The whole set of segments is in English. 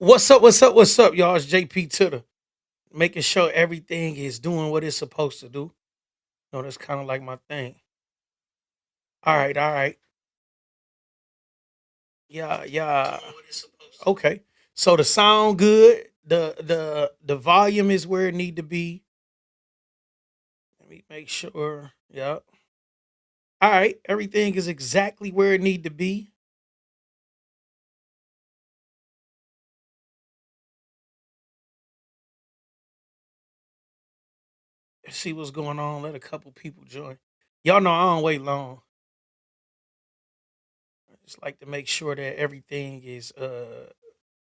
What's up? What's up? What's up, y'all? It's JP Tutter, making sure everything is doing what it's supposed to do. No, that's kind of like my thing. All right, all right. Yeah, yeah. Okay. So the sound good. The volume is where it need to be. Let me make sure. Yep. All right. Everything is exactly where it need to be. Let's see what's going on. Let a couple people join. Y'all know I don't wait long. I just like to make sure that everything is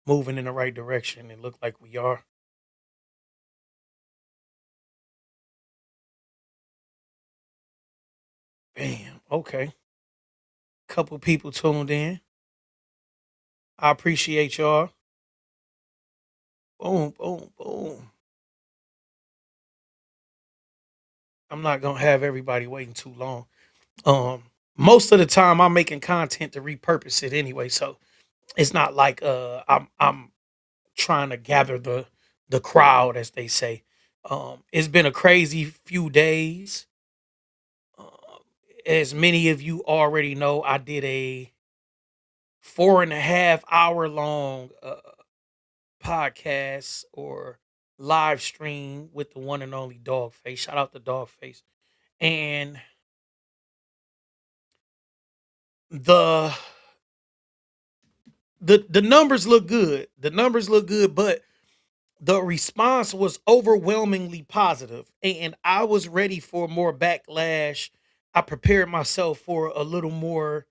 moving in the right direction and look like we are. Bam. Okay. Couple people tuned in. I appreciate y'all. Boom, boom, boom. I'm not gonna have everybody waiting too long. Um, Most of the time I'm making content to repurpose it anyway, so it's not like I'm trying to gather the crowd as they say. It's been a crazy few days. Um, as many of you already know, I did a 4.5 hour long podcast or live stream with the one and only Dawgface. Shout out to Dawgface. And the the numbers look good. The numbers look good, but the response was overwhelmingly positive, and I was ready for more backlash. I prepared myself for a little more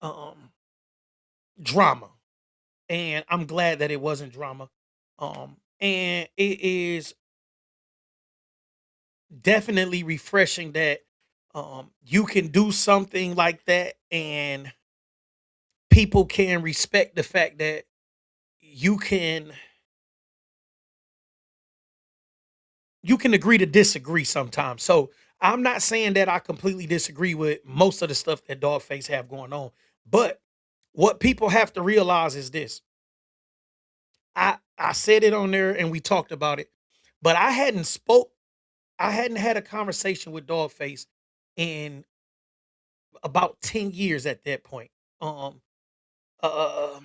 um drama, and I'm glad that it wasn't drama. And it is definitely refreshing that you can do something like that and people can respect the fact that you can you can agree to disagree sometimes. So I'm not saying that I completely disagree with most of the stuff that Dogface have going on, but what people have to realize is this. I said it on there and we talked about it, but I hadn't had a conversation with Dogface in about 10 years at that point. Um uh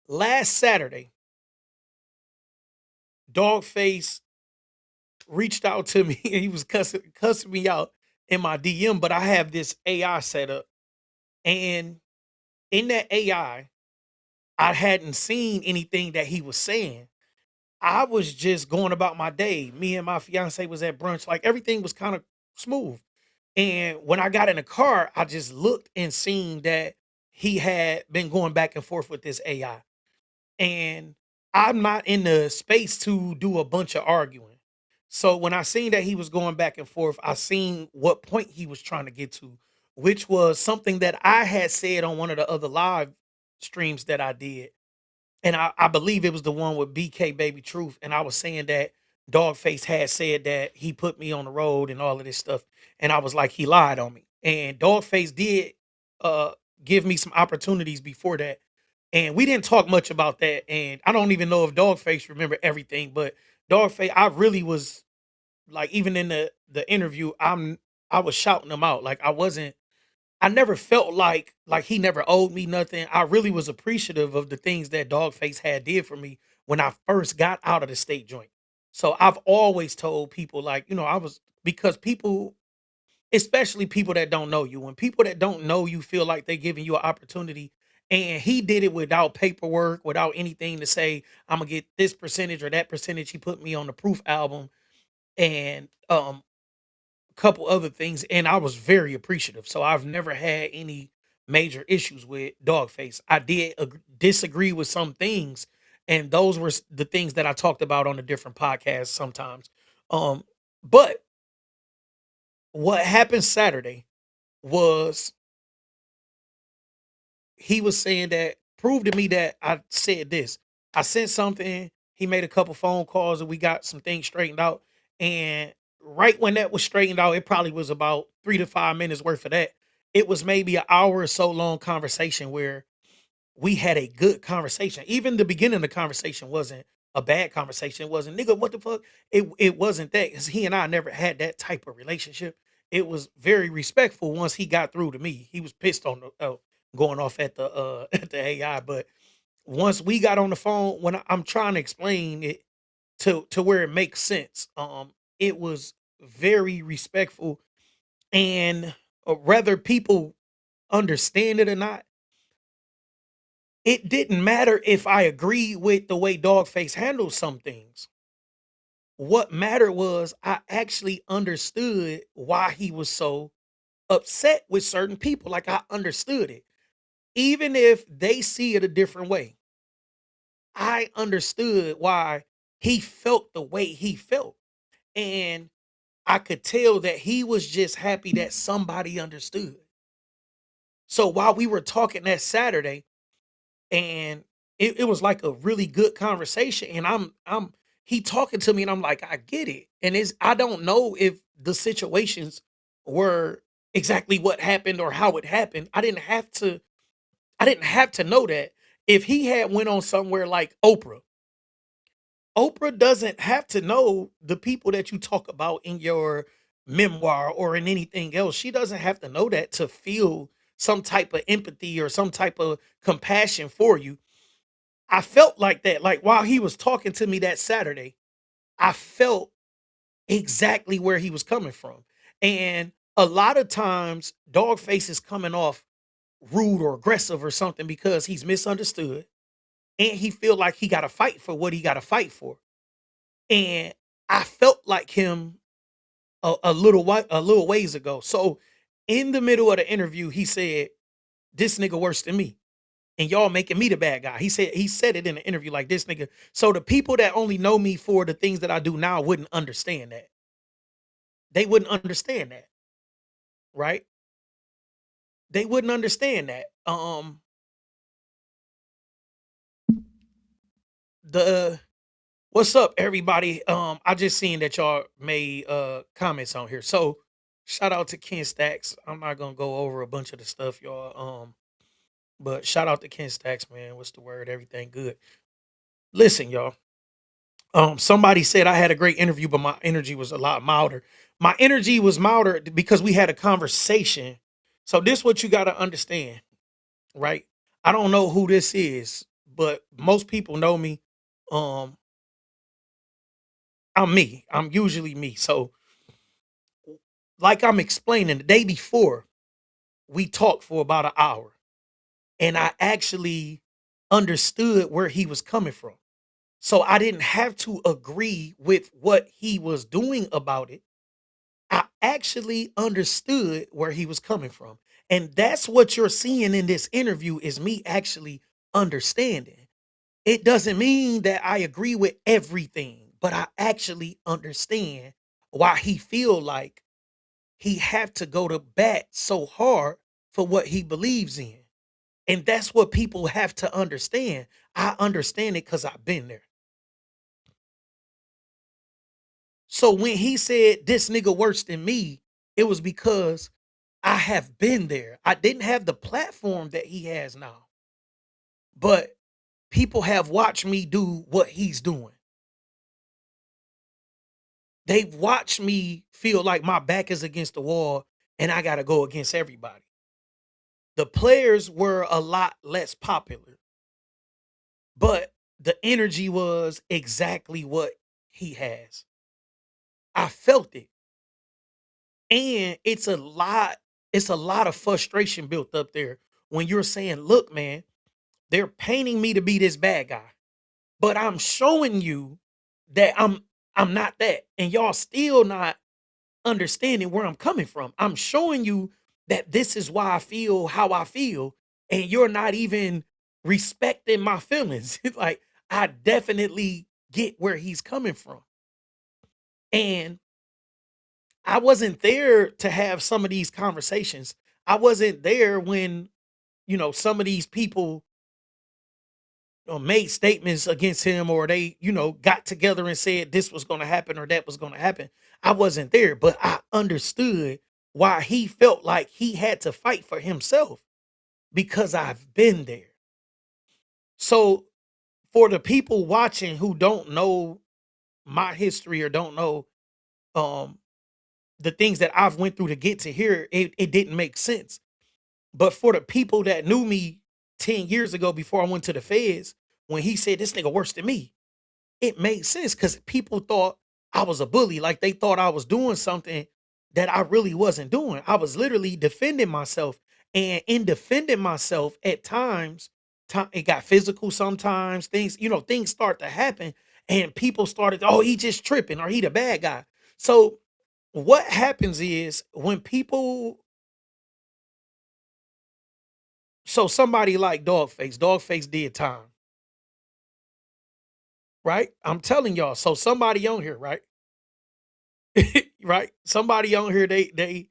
Last Saturday, Dogface reached out to me and he was cussing me out in my DM, but I have this AI set up. And in that I hadn't seen anything that he was saying. I was just going about my day. Me and my fiance was at brunch. Like everything was kind of smooth. And when I got in the car, I just looked and seen that he had been going back and forth with this AI. And I'm not in the space to do a bunch of arguing. So when I seen that he was going back and forth, I seen what point he was trying to get to, which was something that I had said on one of the other live streams that I did. And I believe it was the one with BK Baby Truth. And I was saying that Dogface had said that he put me on the road and all of this stuff. And I was like, he lied on me. And Dogface did uh give me some opportunities before that, and we didn't talk much about that. And I don't even know if Dogface remember everything, but Dogface, I really was like, even in the interview, I was shouting him out. Like I never felt like he never owed me nothing. I really was appreciative of the things that Dogface had did for me when I first got out of the state joint. So I've always told people, like, I was, because people, especially people that don't know you. When people that don't know you feel like they're giving you an opportunity, and he did it without paperwork, without anything to say, I'm gonna get this percentage or that percentage. He put me on the proof album and a couple other things, and I was very appreciative. So I've never had any major issues with Dogface. I did disagree with some things, and those were the things that I talked about on the different podcasts sometimes. Um, but what happened Saturday was, he was saying that, prove to me that I said this. I sent something, he made a couple phone calls and we got some things straightened out. And right when that was straightened out, it probably was about 3 to 5 minutes worth of that. It was maybe an hour or so long conversation where we had a good conversation. Even the beginning of the conversation wasn't a bad conversation. It wasn't, "Nigga, what the fuck?" It wasn't that, 'cause he and I never had that type of relationship. It was very respectful once he got through to me. He was pissed on the going off at the at the AI, but once we got on the phone, when I'm trying to explain it to where it makes sense, it was very respectful, and whether people understand it or not, it didn't matter if I agree with the way Dogface handles some things. What mattered was I actually understood why he was so upset with certain people. Like, I understood it. Even if they see it a different way, I understood why he felt the way he felt. And I could tell that he was just happy that somebody understood. So while we were talking that Saturday, and it was like a really good conversation, and I'm he talking to me, and I'm like, I get it. And it's, I don't know if the situations were exactly what happened or how it happened. I didn't have to know that. If he had went on somewhere like Oprah doesn't have to know the people that you talk about in your memoir or in anything else. She doesn't have to know that to feel some type of empathy or some type of compassion for you. I felt like that. Like, while he was talking to me that Saturday, I felt exactly where he was coming from. And a lot of times, Dogface is coming off rude or aggressive or something because he's misunderstood, and he feel like he got to fight for what he got to fight for. And I felt like him a little ways ago. So in the middle of the interview, he said, "This nigga worse than me, and y'all making me the bad guy." He said it in the interview, like, "This nigga." So the people that only know me for the things that I do now wouldn't understand that. They wouldn't understand that, right? They wouldn't understand that. The What's up, everybody? I just seen that y'all made comments on here. So shout out to Ken Stacks. I'm not gonna go over a bunch of the stuff, y'all. But shout out to Ken Stacks, man. What's the word? Everything good. Listen, y'all. Somebody said I had a great interview, but my energy was a lot milder. My energy was milder because we had a conversation. So this what you gotta understand, right? I don't know who this is, but most people know me. Um, I'm me. I'm usually me. So, like I'm explaining, the day before, we talked for about an hour, and I actually understood where he was coming from. So I didn't have to agree with what he was doing about it. I actually understood where he was coming from. And that's what you're seeing in this interview, is me actually understanding. It doesn't mean that I agree with everything, but I actually understand why he feel like he have to go to bat so hard for what he believes in. And that's what people have to understand. I understand it because I've been there. So when he said this nigga worse than me, it was because I have been there. I didn't have the platform that he has now, but people have watched me do what he's doing. They've watched me feel like my back is against the wall and I got to go against everybody. The players were a lot less popular, but the energy was exactly what he has. I felt it. And it's a lot of frustration built up there when you're saying, "Look, man, they're painting me to be this bad guy, but I'm showing you that I'm not that. And y'all still not understanding where I'm coming from. I'm showing you that this is why I feel how I feel, and you're not even respecting my feelings." Like, I definitely get where he's coming from. And I wasn't there to have some of these conversations. I wasn't there when, some of these people made statements against him, or they, got together and said this was going to happen or that was going to happen. I wasn't there, but I understood why he felt like he had to fight for himself, because I've been there. So for the people watching who don't know my history or don't know um the things that I've went through to get to here, it didn't make sense. But for the people that knew me 10 years ago before I went to the feds, when he said this nigga worse than me, it made sense because people thought I was a bully. Like they thought I was doing something that I really wasn't doing. I was literally defending myself. And in defending myself, at times, it got physical sometimes. Things start to happen. And people started, oh, he just tripping or he the bad guy. So what happens is when people, so somebody like Dawgface did time, right? I'm telling y'all. So somebody on here, right? Right? Somebody on here, they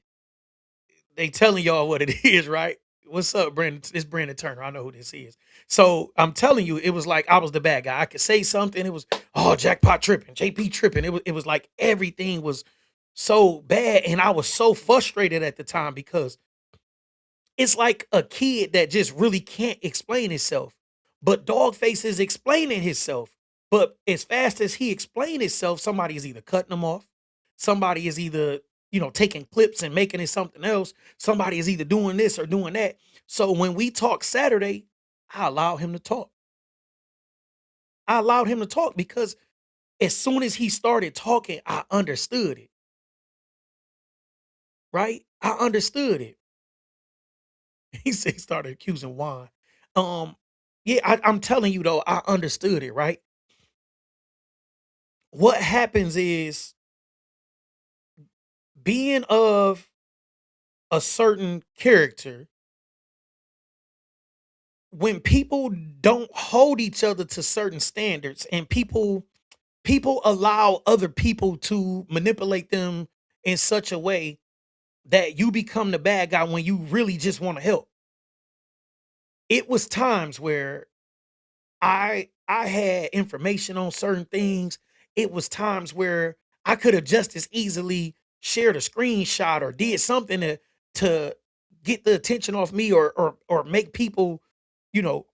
telling y'all what it is, right? What's up, Brandon? It's Brandon Turner. I know who this is. So I'm telling you, it was like I was the bad guy. I could say something. It was, oh, jackpot tripping, JP tripping. It was like everything was so bad. And I was so frustrated at the time because it's like a kid that just really can't explain himself. But Dogface is explaining himself. But as fast as he explained himself, somebody is either cutting him off, somebody is either, taking clips and making it something else, somebody is either doing this or doing that. So when we talked Saturday, I allowed him to talk. I allowed him to talk because as soon as he started talking, I understood it, right? I understood it. He said he started accusing Juan. Um, yeah, I'm telling you though, I understood it, right? What happens is being of a certain character, when people don't hold each other to certain standards and people allow other people to manipulate them in such a way that you become the bad guy when you really just want to help. It was times where I had information on certain things. It was times where I could have just as easily shared a screenshot or did something to get the attention off me or make people, you know,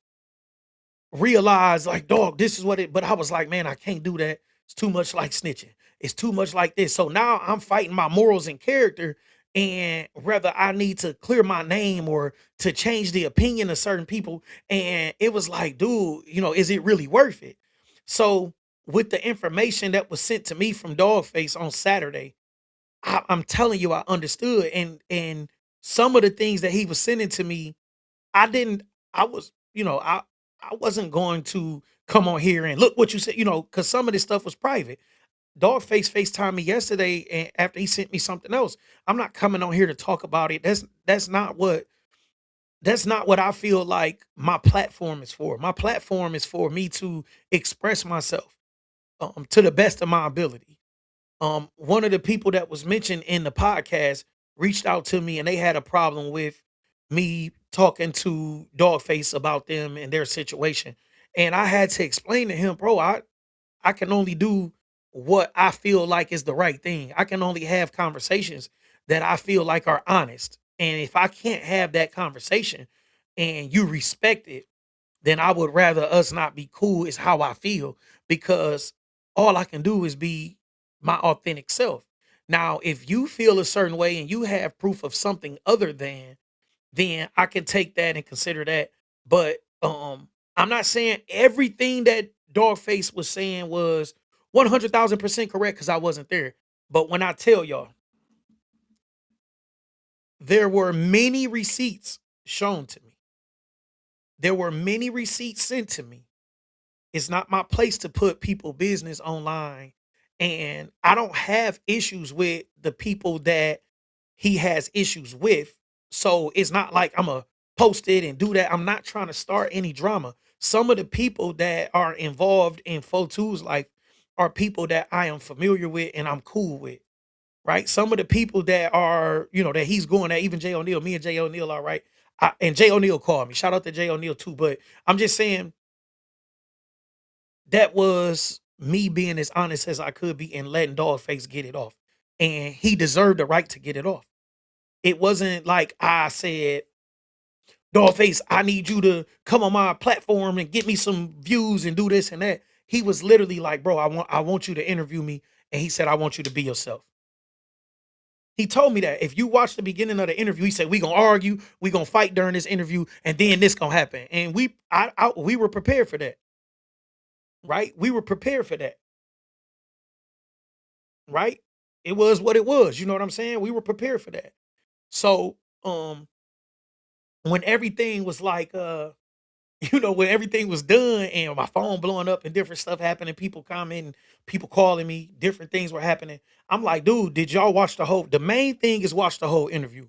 realize like, dog, this is what it. But I was like, man, I can't do that. It's too much like snitching. It's too much like this. So now I'm fighting my morals and character, and whether I need to clear my name or to change the opinion of certain people. And it was like, dude, is it really worth it? So with the information that was sent to me from Dogface on Saturday, I'm telling you, I understood. And some of the things that he was sending to me, I didn't I was, I wasn't going to come on here and look what you said, because some of this stuff was private. Dogface FaceTimed me yesterday and after he sent me something else. I'm not coming on here to talk about it. That's not what I feel like my platform is for. My platform is for me to express myself to the best of my ability. One of the people that was mentioned in the podcast reached out to me and they had a problem with me talking to Dogface about them and their situation. And I had to explain to him, bro, I can only do what I feel like is the right thing. I can only have conversations that I feel like are honest. And if I can't have that conversation and you respect it, then I would rather us not be cool, is how I feel, because all I can do is be my authentic self. Now, if you feel a certain way and you have proof of something other than, then I can take that and consider that. But I'm not saying everything that Dogface was saying was 100,000% correct because I wasn't there. But when I tell y'all, there were many receipts shown to me. There were many receipts sent to me. It's not my place to put people business online. And I don't have issues with the people that he has issues with. So it's not like I'm a post it and do that. I'm not trying to start any drama. Some of the people that are involved in Fotu's life are people that I am familiar with and I'm cool with. Right. Some of the people that are, that he's going at, even Jay O'Neill, me and Jay O'Neill are right. And Jay O'Neill called me. Shout out to Jay O'Neill too. But I'm just saying that was me being as honest as I could be and letting Dogface get it off. And he deserved the right to get it off. It wasn't like I said, Dawgface, I need you to come on my platform and get me some views and do this and that. He was literally like, bro, I want you to interview me. And he said, I want you to be yourself. He told me that. If you watch the beginning of the interview, he said, we gonna argue, we gonna fight during this interview, and then this gonna happen. And we were prepared for that, right? We were prepared for that, right? It was what it was. You know what I'm saying? We were prepared for that. So when everything was like when everything was done and my phone blowing up and different stuff happening, people commenting, people calling me, different things were happening. I'm like, dude, did y'all watch the main thing is watch the whole interview.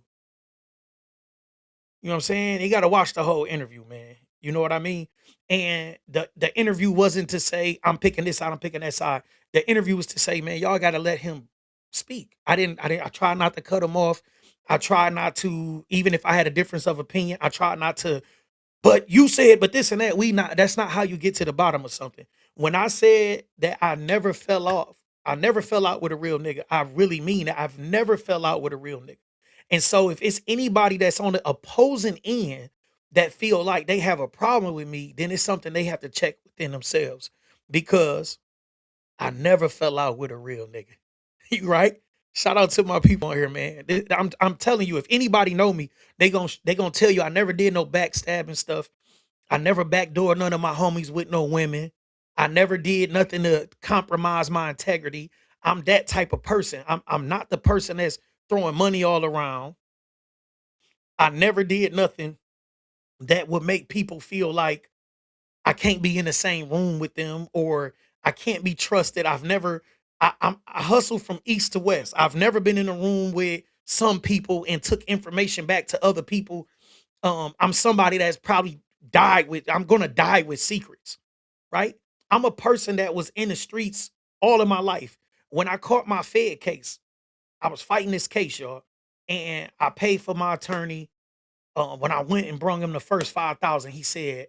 You know what I'm saying? You got to watch the whole interview, man. You know what I mean? And the interview wasn't to say I'm picking this side, I'm picking that side. The interview was to say, man, y'all got to let him speak. I try not to cut him off. I try not to, even if I had a difference of opinion, I try not to, but you said, but this and that, that's not how you get to the bottom of something. When I said that I never fell off, I never fell out with a real nigga. I really mean it. I've never fell out with a real nigga. And so if it's anybody that's on the opposing end that feel like they have a problem with me, then it's something they have to check within themselves because I never fell out with a real nigga. You right? Shout out to my people on here, man. I'm telling you, if anybody know me, they gonna tell you I never did no backstabbing stuff. I never backdoored none of my homies with no women. I never did nothing to compromise my integrity. I'm that type of person. I'm not the person that's throwing money all around. I never did nothing that would make people feel like I can't be in the same room with them or I can't be trusted. I hustle from east to west. I've never been in a room with some people and took information back to other people. I'm somebody that's probably I'm gonna die with secrets, right? I'm a person that was in the streets all of my life. When I caught my Fed case, I was fighting this case, y'all, and I paid for my attorney. When I went and brung him the first 5,000, he said,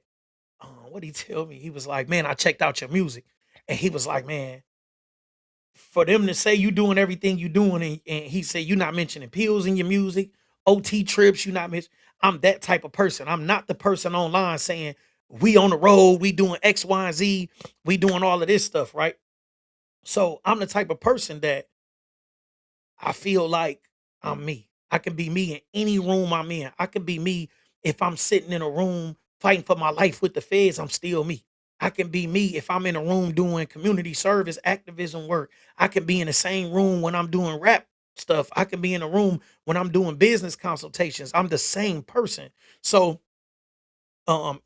what did he tell me? He was like, man, I checked out your music. And he was like, man, for them to say you doing everything you doing, and he said you're not mentioning pills in your music, OT trips, you not mention. I'm that type of person. I'm not the person online saying we on the road, we doing X, Y, and Z, we doing all of this stuff, right? So I'm the type of person that I feel like I'm me. I can be me in any room I'm in. I can be me if I'm sitting in a room fighting for my life with the feds, I'm still me. I can be me if I'm in a room doing community service, activism work. I can be in the same room when I'm doing rap stuff. I can be in a room when I'm doing business consultations. I'm the same person. So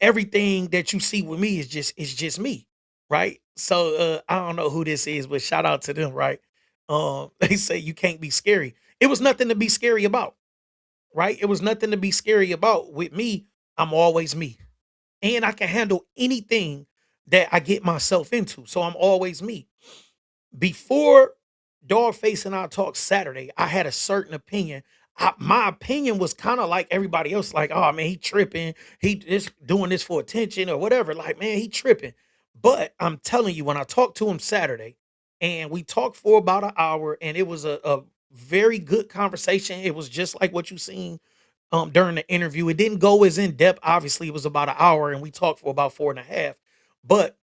everything that you see with me is just me, right? So I don't know who this is, but shout out to them, right? They say you can't be scary. It was nothing to be scary about, right? It was nothing to be scary about. With me, I'm always me, and I can handle anything that I get myself into. So I'm always me. Before Dogface and I talked Saturday, I had a certain opinion. My opinion was kind of like everybody else, like, oh man, he tripping. He just doing this for attention or whatever. Like, man, he tripping. But I'm telling you, when I talked to him Saturday, and we talked for about an hour, and it was a very good conversation. It was just like what you seen during the interview. It didn't go as in depth. Obviously, it was about an hour, and we talked for about 4.5. But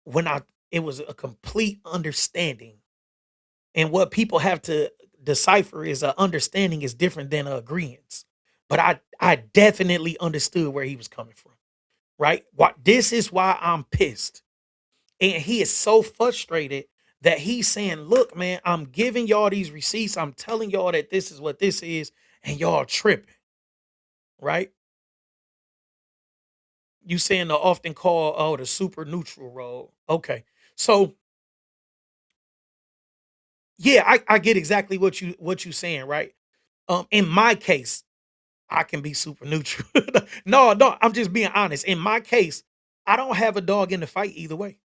when I it was a complete understanding. And what people have to decipher is a understanding is different than a agreeance. But I definitely understood where he was coming from. Right? What this is why I'm pissed. And he is so frustrated that he's saying, look, man, I'm giving y'all these receipts. I'm telling y'all that this is what this is, and y'all tripping, right? You saying the often call, oh, the super neutral role. Okay. So yeah, I get exactly what you saying, right? In my case, I can be super neutral. No, no, I'm just being honest. In my case, I don't have a dog in the fight either way.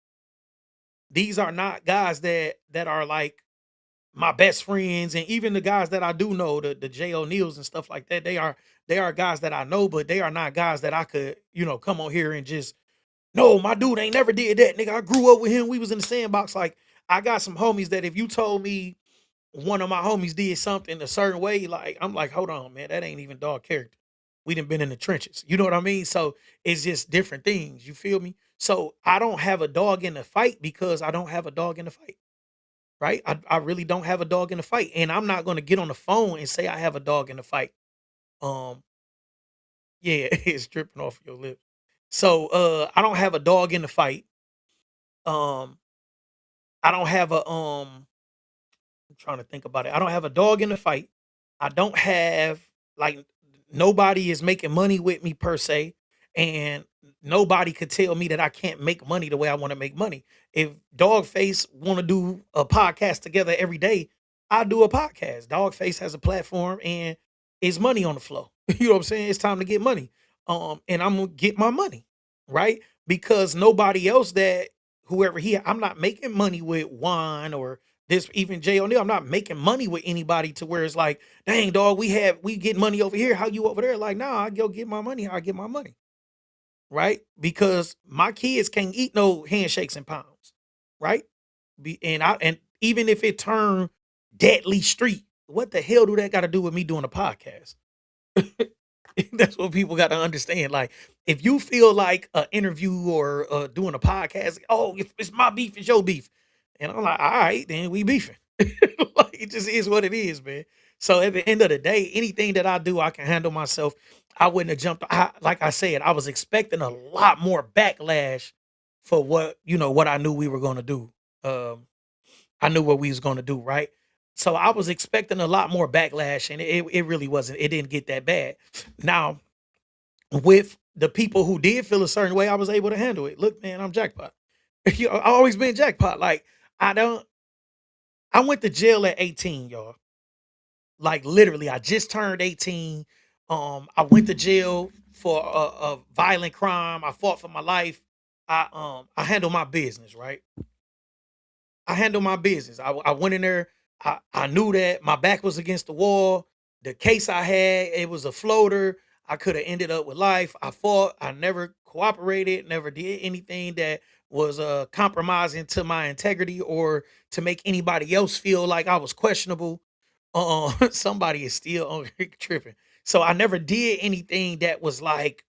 These are not guys that are like my best friends, and even the guys that I do know, the J O'Neills and stuff like that. They are guys that I know, but they are not guys that I could come on here and just no, my dude ain't never did that, nigga. I grew up with him. We was in the sandbox. Like I got some homies that if you told me one of my homies did something a certain way, like I'm like, hold on, man, that ain't even dog character. We done been in the trenches. You know what I mean? So it's just different things. You feel me? So I don't have a dog in the fight because I don't have a dog in the fight. Right? I really don't have a dog in the fight. And I'm not gonna get on the phone and say I have a dog in the fight. Um, yeah, it's dripping off your lips. So I don't have a dog in the fight. Um, I don't have a I'm trying to think about it. I don't have a dog in the fight. I don't have like nobody is making money with me per se, and nobody could tell me that I can't make money the way I want to make money. If Dawgface want to do a podcast together every day, I do a podcast. Dawgface has a platform and it's money on the flow. You know what I'm saying? It's time to get money. And I'm gonna get my money, right? Because nobody else that whoever here, I'm not making money with Juan or this even Jay O'Neill. I'm not making money with anybody to where it's like, dang dog, we get money over here. How you over there? Like, nah, I go get my money. How I get my money. Right? Because my kids can't eat no handshakes and pounds. Right? And even if it turned deadly street, what the hell do that got to do with me doing a podcast? That's what people got to understand. Like, if you feel like an interview or doing a podcast, oh, if it's my beef, it's your beef. And I'm like, all right, then we beefing. Like, it just is what it is, man. So at the end of the day, anything that I do, I can handle myself. I wouldn't have jumped. Like I said, I was expecting a lot more backlash for what I knew we were going to do. Um, I knew what we was going to do, right? So I was expecting a lot more backlash, and it really wasn't. It didn't get that bad. Now, with the people who did feel a certain way, I was able to handle it. Look, man, I'm jackpot. I always been jackpot. Like I don't. I went to jail at 18, y'all. Like literally, I just turned 18. I went to jail for a violent crime. I fought for my life. I handled my business, right? I handle my business. I went in there. I knew that my back was against the wall. The case I had, it was a floater. I could have ended up with life. I fought. I never cooperated. Never did anything that was compromising to my integrity or to make anybody else feel like I was questionable. Somebody is still on tripping. So I never did anything that was like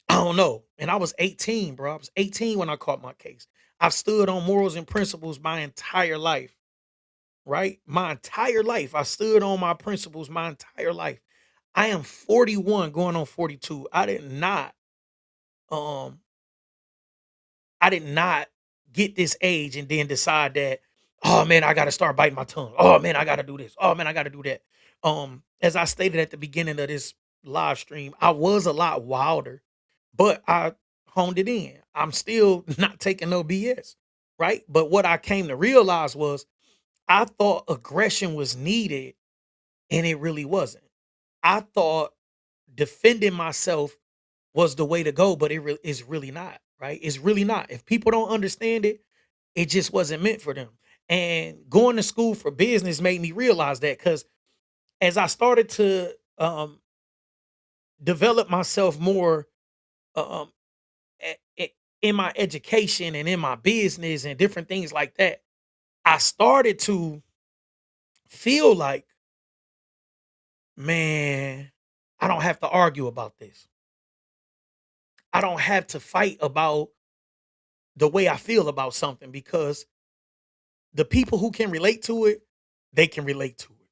I don't know. And I was 18, bro. I was 18 when I caught my case. I've stood on morals and principles my entire life, right? My entire life. I stood on my principles my entire life. I am 41 going on 42. Um I did not get this age and then decide that, oh man, I gotta start biting my tongue. Oh man, I gotta do this. Oh man, I gotta do that. As I stated at the beginning of this live stream, I was a lot wilder, but I honed it in. I'm still not taking no BS, right? But what I came to realize was I thought aggression was needed and it really wasn't. I thought defending myself was the way to go, but it's really not, right? It's really not. If people don't understand it, it just wasn't meant for them. And going to school for business made me realize that because as I started to develop myself more um, in my education and in my business and different things like that, I started to feel like, man, I don't have to argue about this. I don't have to fight about the way I feel about something because the people who can relate to it, they can relate to it.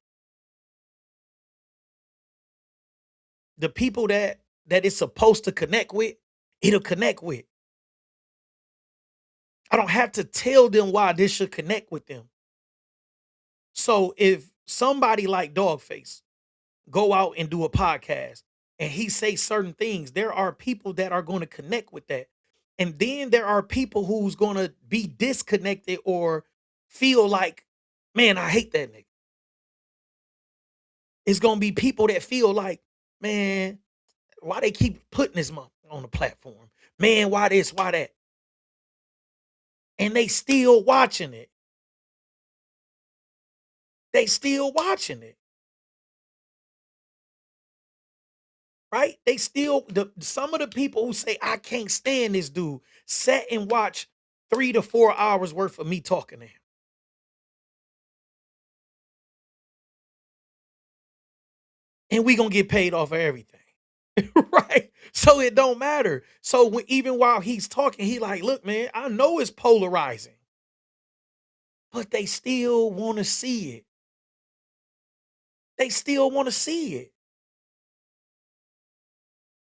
The people that it's supposed to connect with, it'll connect with. I don't have to tell them why this should connect with them. So if somebody like Dawgface go out and do a podcast and he say certain things, there are people that are going to connect with that. And then there are people who's going to be disconnected or feel like, man, I hate that nigga. It's going to be people that feel like, man, why they keep putting this month on the platform? Man, why this, why that? And they still watching it. They still watching it, right? They still some of the people who say I can't stand this dude sat and watch 3 to 4 hours worth of me talking to him. And we gonna get paid off of everything. Right? So it don't matter. So even while he's talking, he like, look, man, I know it's polarizing, but they still want to see it. They still want to see it.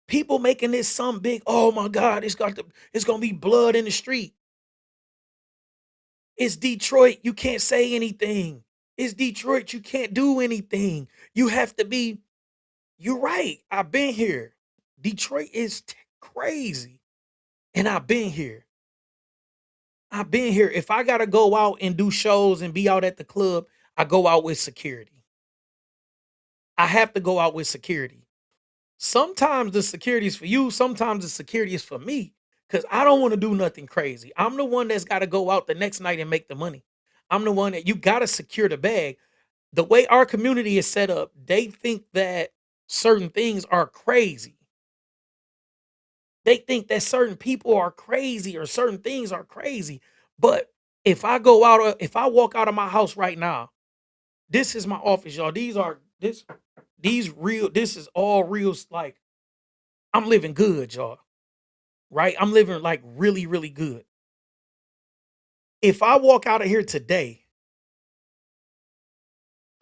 People making this some big, oh my God, it's gonna be blood in the street. It's Detroit, you can't say anything. It's Detroit, you can't do anything. You have to be, you're right. I've been here. Detroit is crazy. And I've been here. I've been here. If I gotta go out and do shows and be out at the club, I go out with security. I have to go out with security. Sometimes the security is for you, sometimes the security is for me because I don't want to do nothing crazy. I'm the one that's got to go out the next night and make the money. I'm the one that you got to secure the bag. The way our community is set up, they think that certain things are crazy. They think that certain people are crazy or certain things are crazy. But if I walk out of my house right now, this is my office, y'all. This is all real. Like, I'm living good, y'all. Right? I'm living like really, really good. If I walk out of here today,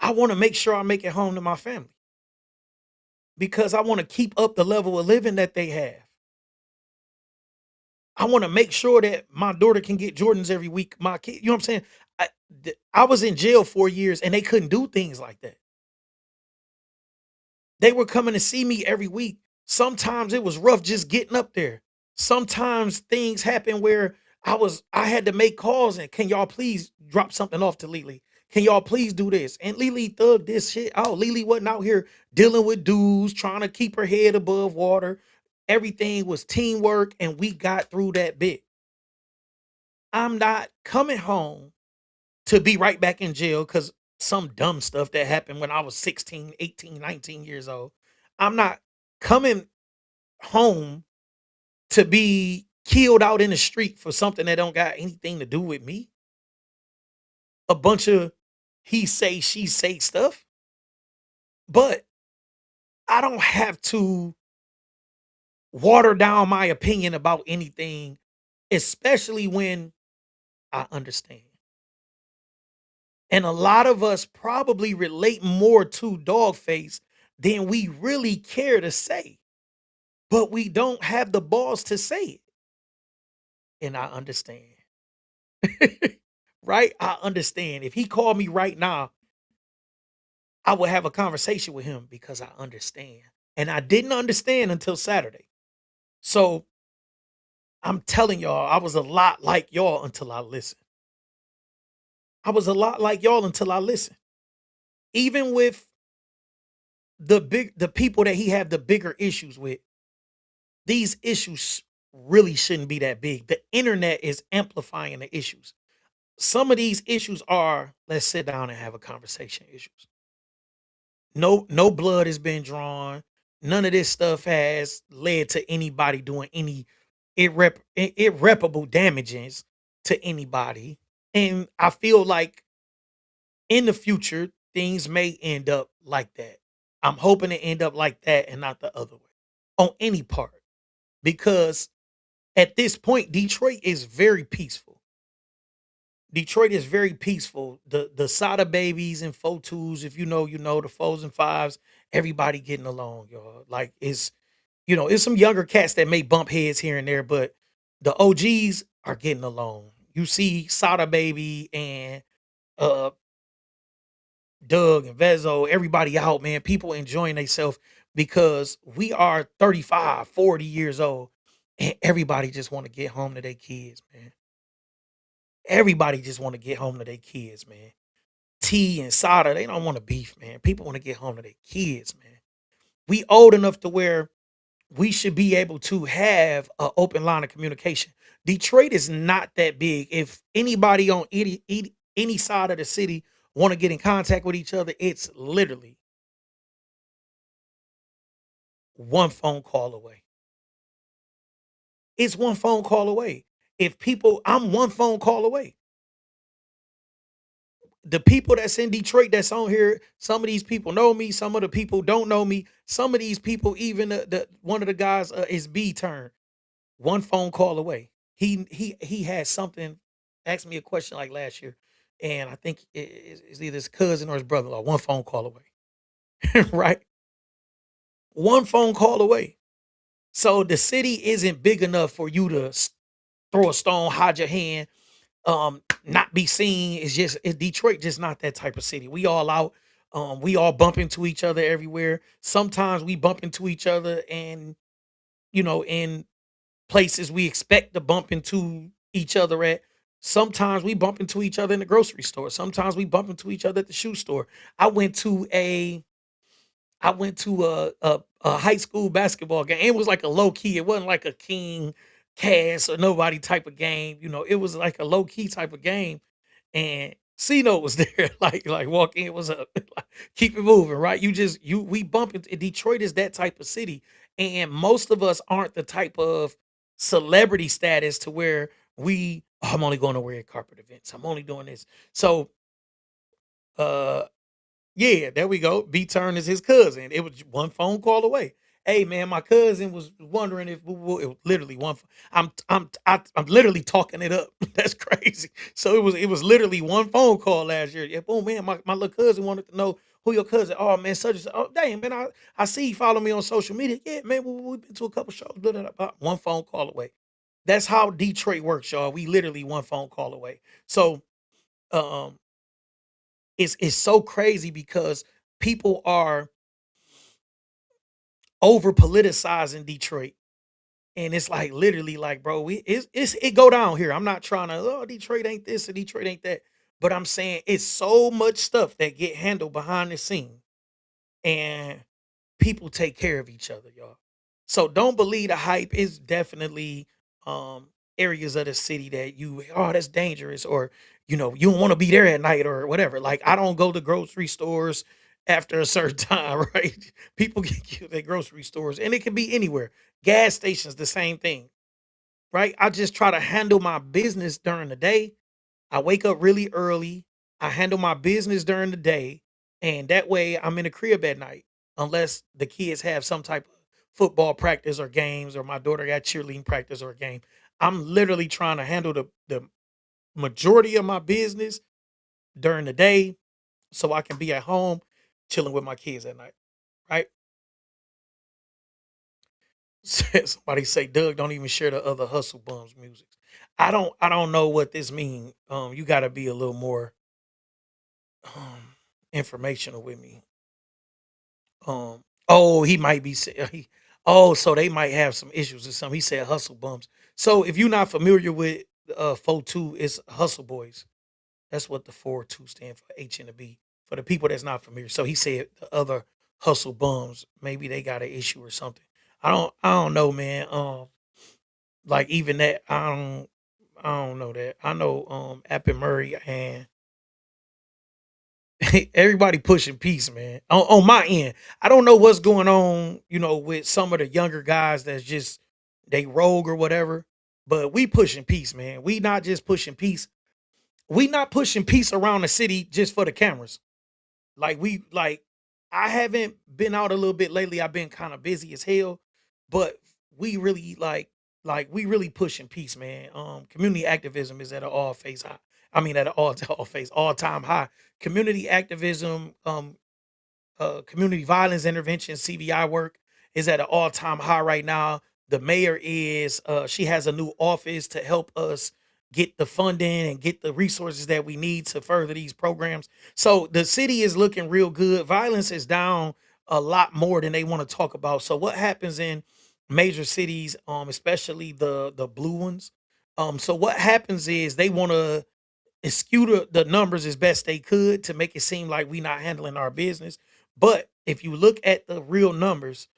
I want to make sure I make it home to my family because I want to keep up the level of living that they have. I want to make sure that my daughter can get Jordans every week. My kid, you know what I'm saying? I was in jail 4 years and they couldn't do things like that. They were coming to see me every week. Sometimes it was rough just getting up there. Sometimes things happen where I had to make calls and can y'all please drop something off to Lily? Can y'all please do this? And Lily thugged this shit out. Lily wasn't out here dealing with dudes, trying to keep her head above water. Everything was teamwork and we got through that bit. I'm not coming home to be right back in jail because some dumb stuff that happened when I was 16, 18, 19 years old. I'm not coming home to be killed out in the street for something that don't got anything to do with me. A bunch of he say, she say stuff. But I don't have to water down my opinion about anything, especially when I understand. And a lot of us probably relate more to Dawgface than we really care to say, but we don't have the balls to say it. And I understand. Right? I understand. If he called me right now, I would have a conversation with him because I understand. And I didn't understand until Saturday. So I'm telling y'all, I was a lot like y'all until I listened. I was a lot like y'all until I listened. Even with the people that he have the bigger issues with, these issues really shouldn't be that big. The internet is amplifying the issues. Some of these issues are let's sit down and have a conversation issues. No blood has been drawn. None of this stuff has led to anybody doing any irreparable damages to anybody. And I feel like in the future, things may end up like that. I'm hoping to end up like that and not the other way on any part. Because at this point, Detroit is very peaceful. Detroit is very peaceful. The Sada babies and four twos, if you know, you know, the fours and fives, everybody getting along, y'all. Like it's some younger cats that may bump heads here and there, but the OGs are getting along. You see Sada baby and uh Doug and Vezo, everybody out, man. People enjoying themselves because we are 35, 40 years old, and everybody just want to get home to their kids, man. Everybody just want to get home to their kids, man. T and Sada, they don't want to beef, man. People want to get home to their kids, man. We old enough to where we should be able to have an open line of communication. Detroit is not that big. If anybody on any side of the city want to get in contact with each other, it's literally one phone call away. It's one phone call away. If people, I'm one phone call away. the people that's in Detroit that's on here, some of these people know me, some of the people don't know me. Some of these people, even the one of the guys is B turn, one phone call away. He had something, asked me a question like last year, and I think it's either his cousin or his brother-in-law. One phone call away, right? One phone call away. So the city isn't big enough for you to throw a stone, hide your hand, not be seen. It's just Detroit just not that type of city. We all out. We all bump into each other everywhere. Sometimes we bump into each other and in places we expect to bump into each other at. Sometimes we bump into each other in the grocery store. Sometimes we bump into each other at the shoe store. I went to a a high school basketball game. It was like a low key. It wasn't like a king cast or nobody type of game. It was like a low key type of game. And Cino was there, like walk in, what's up? Like, keep it moving, right? We bump into Detroit is that type of city. And most of us aren't the type of celebrity status to where I'm only going to red carpet events. I'm only doing this. So uh yeah, there we go. B Turn is his cousin. It was one phone call away. Hey man, my cousin was wondering if it was literally I'm literally talking it up. That's crazy. So it was literally one phone call last year. Yeah, boom, man. My little cousin wanted to know who your cousin. Oh man, such and such. Oh damn, man. I see you follow me on social media. Yeah, man. We've been to a couple shows. Blah, blah, blah, blah. One phone call away. That's how Detroit works, y'all. We literally one phone call away. So um it's so crazy because people are over politicizing Detroit. And it's like literally like, bro, it go down here. I'm not trying to, oh, Detroit ain't this or Detroit ain't that. But I'm saying it's so much stuff that get handled behind the scene. And people take care of each other, y'all. So don't believe the hype. Is definitely um areas of the city that that's dangerous, or you don't want to be there at night or whatever. Like I don't go to grocery stores after a certain time, right? People get killed at grocery stores, and it can be anywhere. Gas stations, the same thing, right? I just try to handle my business during the day. I wake up really early. I handle my business during the day, and that way I'm in the crib at night, unless the kids have some type of football practice or games, or my daughter got cheerleading practice or a game. I'm literally trying to handle the majority of my business during the day, so I can be at home chilling with my kids at night. Right? Somebody say Doug don't even share the other hustle bums music. I don't know what this means. You got to be a little more informational with me. Oh, he might be so they might have some issues or something. He said hustle bums. So if you're not familiar with 4-2, it's hustle boys. That's what the 4-2 stand for, H and the B. For the people that's not familiar. So he said the other hustle bums, maybe they got an issue or something. I don't know, man. Like even that, I don't know that. I know App and Murray and everybody pushing peace, man. On my end, I don't know what's going on, with some of the younger guys that's just they rogue or whatever. But we pushing peace, man. We not just pushing peace. We not pushing peace around the city just for the cameras. Like I haven't been out a little bit lately. I've been kind of busy as hell, but we really like we really pushing peace, man. Community activism is at an all phase high. I mean at an all phase all time high. Community activism, community violence intervention, CVI work is at an all time high right now. The mayor she has a new office to help us get the funding and get the resources that we need to further these programs. So the city is looking real good. Violence is down a lot more than they want to talk about. So what happens in major cities, especially the blue ones? So what happens is they want to skew the numbers as best they could to make it seem like we not handling our business. But if you look at the real numbers,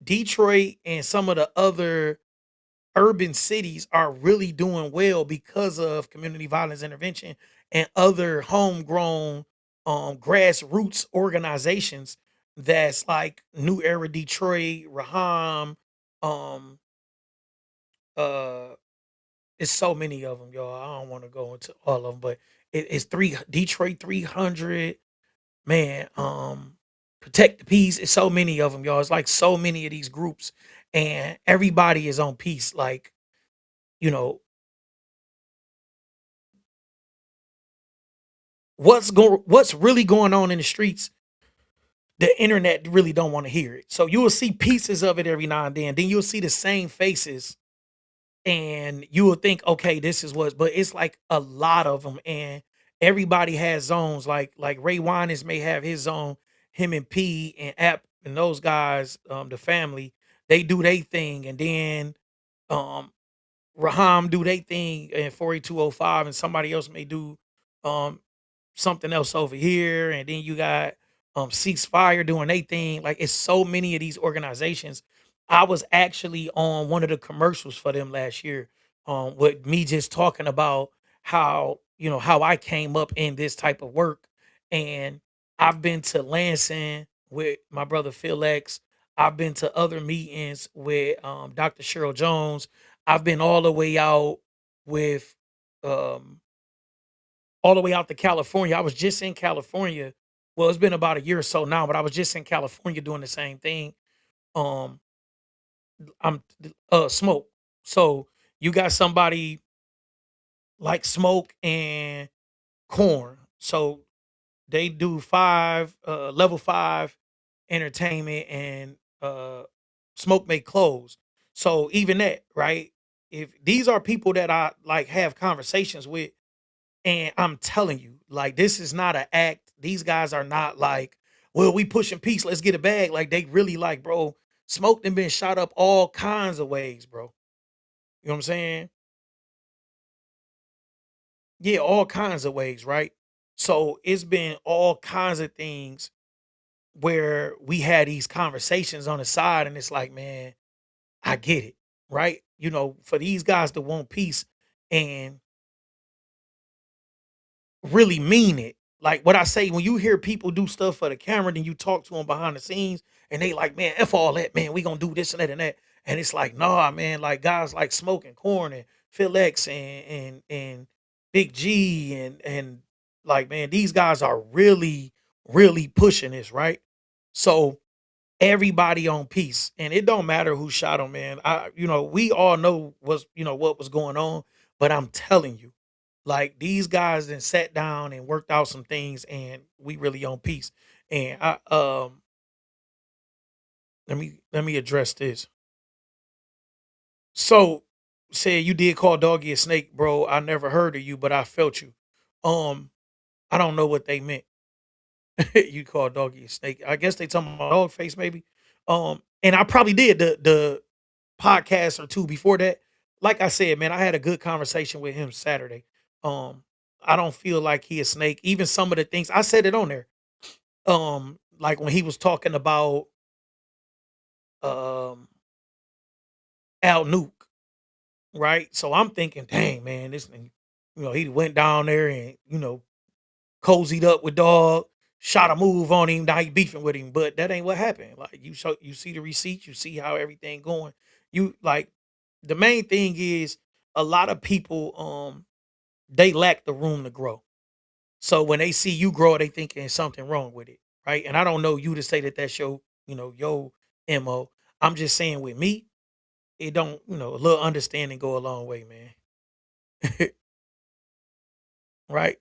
Detroit and some of the other urban cities are really doing well because of community violence intervention and other homegrown grassroots organizations that's like New Era Detroit, Raham, um, uh, it's so many of them, y'all. I don't want to go into all of them, but it's three Detroit 300, man. Protect the peace. It's so many of them, y'all. It's like so many of these groups, and everybody is on peace. Like, you know, what's really going on in the streets, the internet really don't want to hear it. So you will see pieces of it every now and then. Then you'll see the same faces and you will think, okay, this is what, but it's like a lot of them, and everybody has zones. Like Ray Winans may have his zone, him and P and App and those guys, the family, they do their thing, and then um Raham do their thing in 48205, and somebody else may do um something else over here, and then you got ceasefire doing their thing. Like, it's so many of these organizations. I was actually on one of the commercials for them last year, with me just talking about how, how I came up in this type of work. And I've been to Lansing with my brother Phil X. I've been to other meetings with Dr. Cheryl Jones. I've been with um all the way out to California. I was just in California. Well, it's been about a year or so now, but I was just in California doing the same thing. Um, I'm Smoke. So you got somebody like Smoke and Corn. So they do level 5 entertainment, and Smoke make clothes. So even that, right? If these are people that I like have conversations with, and I'm telling you, like, this is not an act. These guys are not like, well, we pushing peace, let's get a bag. Like, they really like, bro, Smoke and been shot up all kinds of ways, bro. You know what I'm saying? Yeah, all kinds of ways, right? So it's been all kinds of things where we had these conversations on the side, and it's like, man, I get it, right? For these guys to want peace and really mean it. Like what I say, when you hear people do stuff for the camera, then you talk to them behind the scenes, and they like, man, F all that, man. We gonna do this and that and that. And it's like, nah, man, like guys like Smoking Corn and Phil X and Big G and like, man, these guys are really, really pushing this, right? So everybody on peace, and it don't matter who shot him, man. We all know what was going on, but I'm telling you, like, these guys then sat down and worked out some things, and we really on peace. And let me address this. So, said you did call Doggy a snake, bro. I never heard of you, but I felt you. Um, I don't know what they meant. You call Doggy a snake. I guess they talking about Dogface, maybe. And I probably did the podcast or two before that. Like I said, man, I had a good conversation with him Saturday. Um, I don't feel like he a snake. Even some of the things I said it on there. Like when he was talking about um Al Nuke, right? So I'm thinking, dang man, this thing, he went down there and cozied up with Dog, shot a move on him. Now he beefing with him, but that ain't what happened. Like, you see the receipts, you see how everything going. You like the main thing is a lot of people they lack the room to grow. So when they see you grow, they think there's something wrong with it, right? And I don't know you to say that that's your mo. I'm just saying with me, it don't a little understanding go a long way, man. Right?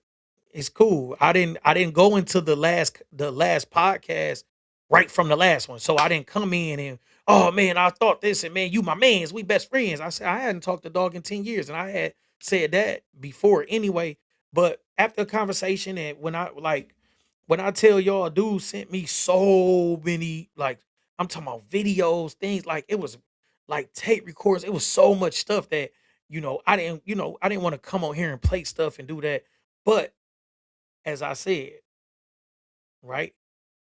It's cool. I didn't go into the last podcast right from the last one. So I didn't come in and, oh man, I thought this, and man, you my mans, we best friends. I said I hadn't talked to Dog in 10 years, and I had said that before anyway. But after a conversation, and when I tell y'all, dude sent me so many, like, I'm talking about videos, things, like it was like tape records. It was so much stuff that I didn't want to come on here and play stuff and do that. But as I said, right?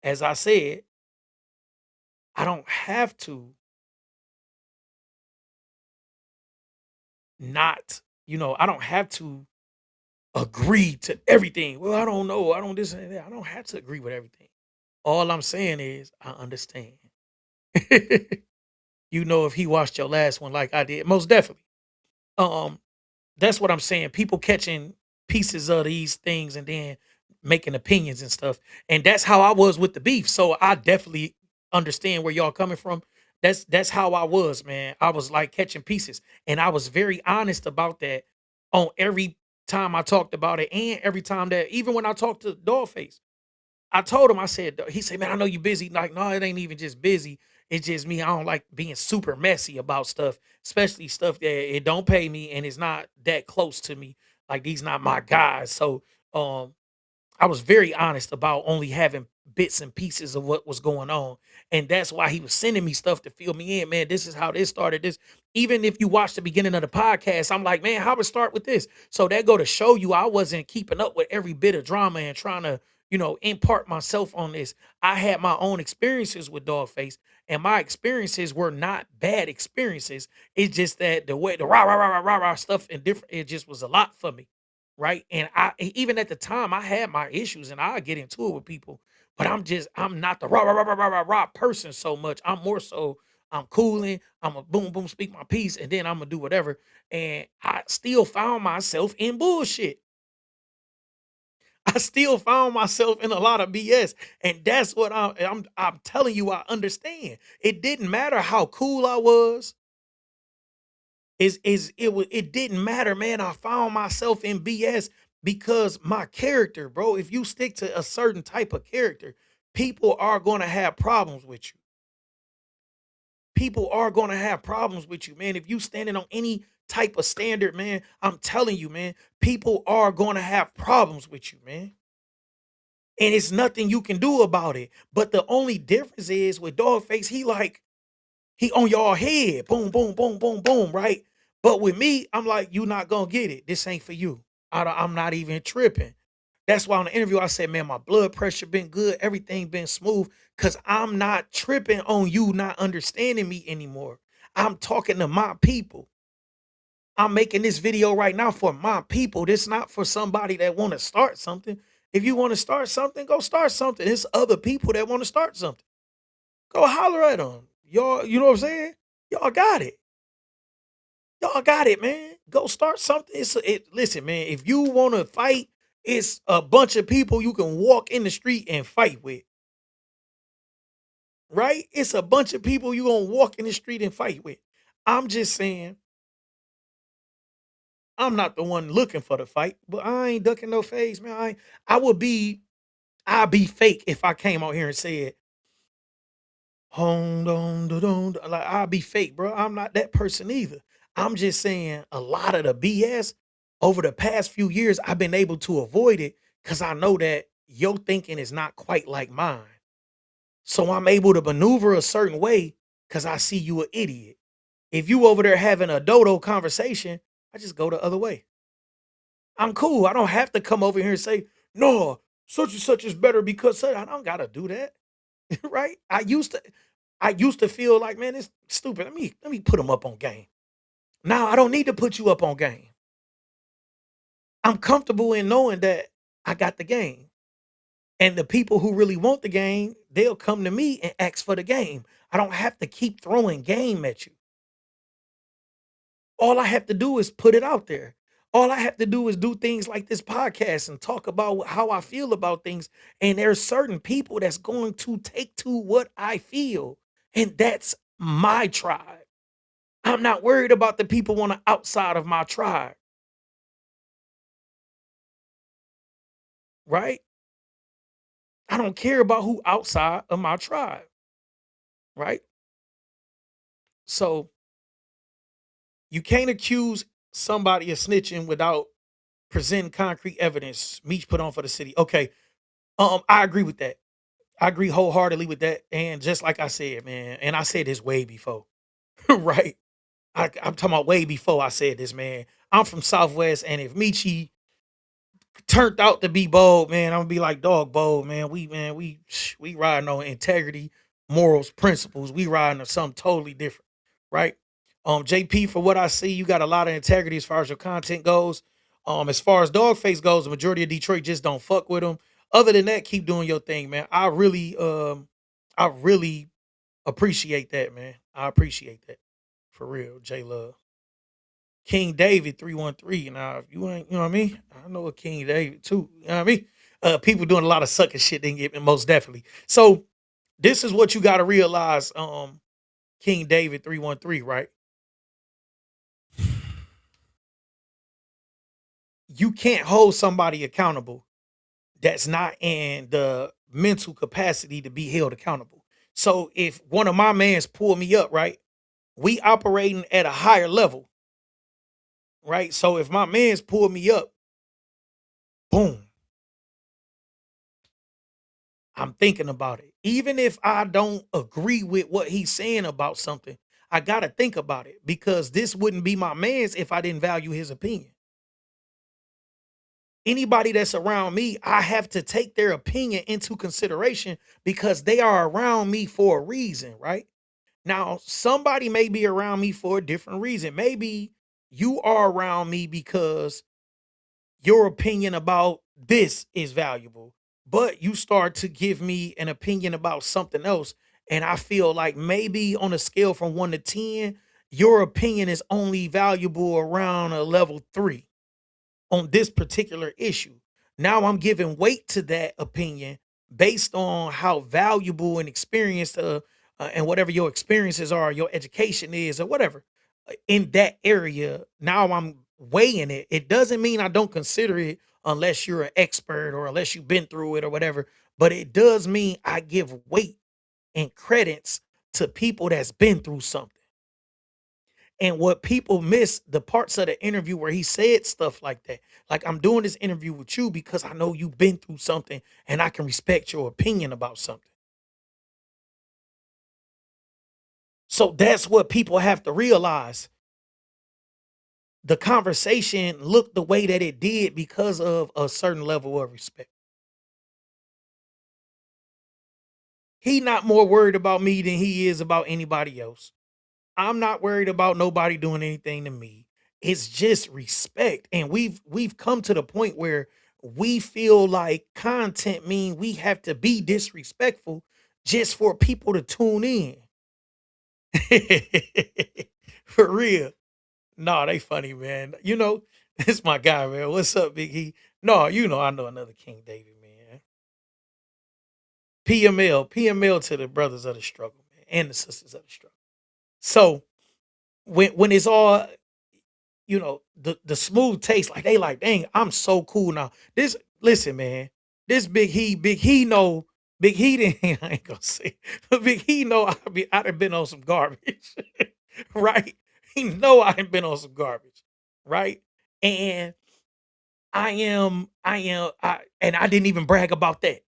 As I said, I don't have to not, I don't have to agree to everything. Well, I don't know. I don't this and that. I don't have to agree with everything. All I'm saying is I understand. If he watched your last one like I did, most definitely. Um, that's what I'm saying. People catching. pieces of these things and then making opinions and stuff. And that's how I was with the beef. So I definitely understand where y'all coming from. That's how I was, man. I was like catching pieces. And I was very honest about that on every time I talked about it. And every time that even when I talked to Dawgface, I told him, I said, he said, man, I know you busy. Like, no, it ain't even just busy. It's just me. I don't like being super messy about stuff, especially stuff that it don't pay me and it's not that close to me. Like these not my guys. So um I was very honest about only having bits and pieces of what was going on. And that's why he was sending me stuff to fill me in. Man, this is how this started. This, even if you watch the beginning of the podcast, I'm like, man, how would start with this? So that go to show you I wasn't keeping up with every bit of drama and trying to, impart myself on this. I had my own experiences with Dogface, and my experiences were not bad experiences. It's just that the way the rah rah rah rah rah rah stuff and different, it just was a lot for me, right? And even at the time, I had my issues, and I get into it with people, but I'm not the rah rah rah rah rah rah rah person so much. I'm more so I'm cooling. I'm a boom boom speak my piece, and then I'm gonna do whatever. And I still found myself in bullshit. I still found myself in a lot of BS, and that's what I'm telling you. I understand. It didn't matter how cool I was. It didn't matter, man. I found myself in BS because my character, bro. If you stick to a certain type of character, people are gonna have problems with you. People are gonna have problems with you, man. If you standing on any type of standard, man, I'm telling you, man, people are gonna have problems with you, man. And it's nothing you can do about it. But the only difference is with Dogface, he on y'all head. Boom, boom, boom, boom, boom, right? But with me, I'm like, you not gonna get it. This ain't for you. I'm not even tripping. That's why on the interview I said, man, my blood pressure been good, everything been smooth, because I'm not tripping on you not understanding me anymore. I'm talking to my people. I'm making this video right now for my people. This not for somebody that want to start something. If you want to start something, go start something. It's other people that want to start something. Go holler at them. Y'all, you know what I'm saying? Y'all got it. Y'all got it, man. Go start something. Listen, man, if you want to fight, it's a bunch of people you can walk in the street and fight with, right? It's a bunch of people you going to walk in the street and fight with. I'm just saying, I'm not the one looking for the fight, but I ain't ducking no face, man. I would be, I'd be fake if I came out here and said, hold on, like I'll be fake, bro. I'm not that person either. I'm just saying a lot of the BS over the past few years, I've been able to avoid it because I know that your thinking is not quite like mine. So I'm able to maneuver a certain way because I see you an idiot. If you over there having a dodo conversation, I just go the other way. I'm cool. I don't have to come over here and say, no, such and such is better because I don't gotta do that. Right? I used to feel like, man, it's stupid. Let me put them up on game. Now I don't need to put you up on game. I'm comfortable in knowing that I got the game. And the people who really want the game, they'll come to me and ask for the game. I don't have to keep throwing game at you. All I have to do is put it out there. All I have to do is do things like this podcast and talk about how I feel about things. And there's certain people that's going to take to what I feel. And that's my tribe. I'm not worried about the people on the outside of my tribe, right? I don't care about who outside of my tribe, right? So you can't accuse somebody of snitching without presenting concrete evidence. Meech put on for the city. Okay, I agree with that. I agree wholeheartedly with that. And just like I said, man, and I said this way before, right? I'm talking about way before I said this, man. I'm from Southwest, and if Michi turned out to be bold, man, I'm gonna be like dog bold, man. We riding on integrity, morals, principles. We riding on something totally different, right? JP, for what I see, you got a lot of integrity as far as your content goes. As far as Dogface goes, the majority of Detroit just don't fuck with him. Other than that, keep doing your thing, man. I really appreciate that, man. I appreciate that for real, J Love. King David 313. Now, if you ain't, you know what I mean? I know a King David too. You know what I mean? People doing a lot of sucker shit, they get most definitely. So this is what you gotta realize, King David 313, right? You can't hold somebody accountable that's not in the mental capacity to be held accountable. So if one of my mans pull me up, right? We operating at a higher level, right? So if my mans pull me up, boom, I'm thinking about it. Even if I don't agree with what he's saying about something, I gotta think about it because this wouldn't be my man's if I didn't value his opinion. Anybody that's around me, I have to take their opinion into consideration because they are around me for a reason, right? Now, somebody may be around me for a different reason. Maybe you are around me because your opinion about this is valuable, but you start to give me an opinion about something else. And I feel like maybe on a scale from 1 to 10, your opinion is only valuable around a level 3 on this particular issue. Now I'm giving weight to that opinion based on how valuable and experienced and whatever your experiences are, your education is, or whatever in that area. Now I'm weighing it. It doesn't mean I don't consider it unless you're an expert or unless you've been through it or whatever. But it does mean I give weight and credits to people that's been through something. And what people miss the parts of the interview where he said stuff like that. Like, I'm doing this interview with you because I know you've been through something and I can respect your opinion about something. So that's what people have to realize. The conversation looked the way that it did because of a certain level of respect. He not more worried about me than he is about anybody else. I'm not worried about nobody doing anything to me. It's just respect. And we've come to the point where we feel like content mean we have to be disrespectful just for people to tune in. For real. No, they funny, man. This my guy, man. What's up, Big E? No, I know another King David, man. PML to the brothers of the struggle, man, and the sisters of the struggle. So when it's all the smooth taste, like they like, dang, I'm so cool now. This Listen, man, this Big He know, Big He didn't I ain't gonna say, but Big He know I'd have been on some garbage, right? He know I have been on some garbage, right? And and I didn't even brag about that.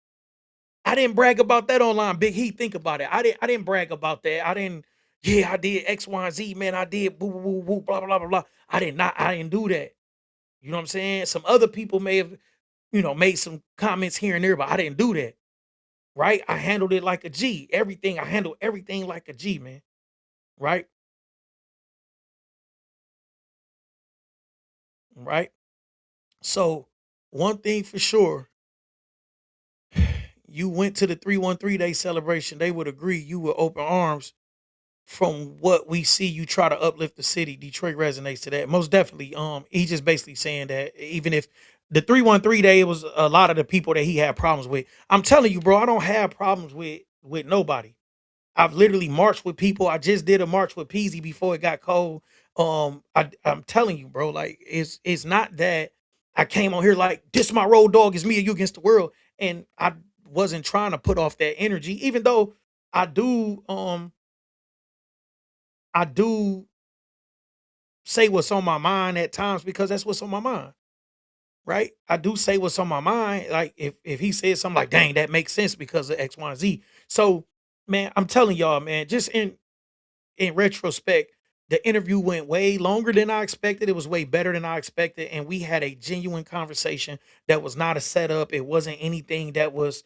I didn't brag about that online. Big He, think about it. I didn't brag about that. I didn't, yeah, I did X, Y, and Z, man. I did boo, boo, boo, boo, blah, blah, blah, blah, blah. I didn't do that. You know what I'm saying? Some other people may have, made some comments here and there, but I didn't do that. Right? I handled it like a G. I handled everything like a G, man. Right? Right? So one thing for sure, you went to the 313 day celebration, they would agree you were open arms. From what we see, you try to uplift the city. Detroit resonates to that. Most definitely. He just basically saying that even if the 313 day, it was a lot of the people that he had problems with. I'm telling you, bro, I don't have problems with nobody. I've literally marched with people. I just did a march with Peasy before it got cold. I'm telling you, bro, like it's not that I came on here like this my road dog is me and you against the world. And I wasn't trying to put off that energy, even though I do I do say what's on my mind at times because that's what's on my mind, right? I do say what's on my mind. Like if he says something like, "Dang, that makes sense because of X, Y, and Z." So, man, I'm telling y'all, man, just in retrospect, the interview went way longer than I expected. It was way better than I expected, and we had a genuine conversation that was not a setup. It wasn't anything that was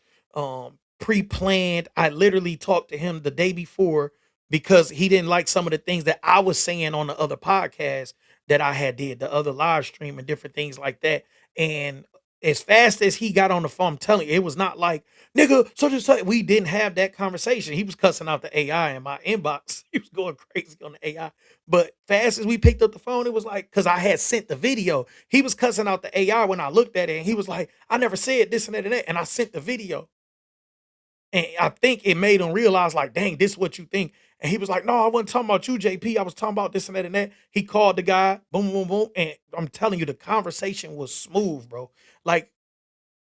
pre-planned. I literally talked to him the day before because he didn't like some of the things that I was saying on the other podcast that I had did, the other live stream and different things like that. And as fast as he got on the phone, I'm telling you, it was not like, nigga, so just like we didn't have that conversation. He was cussing out the AI in my inbox. He was going crazy on the AI. But fast as we picked up the phone, it was like, because I had sent the video. He was cussing out the AI when I looked at it, and he was like, I never said this and that and that. And I sent the video. And I think it made him realize, like, dang, this is what you think. And he was like, no, I wasn't talking about you, JP. I was talking about this and that and that. He called the guy, boom, boom, boom. And I'm telling you, the conversation was smooth, bro. Like,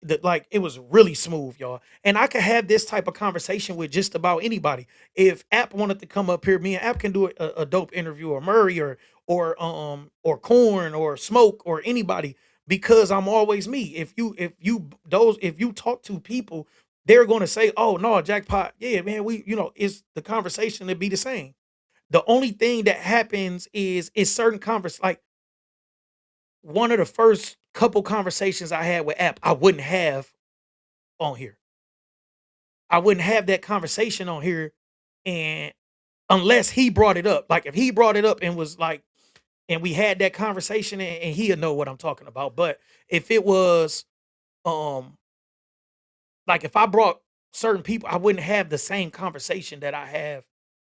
it was really smooth, y'all. And I could have this type of conversation with just about anybody. If App wanted to come up here, me and App can do a dope interview, or Murray, or Corn, or Smoke, or anybody, because I'm always me. If you talk to people, they're going to say, oh no, jackpot, yeah, man, is the conversation to be the same. The only thing that happens is certain convers like one of the first couple conversations I had with App, I wouldn't have on here. I wouldn't have that conversation on here, and unless he brought it up. Like if he brought it up and was like, and we had that conversation, and he'll know what I'm talking about. But if it was um like if I brought certain people, I wouldn't have the same conversation that I have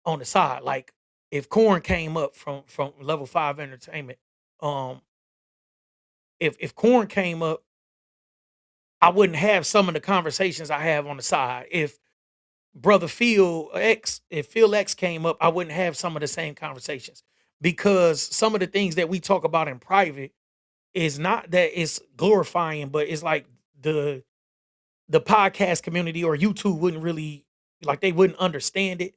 on the side. Like if Corn came up from Level 5 Entertainment, um, if Corn came up, I wouldn't have some of the conversations I have on the side. If brother if Phil X came up, I wouldn't have some of the same conversations, because some of the things that we talk about in private is not that it's glorifying, but it's like the podcast community or YouTube wouldn't really, like, they wouldn't understand it,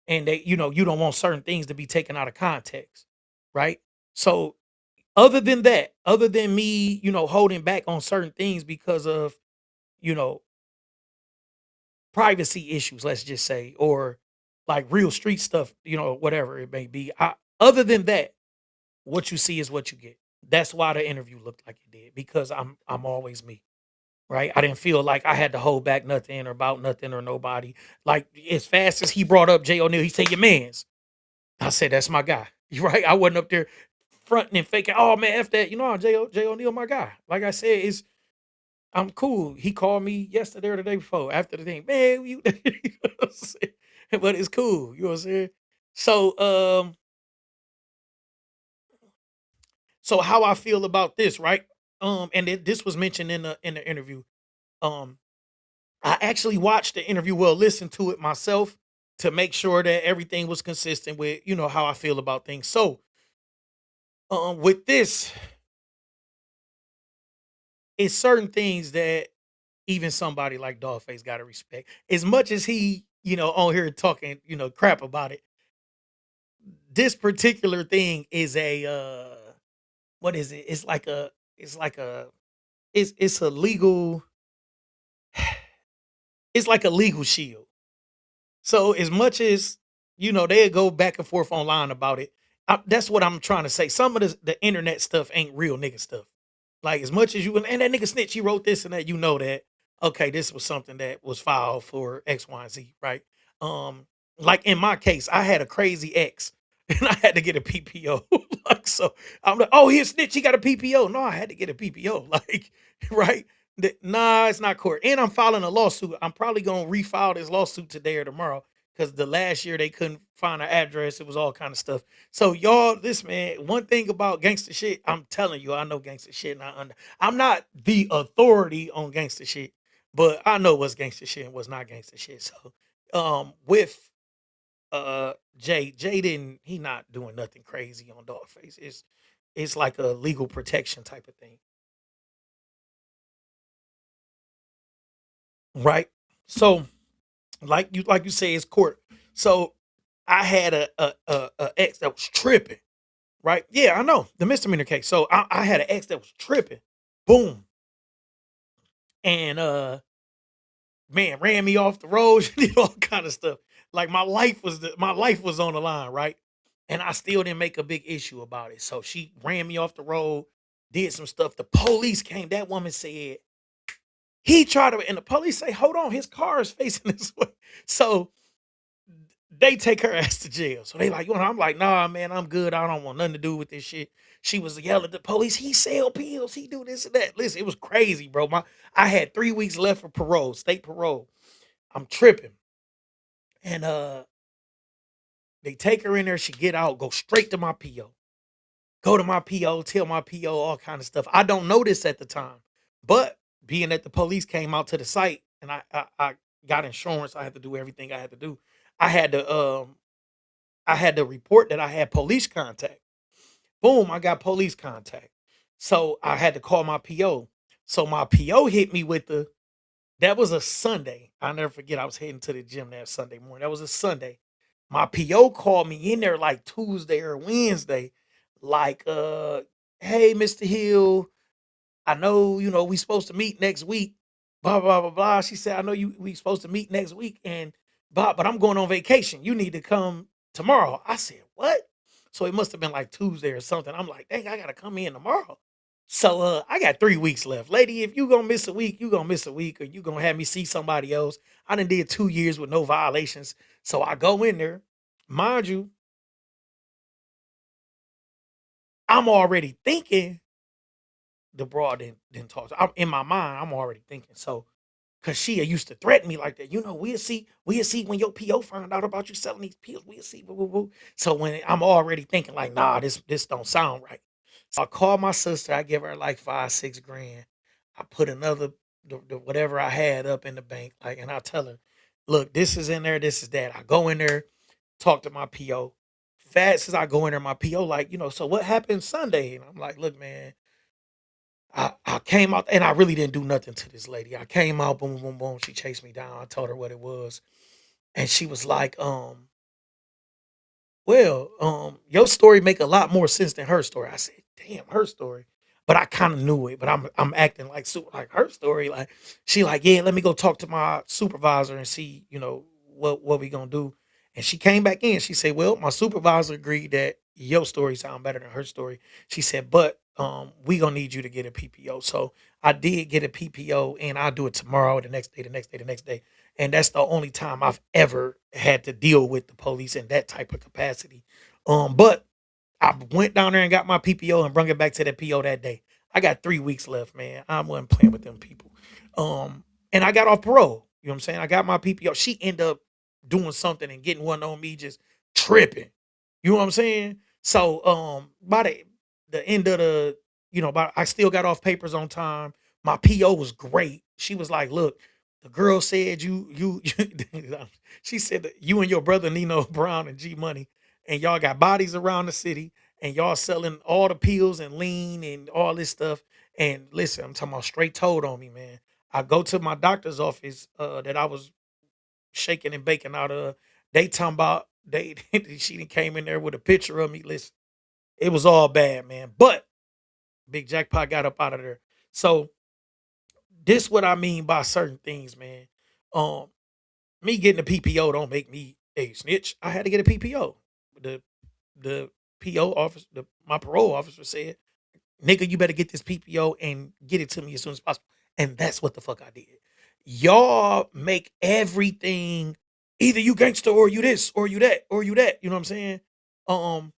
and you don't want certain things to be taken out of context, right? So other than me, holding back on certain things because of, you know, privacy issues, let's just say, or like real street stuff, whatever it may be. Other than that, what you see is what you get. That's why the interview looked like it did, because I'm always me, right? I didn't feel like I had to hold back nothing or about nothing or nobody. Like as fast as he brought up Jay O'Neill, he said, "Your man's." I said, "That's my guy." You right? I wasn't up there fronting and faking. Oh man, f that. Jay O'Neill, my guy. Like I said, I'm cool. He called me yesterday or the day before after the thing. Man, you, you know what I'm saying? But it's cool. You know what I'm saying? So, so how I feel about this, right? And this was mentioned in the interview. Um, I actually watched the interview, well, listened to it myself to make sure that everything was consistent with, how I feel about things. So, with this, it's certain things that even somebody like Dawgface got to respect. As much as he, on here talking, crap about it, this particular thing is a what is it? It's like a it's a legal it's like a legal shield. So as much as they go back and forth online about it, that's what I'm trying to say. Some of the internet stuff ain't real nigga stuff. Like as much as and that nigga snitch, he wrote this and that, that okay, this was something that was filed for X, Y, and Z, right? Um, like in my case, I had a crazy ex and I had to get a PPO. Like so, I'm like, oh, he's snitch, he got a PPO. No, I had to get a PPO. Like, right? Nah, it's not court. And I'm filing a lawsuit. I'm probably gonna refile this lawsuit today or tomorrow, because the last year they couldn't find an address. It was all kind of stuff. So y'all, this man, one thing about gangster shit, I'm telling you, I know gangster shit, and I'm not the authority on gangster shit, but I know what's gangster shit and what's not gangster shit. So, with Jay didn't he not doing nothing crazy on Dogface. It's like a legal protection type of thing, right? So, like you say, it's court. So I had a ex that was tripping, right? Yeah, I know the misdemeanor case. So I had an ex that was tripping, boom, and man ran me off the road, did all kind of stuff. Like my life was on the line, right? And I still didn't make a big issue about it. So she ran me off the road, did some stuff. The police came. That woman said he tried to, and the police say, "Hold on, his car is facing this way." So They take her ass to jail. So they like, you know, I'm like, nah, man, I'm good. I don't want nothing to do with this shit. She was yelling at the police. He sell pills. He do this and that. Listen, it was crazy, bro. I had 3 weeks left for parole, state parole. I'm tripping. And they take her in there. She get out, go straight to my PO. Go to my PO, tell my PO all kind of stuff. I don't know this at the time, but being that the police came out to the site and I got insurance, I had to do everything I had to do. I had to I had to report that I had police contact. Boom, I got police contact. So I had to call my PO. So my PO hit me with the that was a Sunday. I'll never forget. I was heading to the gym that Sunday morning. That was a Sunday. My PO called me in there like Tuesday or Wednesday, like, hey, Mr. Hill, I know, you know, we supposed to meet next week. Blah, blah, blah, blah. She said, I know we supposed to meet next week, and but I'm going on vacation. You need to come tomorrow. I said, what? So it must have been like Tuesday or something. I'm like, dang, I gotta come in tomorrow. So I got 3 weeks left. Lady, if you gonna miss a week, you gonna miss a week, or you gonna have me see somebody else. I done did 2 years with no violations. So I go in there. Mind you, I'm already thinking the broad didn't talk. I'm in my mind, I'm already thinking. So cause she used to threaten me like that. You know, we'll see when your PO find out about you selling these pills. We'll see. Woo, woo, woo. So when I'm already thinking like, nah, this don't sound right. So I call my sister, I give her like 5, 6 grand. I put another the whatever I had up in the bank, like, and I tell her, look, this is in there, this is that. I go in there, talk to my PO. Fast as I go in there, my PO, like, you know, so what happened Sunday? And I'm like, look, man, I came out and I really didn't do nothing to this lady. I came out, boom, boom, boom. She chased me down. I told her what it was. And she was like, well, your story make a lot more sense than her story. I said, damn, her story. But I kind of knew it, but I'm acting like super like her story. Like she like, yeah, let me go talk to my supervisor and see, you know, what we gonna do. And she came back in. She said, well, my supervisor agreed that your story sound better than her story. She said, but we gonna need you to get a PPO. So I did get a PPO and I'll do it tomorrow, the next day, the next day, the next day. And that's the only time I've ever had to deal with the police in that type of capacity. But I went down there and got my PPO and brought it back to the PO that day. I got 3 weeks left, man. I wasn't playing with them people. And I got off parole. You know what I'm saying? I got my PPO. She ended up doing something and getting one on me, just tripping. You know what I'm saying? So by the end of the, you know, but I still got off papers on time. My PO was great. She was like, look, the girl said she said that you and your brother Nino Brown and G Money and y'all got bodies around the city and y'all selling all the pills and lean and all this stuff. And listen, I'm talking about straight told on me, man. I go to my doctor's office that I was shaking and baking out of. They talking about they she done came in there with a picture of me. Listen, it was all bad, man. But Big Jackpot got up out of there. So this what I mean by certain things, man. Um, Me getting a PPO don't make me a snitch. I had to get a PPO. The the PO office, my parole officer said, "Nigga, you better get this PPO and get it to me as soon as possible." And that's what the fuck I did. Y'all make everything either you gangster or you this or you that or you that. You know what I'm saying? Um,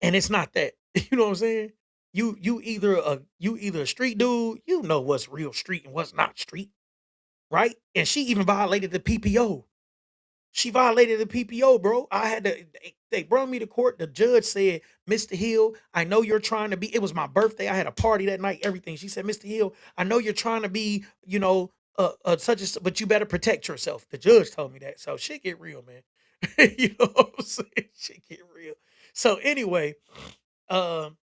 and it's not that. You know what I'm saying? You either a street dude. You know what's real street and what's not street, right? And she even violated the PPO. She violated the PPO, bro. I had to they brought me to court. The judge said, "Mr. Hill, I know you're trying to be." It was my birthday. I had a party that night, everything. She said, "Mr. Hill, I know you're trying to be, you know, such as but you better protect yourself." The judge told me that. So shit get real, man. You know what I'm saying? Shit get real. So anyway, um,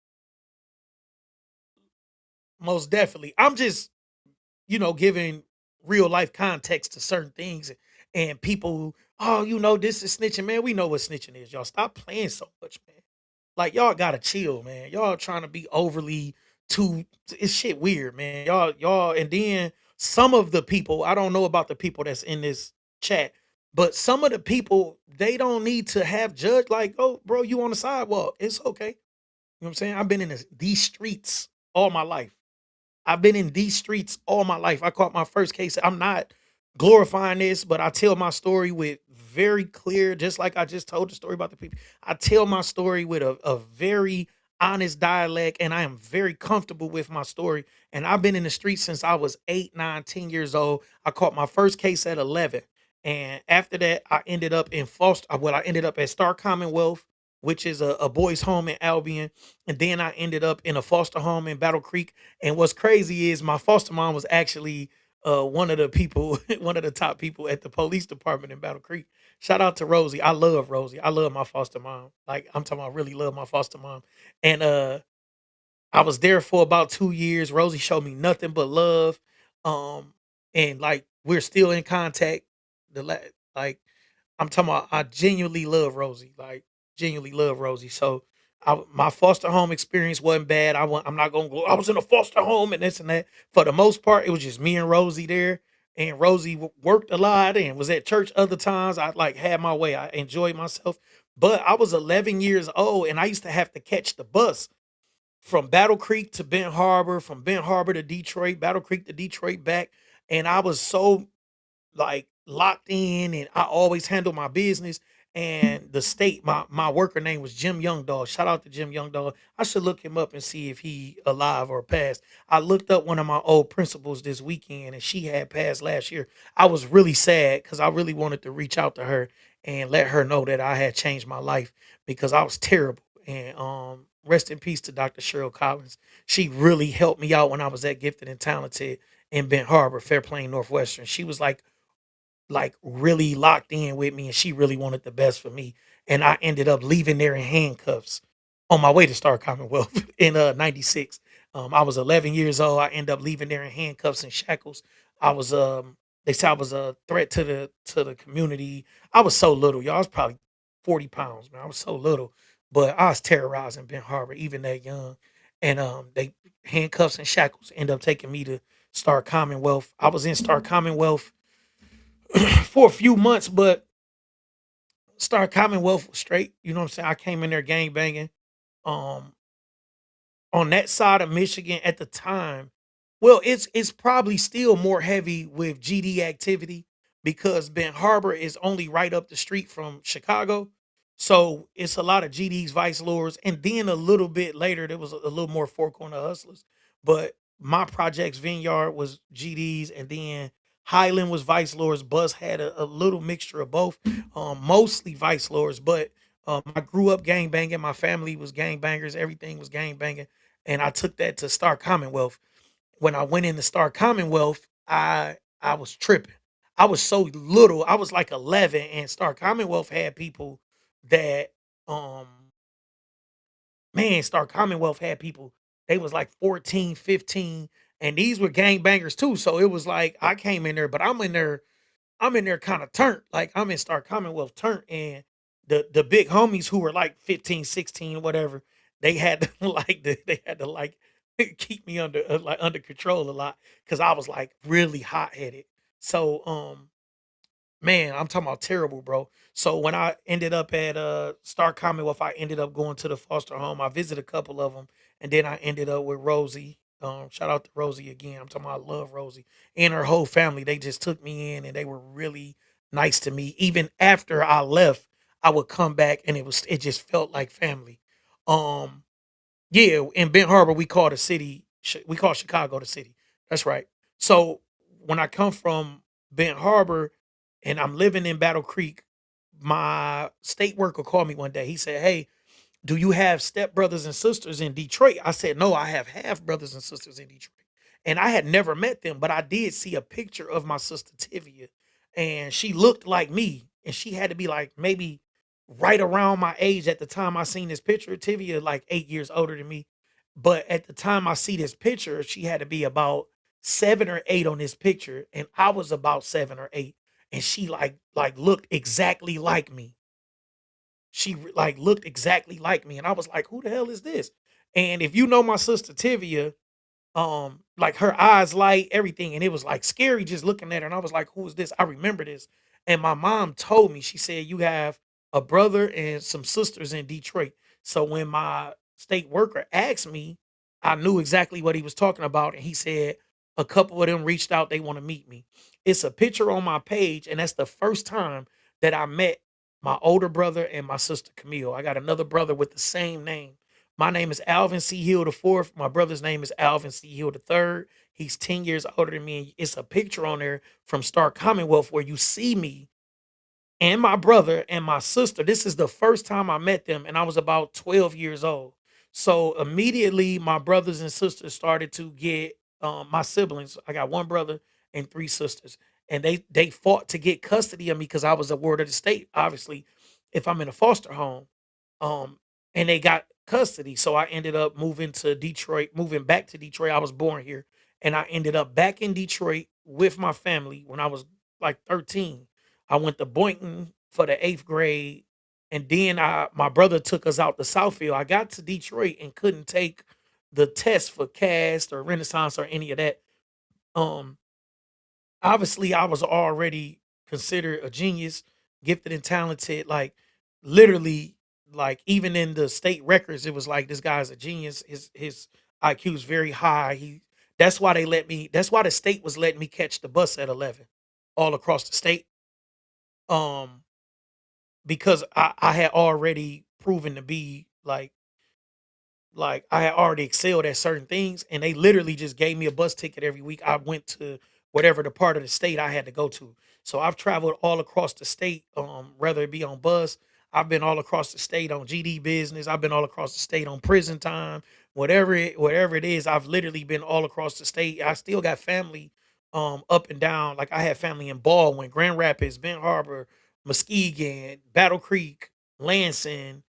most definitely. I'm just you know, giving real life context to certain things and people who, oh, you know, this is snitching, man. We know what snitching is. Y'all stop playing so much, man. Like y'all gotta chill, man. Y'all trying to be overly too it's shit weird, man. Y'all and then some of the people, I don't know about the people that's in this chat, but some of the people, they don't need to have judge like, oh, bro, you on the sidewalk. It's okay. You know what I'm saying? I've been in these streets all my life. I've been in these streets all my life. I caught my first case. I'm not glorifying this, but I tell my story with very clear, just like I just told the story about the people. I tell my story with a very honest dialect, and I am very comfortable with my story. And I've been in the streets since I was 8, 9, 10 years old. I caught my first case at 11. And after that, I ended up in I ended up at Star Commonwealth, which is a boys' home in Albion. And then I ended up in a foster home in Battle Creek. And what's crazy is my foster mom was actually one of the people, one of the top people at the police department in Battle Creek. Shout out to Rosie. I love Rosie. I love my foster mom. Like I'm talking about, I really love my foster mom. And I was there for about 2 years. Rosie showed me nothing but love. Um, and like we're still in contact. The la- like I'm talking about, I genuinely love Rosie, like genuinely love Rosie. So my foster home experience wasn't bad. I'm not gonna go. I was in a foster home and this and that. For the most part, it was just me and Rosie there. And Rosie worked a lot and was at church other times. I like had my way. I enjoyed myself. But I was 11 years old and I used to have to catch the bus from Battle Creek to Bent Harbor, from Bent Harbor to Detroit, Battle Creek to Detroit back. And I was so like locked in and I always handle my business. And the state, my worker name was Jim Youngdog. Shout out to Jim Youngdog. I should look him up and see if he alive or passed. I looked up one of my old principals this weekend and she had passed last year. I was really sad because I really wanted to reach out to her and let her know that I had changed my life because I was terrible. And rest in peace to Dr. Cheryl Collins. She really helped me out when I was at Gifted and Talented in Bent Harbor, Fair Plain Northwestern. She was like really locked in with me and she really wanted the best for me. And I ended up leaving there in handcuffs on my way to Star Commonwealth in 96. I was 11 years old. I ended up leaving there in handcuffs and shackles. I was they said I was a threat to the community. I was so little, y'all. I was probably 40 pounds, man. I was so little. But I was terrorizing Ben Harbor, even that young. And they handcuffs and shackles end up taking me to Star Commonwealth. I was in Star Commonwealth for a few months, but Star Commonwealth was straight. You know what I'm saying? I came in there gang banging. Um, on that side of Michigan at the time, well, it's probably still more heavy with GD activity because Ben Harbor is only right up the street from Chicago. So it's a lot of GDs, vice lords, and then a little bit later there was a little more four corner hustlers. But my project's vineyard was GDs, and then Highland was vice lords. Buzz had a little mixture of both, mostly vice lords. But I grew up gang banging. My family was gang bangers. Everything was gang banging and I took that to Star Commonwealth. When I went into Star Commonwealth, I was tripping. I was so little. I was like 11, and Star Commonwealth had people that um man, Star Commonwealth had people. They was like 14, 15, and these were gang bangers too. So it was like I came in there, but I'm in there kind of turned. Like I'm in Star Commonwealth turned and the big homies who were like 15, 16, whatever, they had to they had to like keep me under like under control a lot cuz I was like really hot-headed. So man, I'm talking about terrible, bro. So when I ended up at Star Commonwealth, I ended up going to the foster home. I visited a couple of them, and then I ended up with Rosie. Shout out to Rosie again. I'm talking about I love Rosie and her whole family. They just took me in, and they were really nice to me. Even after I left, I would come back, and it just felt like family. Um, yeah, in Benton Harbor, we call the city, we call Chicago the city. That's right. So when I come from Benton Harbor and I'm living in Battle Creek, my state worker called me one day. He said, "Hey, do you have step brothers and sisters in Detroit?" I said, "No, I have half brothers and sisters in Detroit." And I had never met them, but I did see a picture of my sister Tivia, and she looked like me, and she had to be like maybe right around my age at the time I seen this picture. Tivia like 8 years older than me, but at the time I see this picture, she had to be about 7 or 8 on this picture, and I was about 7 or 8, and she like looked exactly like me. Like looked exactly like me, and I was like, "Who the hell is this?" And if you know my sister Tivia, like her eyes light, everything, and it was like scary just looking at her. And I was like, "Who is this?" I remember this, and my mom told me. She said, "You have a brother and some sisters in Detroit." So when my state worker asked me, I knew exactly what he was talking about, and he said a couple of them reached out. They want to meet me. It's a picture on my page, and that's the first time that I met my older brother and my sister Camille. I got another brother with the same name. My name is Alvin C. Hill the fourth. My brother's name is Alvin C. Hill the third. He's 10 years older than me. And it's a picture on there from Star Commonwealth where you see me and my brother and my sister. This is the first time I met them, and I was about 12 years old. So immediately, my brothers and sisters started to get my siblings. I got one brother and three sisters, and they fought to get custody of me because I was a ward of the state. Obviously, if I'm in a foster home, um, and they got custody. So I ended up moving to Detroit, moving back to Detroit. I was born here, and I ended up back in Detroit with my family when I was like 13. I went to Boynton for the 8th grade, and then my brother took us out to Southfield. I got to Detroit and couldn't take the test for CAST or Renaissance or any of that. Um, Obviously, I was already considered a genius, gifted and talented. Like literally, like even in the state records, it was like this guy's a genius. His IQ is very high. That's why they let me. That's why the state was letting me catch the bus at 11, all across the state. Um, because I had already proven to be like I had already excelled at certain things, and they literally just gave me a bus ticket every week. I went to whatever the part of the state I had to go to. So I've traveled all across the state, whether it be on bus. I've been all across the state on GD business. I've been all across the state on prison time, whatever it is. I've literally been all across the state. I still got family up and down. Like I had family in Baldwin, Grand Rapids, Benton Harbor, Muskegon, Battle Creek, Lansing,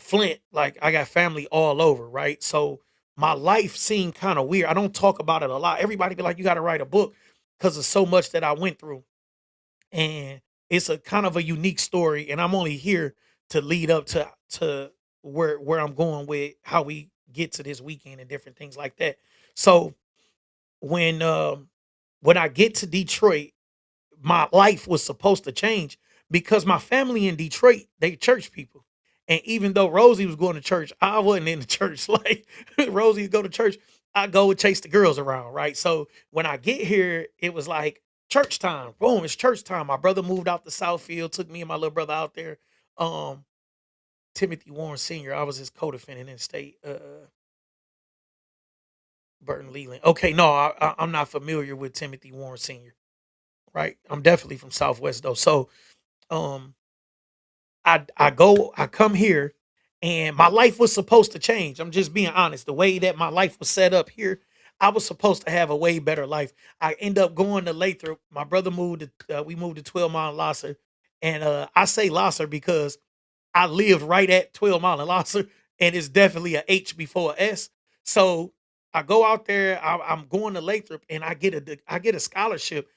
Flint. Like I got family all over, right? So my life seemed kind of weird. I don't talk about it a lot. Everybody be like, you got to write a book because of so much that I went through, and it's a kind of a unique story. And I'm only here to lead up to where I'm going with how we get to this weekend and different things like that. So when um when I get to Detroit, my life was supposed to change because my family in Detroit, they church people. And even though Rosie was going to church, I wasn't in the church. Like Rosie go to church, I go and chase the girls around, right? So when I get here, it was like church time. Boom, it's church time. My brother moved out to Southfield, took me and my little brother out there. Um, Timothy Warren Sr., I was his co-defendant in state, Burton Leland. Okay, no, I'm not familiar with Timothy Warren Sr., right? I'm definitely from Southwest though. So um I come here and my life was supposed to change. I'm just being honest. The way that my life was set up here, I was supposed to have a way better life. I end up going to Lathrop. My brother moved to we moved to 12 Mile and Losser. And I say Losser because I lived right at 12 Mile and Losser, and it's definitely a H before a S. So I go out there, I'm going to Lathrop and I get a scholarship.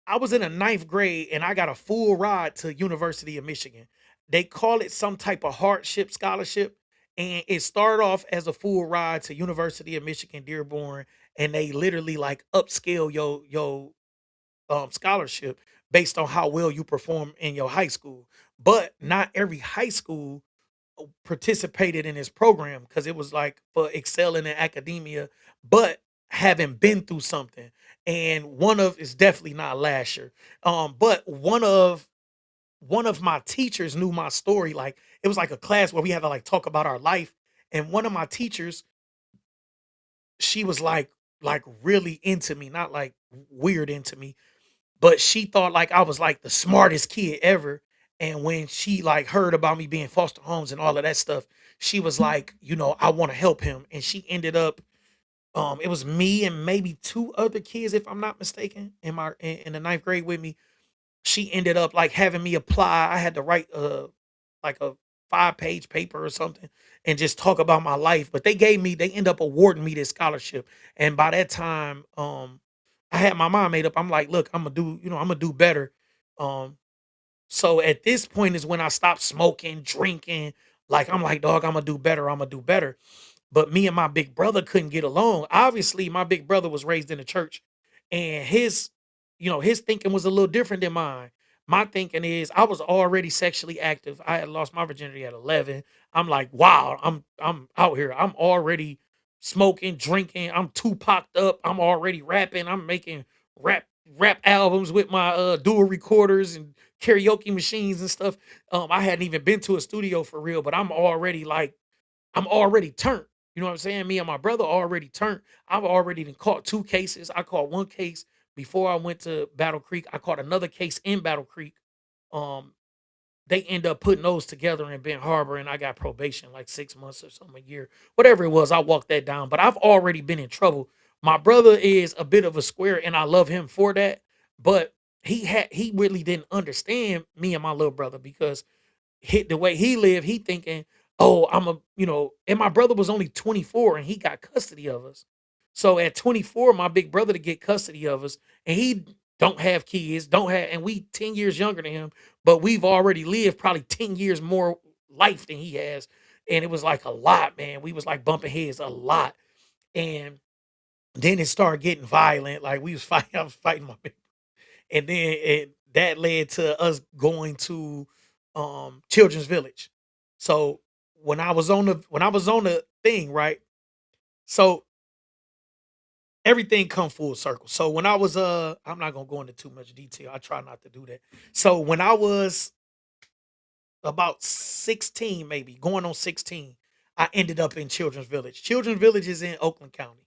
I was in the ninth grade and I got a full ride to University of Michigan. They call it some type of hardship scholarship, and it started off as a full ride to University of Michigan Dearborn, and they literally like upscale your scholarship based on how well you perform in your high school. But not every high school participated in this program because it was like for excelling in academia, but having been through something. And one of is definitely not Lasher. But one of my teachers knew my story. Like it was like a class where we had to like talk about our life. And one of my teachers, she was like really into me, not like weird into me, but she thought like I was like the smartest kid ever. And when she like heard about me being foster homes and all of that stuff, she was like, I want to help him. And she ended up, it was me and maybe two other kids, if I'm not mistaken, in the ninth grade with me. She ended up like having me apply. I had to write like a 5-page paper or something and just talk about my life. But they end up awarding me this scholarship. And by that time, I had my mind made up. I'm like, look, I'm gonna do better. Um, so at this point is when I stopped smoking, drinking. Like I'm like, dog, I'm gonna do better. I'm gonna do better. But me and my big brother couldn't get along. Obviously, my big brother was raised in the church, and his thinking was a little different than mine. My thinking is I was already sexually active. I had lost my virginity at 11. I'm like, wow, I'm out here. I'm already smoking, drinking. I'm Tupac'd up. I'm already rapping. I'm making rap rap albums with my dual recorders and karaoke machines and stuff. I hadn't even been to a studio for real, but I'm already turned. You know what I'm saying? Me and my brother already turned. I've already done caught 2 cases. I caught 1 case before I went to Battle Creek. I caught another case in Battle Creek. Um, they end up putting those together in Ben Harbor, and I got probation like 6 months or something, a year, whatever it was. I walked that down, but I've already been in trouble. My brother is a bit of a square, and I love him for that. But he really didn't understand me and my little brother because hit the way he lived, he thinking, oh, and my brother was only 24 and he got custody of us. So at 24, my big brother to get custody of us, and he don't have kids, don't have, and we 10 years younger than him, but we've already lived probably 10 years more life than he has. And it was like a lot, man. We was like bumping heads a lot. And then it started getting violent. Like we was fighting, I was fighting my big, and then that led to us going to Children's Village. So when I was on the thing, right? So everything come full circle. So when I was I'm not gonna go into too much detail. I try not to do that. So when I was about 16, maybe going on 16, I ended up in Children's Village. Children's Village is in Oakland County.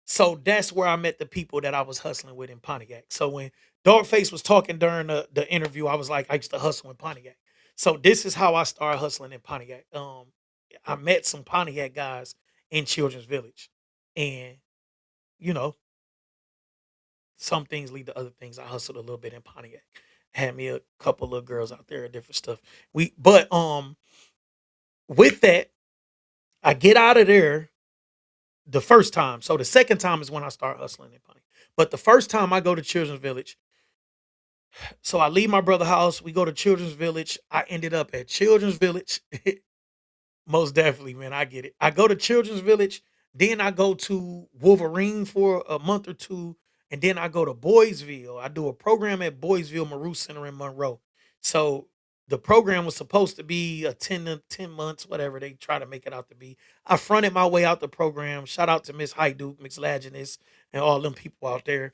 So that's where I met the people that I was hustling with in Pontiac. So when Dawgface was talking during the interview, I was like, I used to hustle in Pontiac. So this is how I started hustling in Pontiac. I met some Pontiac guys in Children's Village, and you know, some things lead to other things. I hustled a little bit in Pontiac. Had me a couple of girls out there and different stuff. But with that, I get out of there the first time. So the second time is when I start hustling in Pontiac. But the first time I go to Children's Village, so I leave my brother's house. We go to Children's Village. I ended up at Children's Village. Most definitely, man. I get it. I go to Children's Village, then I go to Wolverine for a month or two, and then I go to Boysville. I do a program at Boysville Maru Center in Monroe. So the program was supposed to be a 10 months, whatever they try to make it out to be. I fronted my way out the program. Shout out to Miss Hyduke, Miss Laginus, and all them people out there.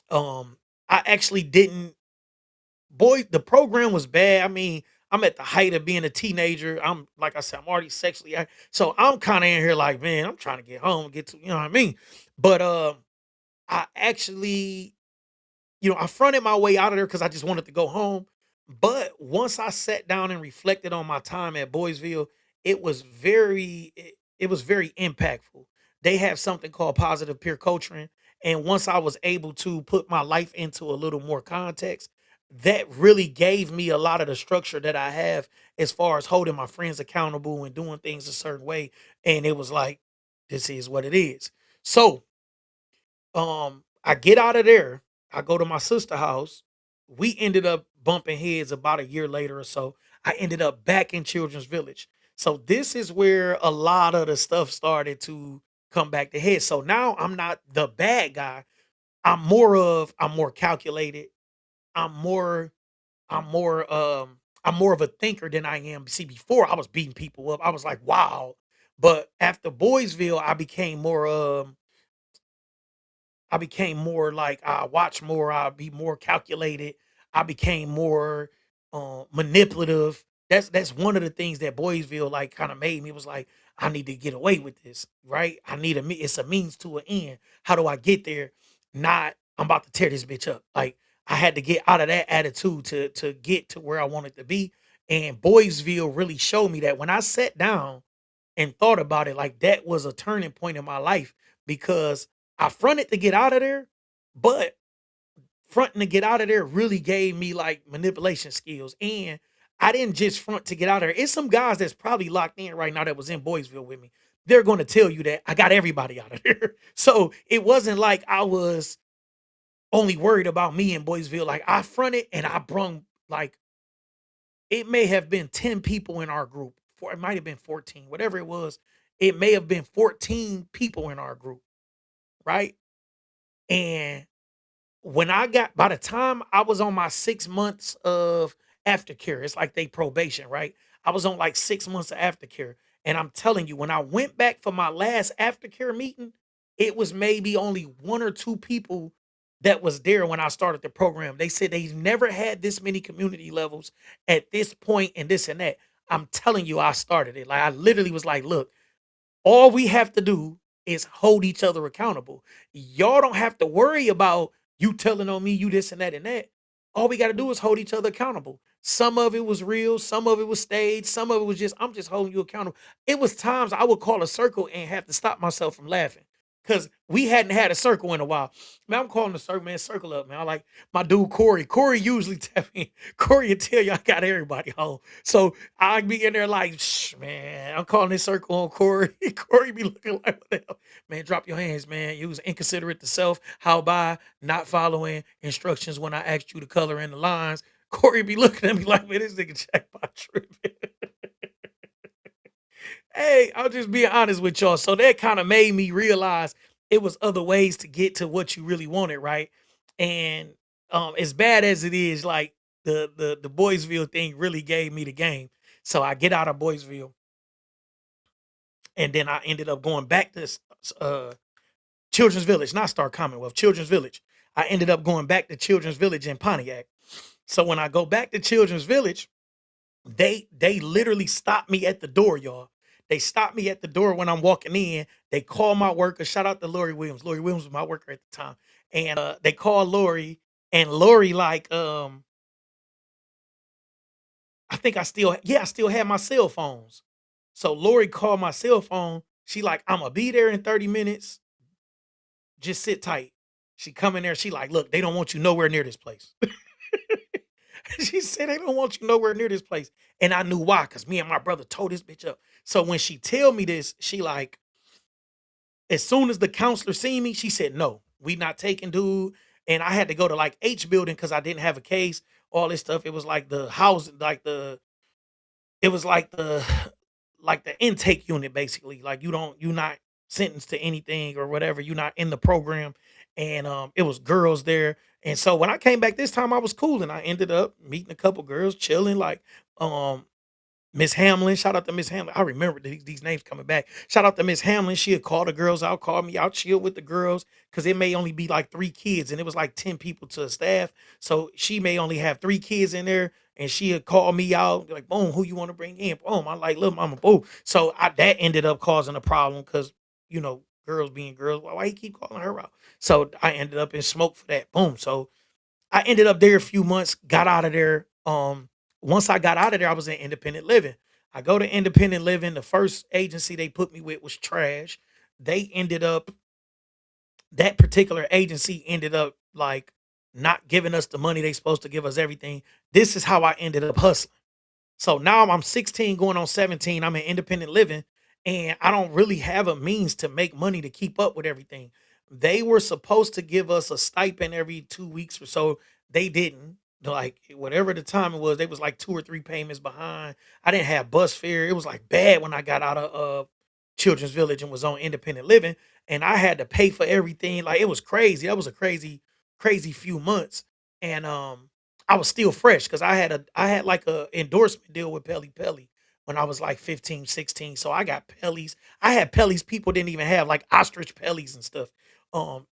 I actually didn't the program was bad. I mean, I'm at the height of being a teenager. I'm like I said, I'm already sexually so I'm kind of in here like, man, I'm trying to get home, get to, you know what I mean? But I actually, I fronted my way out of there because I just wanted to go home. But once I sat down and reflected on my time at Boysville, it was very impactful. They have something called positive peer coaching. And once I was able to put my life into a little more context, that really gave me a lot of the structure that I have as far as holding my friends accountable and doing things a certain way. And it was like, this is what it is. So I get out of there. I go to my sister house. We ended up bumping heads about a year later or so. I ended up back in Children's Village. So this is where a lot of the stuff started to come back to head. So now I'm not the bad guy. I'm more calculated. I'm more I'm more I'm more of a thinker than I am. See, before I was beating people up. I was like, wow. But after Boysville, I became more like I watch more, I be more calculated. I became more manipulative. That's one of the things that Boysville like kind of made me. It was like, I need to get away with this, right? It's a means to an end. How do I get there? Not I'm about to tear this bitch up. Like I had to get out of that attitude to get to where I wanted to be. And Boysville really showed me that when I sat down and thought about it, like that was a turning point in my life because I fronted to get out of there, but fronting to get out of there really gave me like manipulation skills. And I didn't just front to get out of there. It's some guys that's probably locked in right now that was in Boysville with me. They're going to tell you that I got everybody out of there. So it wasn't like I was only worried about me in Boysville. Like I fronted and I brung like it may have been 10 people in our group. For it might have been 14, whatever it was. It may have been 14 people in our group, right? And when I got by the time I was on my 6 months of aftercare, it's like they probation, right? I was on like 6 months of aftercare. And I'm telling you, when I went back for my last aftercare meeting, it was maybe only one or two people that was there when I started the program. They said they've never had this many community levels at this point and this and that. I'm telling you, I started it. Like I literally was like, look, all we have to do is hold each other accountable. Y'all don't have to worry about you telling on me, you this and that and that. All we got to do is hold each other accountable. Some of it was real, some of it was staged, some of it was just, I'm just holding you accountable. It was times I would call a circle and have to stop myself from laughing because we hadn't had a circle in a while. Man, I'm calling the circle, man, circle up, man. I like my dude Corey. Corey usually tell me, Corey will tell you I got everybody home. So I be in there like, shh, man, I'm calling this circle on Corey. Corey be looking like, what the hell? Man, drop your hands, man. You was inconsiderate to self. How by not following instructions when I asked you to color in the lines? Corey be looking at me like, man, this nigga jackpot tripping. Hey, I'll just be honest with y'all. So that kind of made me realize it was other ways to get to what you really wanted, right? And as bad as it is, like the Boysville thing really gave me the game. So I get out of Boysville, and then I ended up going back to Children's Village, not Star Commonwealth, Children's Village. I ended up going back to Children's Village in Pontiac. So when I go back to Children's Village, they literally stopped me at the door, y'all. They stopped me at the door when I'm walking in. They call my worker. Shout out to Lori Williams. Lori Williams was my worker at the time. And they call Lori, and Lori like I think I still had my cell phones. So Lori called my cell phone. She like, I'm gonna be there in 30 minutes. Just sit tight. She come in there. She like, look, they don't want you nowhere near this place. She said they don't want you nowhere near this place. And I knew why, because me and my brother tore this bitch up. So when she tell me this, she like, as soon as the counselor seen me, she said, no, we not taking dude. And I had to go to like H building because I didn't have a case, all this stuff. It was like the house, like it was like the intake unit basically. Like you not sentenced to anything or whatever. You're not in the program. And it was girls there. And so when I came back this time, I was cool and I ended up meeting a couple girls, chilling, like um Miss Hamlin. Shout out to Miss Hamlin. I remember these names coming back. Shout out to Miss Hamlin. She had called the girls out, called me out, chill with the girls, because it may only be like 3 kids, and it was like 10 people to a staff. So she may only have 3 kids in there. And she had called me out, like, boom, who you want to bring in? Boom. I like, little mama, boom. So that ended up causing a problem because, girls being girls, why you keep calling her out? So I ended up in smoke for that. Boom. So I ended up there a few months, got out of there. Once I got out of there, I was in independent living. I go to independent living. The first agency they put me with was trash. They ended up, that particular agency ended up like not giving us the money they supposed to give us everything. This is how I ended up hustling. So now I'm 16 going on 17. I'm in independent living and I don't really have a means to make money to keep up with everything. They were supposed to give us a stipend every 2 weeks or so. They didn't. Like whatever the time it was, they was like 2 or 3 payments behind. I didn't have bus fare. It was like bad when I got out of Children's Village and was on independent living, and I had to pay for everything. Like it was crazy. That was a crazy, crazy few months. And I was still fresh because I had like a endorsement deal with Pelly Pelly when I was like 15, 16. So I got Pellies. I had Pellies people didn't even have, like ostrich Pellies and stuff.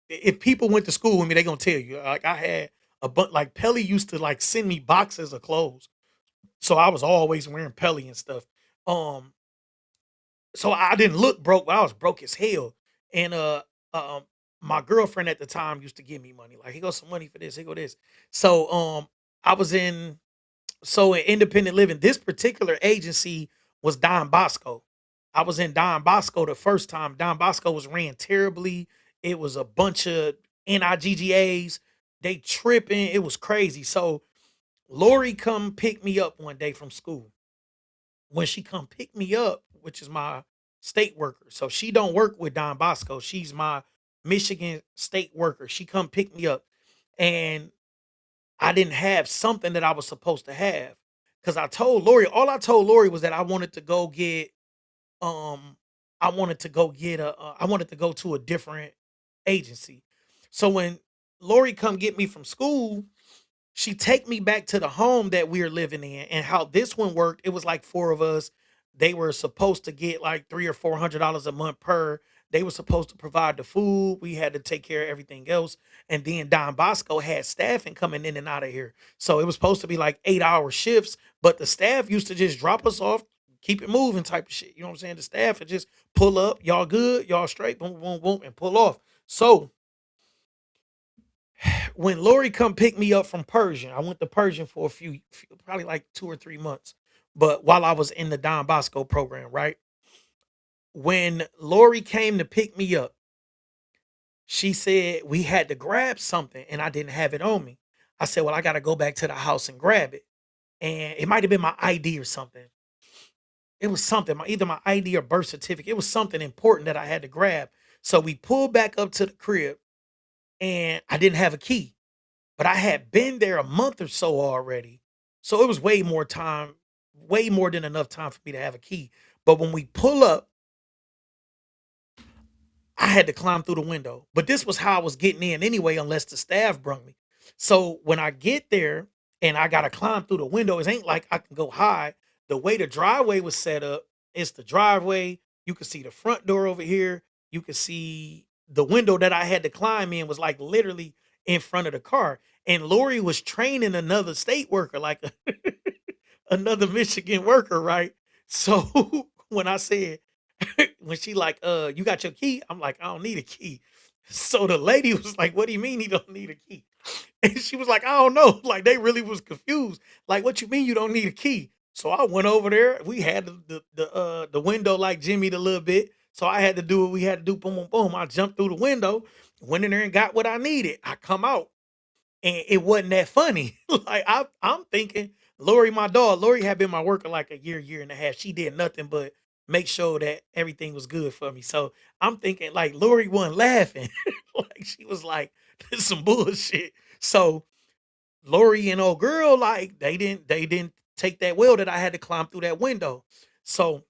If people went to school with me, they gonna tell you. Like I had a bunch, like Pelly used to like send me boxes of clothes. So I was always wearing Pelly and stuff. Um, so I didn't look broke, but I was broke as hell. And um my girlfriend at the time used to give me money. Like, here goes some money for this, here go this. So I was in so in independent living, this particular agency was Don Bosco. I was in Don Bosco the first time. Don Bosco was ran terribly. It was a bunch of NIGGAs. They tripping. It was crazy. So Lori come pick me up one day from school. When she come pick me up, which is my state worker. So she don't work with Don Bosco. She's my Michigan state worker. She come pick me up and I didn't have something that I was supposed to have. Cause all I told Lori was that um I wanted to go get I wanted to go to a different agency. So when Lori come get me from school, she take me back to the home that we are living in, and how this one worked. It was like four of us. They were supposed to get like $300 or $400 a month per. They were supposed to provide the food. We had to take care of everything else. And then Don Bosco had staffing coming in and out of here. So it was supposed to be like 8-hour shifts, but the staff used to just drop us off, keep it moving type of shit. You know what I'm saying? The staff would just pull up, y'all good, y'all straight, boom, boom, boom, and pull off. So when Lori come pick me up from Persian, I went to Persian for probably like 2 or 3 months. But while I was in the Don Bosco program, right? When Lori came to pick me up, she said we had to grab something and I didn't have it on me. I said, well, I got to go back to the house and grab it. And it might have been my ID or something. It was something, either my ID or birth certificate. It was something important that I had to grab. So we pulled back up to the crib and I didn't have a key, but I had been there a month or so already. So it was way more time, way more than enough time for me to have a key. But when we pull up, I had to climb through the window. But this was how I was getting in anyway, unless the staff brung me. So when I get there and I gotta climb through the window, it ain't like I can go high. The way the driveway was set up, it's the driveway. You can see the front door over here. You can see the window that I had to climb in was like literally in front of the car. And Lori was training another state worker, like another Michigan worker, right? So when I said, when she like, you got your key? I'm like, I don't need a key. So the lady was like, what do you mean you don't need a key? And she was like, I don't know. Like they really was confused. Like, what you mean you don't need a key? So I went over there. We had the window like jimmied a little bit. So I had to do what we had to do. Boom, boom, boom. I jumped through the window, went in there and got what I needed. I come out and it wasn't that funny. Like I'm thinking, Lori, my dog, Lori had been my worker like a year, year and a half. She did nothing but make sure that everything was good for me. So I'm thinking like Lori wasn't laughing. Like she was like, this is some bullshit. So Lori and old girl, like they didn't take that well that I had to climb through that window. So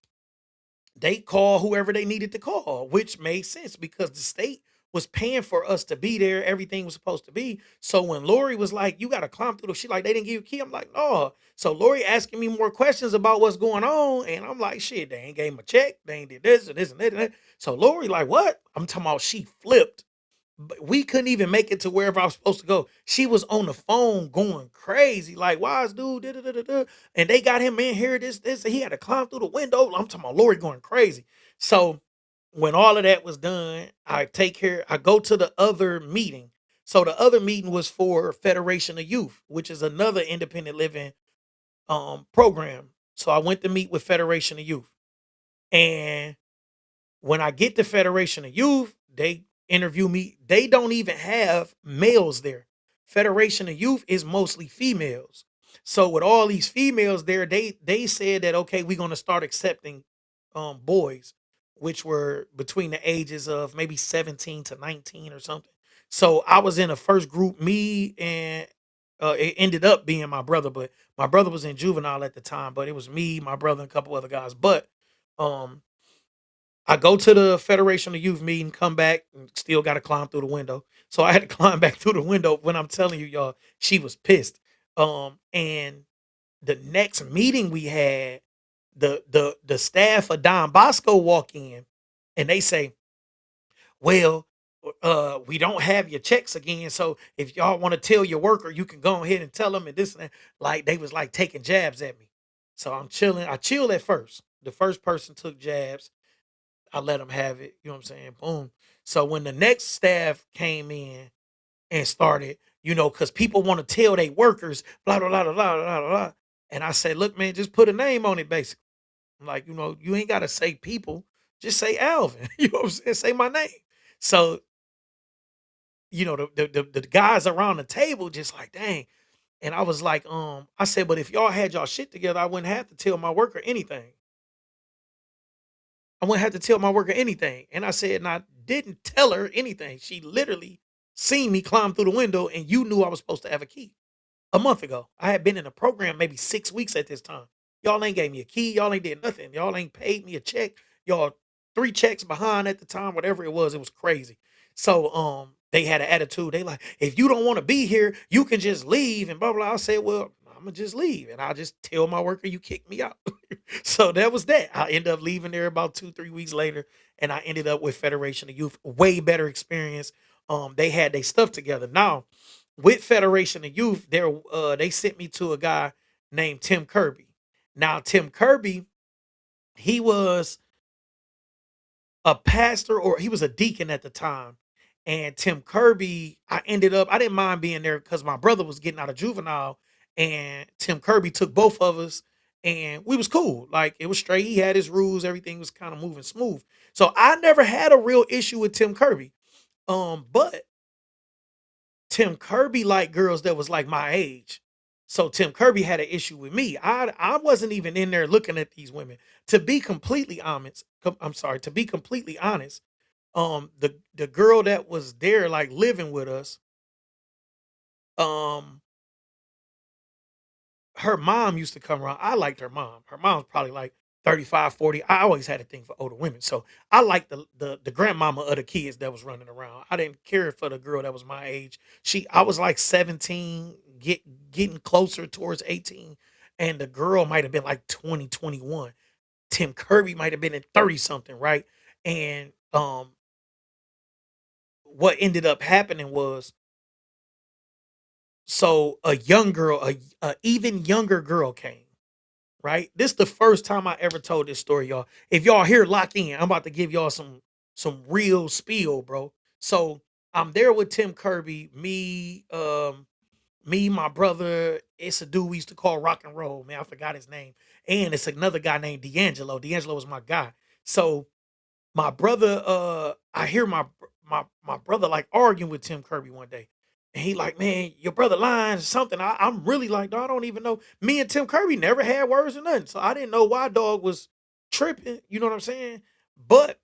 they call whoever they needed to call, which made sense because the state was paying for us to be there. Everything was supposed to be. So when Lori was like, you got to climb through the shit, like they didn't give you a key. I'm like, no. So Lori asking me more questions about what's going on. And I'm like, shit, they ain't gave him a check. They ain't did this and this and that. And that. So Lori like, what? I'm talking about she flipped. But we couldn't even make it to wherever I was supposed to go. She was on the phone going crazy, like, why is dude, da, da, da, da, da. And they got him in here, this, he had to climb through the window. I'm talking about Lori going crazy. So when all of that was done, I go to the other meeting. So the other meeting was for Federation of Youth, which is another independent living program. So I went to meet with Federation of Youth. And when I get to Federation of Youth, they interview me. They don't even have males there. Federation of Youth is mostly females. So with all these females there, they said that okay, we're gonna start accepting boys, which were between the ages of maybe 17 to 19 or something. So I was in a first group, me and it ended up being my brother, but my brother was in juvenile at the time, but it was me, my brother, and a couple other guys. But um I go to the Federation of Youth meeting, come back, and still got to climb through the window. So I had to climb back through the window. When I'm telling you, y'all, she was pissed. And the next meeting we had, the staff of Don Bosco walk in, and they say, "Well, we don't have your checks again. So if y'all want to tell your worker, you can go ahead and tell them." And this and that. Like they was like taking jabs at me. So I'm chilling. I chilled at first. The first person took jabs. I let them have it. You know what I'm saying? Boom. So when the next staff came in and started, because people want to tell their workers, blah, blah, blah, blah, blah, blah, blah. And I said, look, man, just put a name on it, basically. I'm like, you ain't got to say people, just say Alvin. You know what I'm saying? Say my name. So, the guys around the table just like, dang. And I was like, I said, but if y'all had y'all shit together, I wouldn't have to tell my worker anything. I wouldn't have to tell my worker anything. And I said, and I didn't tell her anything. She literally seen me climb through the window and you knew I was supposed to have a key a month ago. I had been in the program maybe 6 weeks at this time. Y'all ain't gave me a key. Y'all ain't did nothing. Y'all ain't paid me a check. Y'all 3 checks behind at the time, whatever it was crazy. So they had an attitude. They like, if you don't want to be here, you can just leave and blah blah. I said, well, I'm gonna just leave and I'll just tell my worker you kicked me out. So that was that. I ended up leaving there about 2, 3 weeks later, and I ended up with Federation of Youth. Way better experience. They had their stuff together. Now, with Federation of Youth, they sent me to a guy named Tim Kirby. Now, Tim Kirby, he was a pastor or he was a deacon at the time. And Tim Kirby, I didn't mind being there because my brother was getting out of juvenile, and Tim Kirby took both of us, and we was cool. Like it was straight. He had his rules, everything was kind of moving smooth. So I never had a real issue with Tim Kirby. But Tim Kirby liked girls that was like my age. So Tim Kirby had an issue with me. I wasn't even in there looking at these women. To be completely honest, I'm sorry, to be completely honest, the girl that was there like living with us, um her mom used to come around. I liked her mom. Her mom's probably like 35, 40. I always had a thing for older women. So I liked the grandmama of the kids that was running around. I didn't care for the girl that was my age. I was like 17, getting closer towards 18. And the girl might have been like 20, 21. Tim Kirby might have been in 30 something, right? And what ended up happening was, so a young girl, a even younger girl came, right? This the first time I ever told this story, y'all. If y'all here, lock in. I'm about to give y'all some real spiel, bro. So I'm there with Tim Kirby, me, my brother. It's a dude we used to call Rock and Roll, man. I forgot his name. And it's another guy named D'Angelo. D'Angelo was my guy. So my brother, I hear my brother like arguing with Tim Kirby one day. And he like, man, your brother lying or something. I'm really like, dog, I don't even know. Me and Tim Kirby never had words or nothing. So I didn't know why dog was tripping. You know what I'm saying? But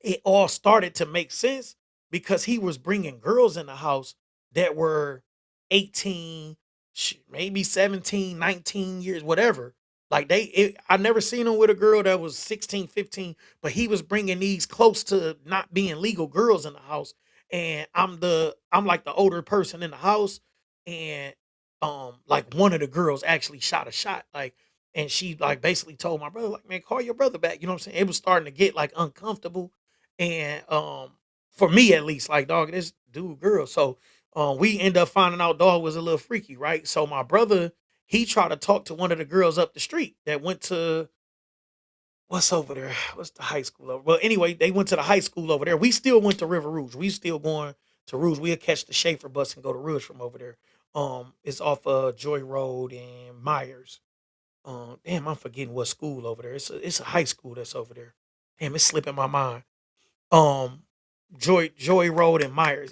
it all started to make sense because he was bringing girls in the house that were 18, maybe 17, 19 years, whatever. Like I never seen him with a girl that was 16, 15, but he was bringing these close to not being legal girls in the house. And I'm like the older person in the house. And like one of the girls actually shot a shot. Like, and she like basically told my brother, like, man, call your brother back. You know what I'm saying? It was starting to get like uncomfortable. And for me at least, like dog, this dude girl. So we end up finding out dog was a little freaky, right? So my brother, he tried to talk to one of the girls up the street that went to, what's over there? What's the high school over? Well, anyway, they went to the high school over there. We still went to River Rouge. We still going to Rouge. We'll catch the Schaefer bus and go to Rouge from over there. It's off Joy Road and Myers. Damn, I'm forgetting what school over there. It's a high school that's over there. Damn, it's slipping my mind. Um, Joy Road and Myers.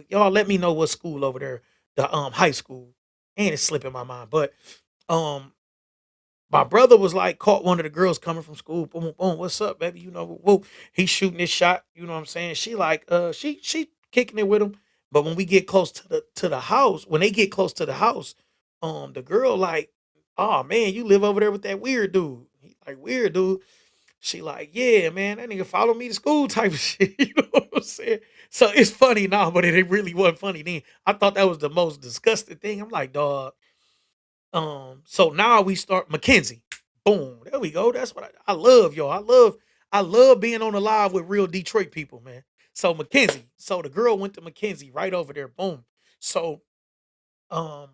Y'all let me know what school over there, the high school, and it's slipping my mind. But um, my brother was like caught one of the girls coming from school. Boom, boom, boom. What's up, baby? You know, whoa. He's shooting his shot. You know what I'm saying? She like, she kicking it with him. But when we get close to the house, when they get close to the house, the girl like, oh man, you live over there with that weird dude. He like weird dude. She like, yeah, man, that nigga follow me to school type of shit. You know what I'm saying? So it's funny now, but it really wasn't funny then. I thought that was the most disgusting thing. I'm like, dog. So now we start Mackenzie. Boom. There we go. That's what I love, y'all. I love being on the live with real Detroit people, man. So Mackenzie. So the girl went to Mackenzie right over there. Boom. So um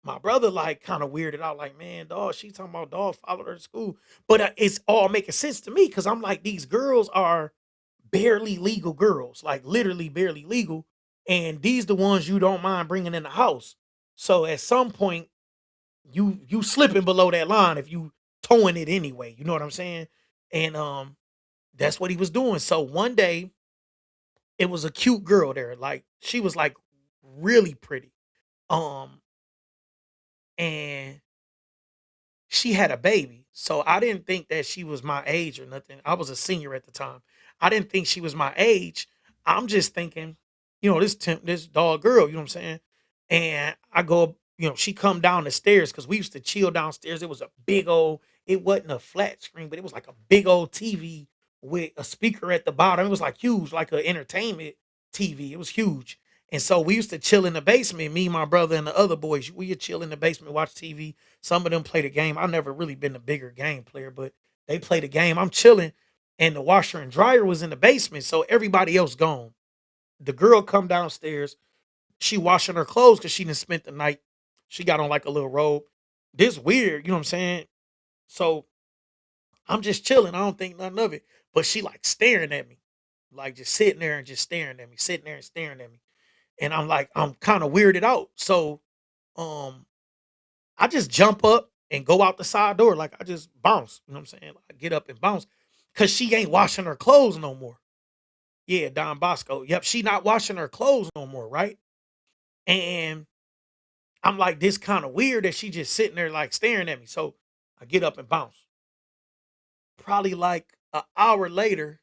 my brother like kind of weirded out, like, man, dog, she talking about dog followed her to school. But it's all making sense to me because I'm like, these girls are barely legal girls, like literally barely legal. And these the ones you don't mind bringing in the house. So at some point, you slipping below that line if you towing it anyway. You know what I'm saying? And that's what he was doing. So one day it was a cute girl there. Like she was like really pretty. Um and she had a baby. So I didn't think that she was my age or nothing. I was a senior at the time. I didn't think she was my age. I'm just thinking, this dog girl, you know what I'm saying? And I go, she come down the stairs because we used to chill downstairs. It was a big old, it wasn't a flat screen, but it was like a big old TV with a speaker at the bottom. It was like huge, like an entertainment TV. It was huge. And so we used to chill in the basement, me, my brother, and the other boys. We would chill in the basement, watch TV. Some of them play the game. I never really been a bigger game player, but they play the game. I'm chilling, and the washer and dryer was in the basement, so everybody else gone. The girl come downstairs. She washing her clothes because she didn't spent the night. She got on like a little robe. This weird, you know what I'm saying? So I'm just chilling. I don't think nothing of it. But she like staring at me, like just sitting there and just staring at me, sitting there and staring at me. And I'm like, I'm kind of weirded out. So um I just jump up and go out the side door. Like I just bounce. You know what I'm saying? Like, I get up and bounce. Cause she ain't washing her clothes no more. Yeah, Don Bosco. Yep, she not washing her clothes no more, right? And I'm like, this kind of weird that she just sitting there like staring at me. So I get up and bounce. Probably like an hour later,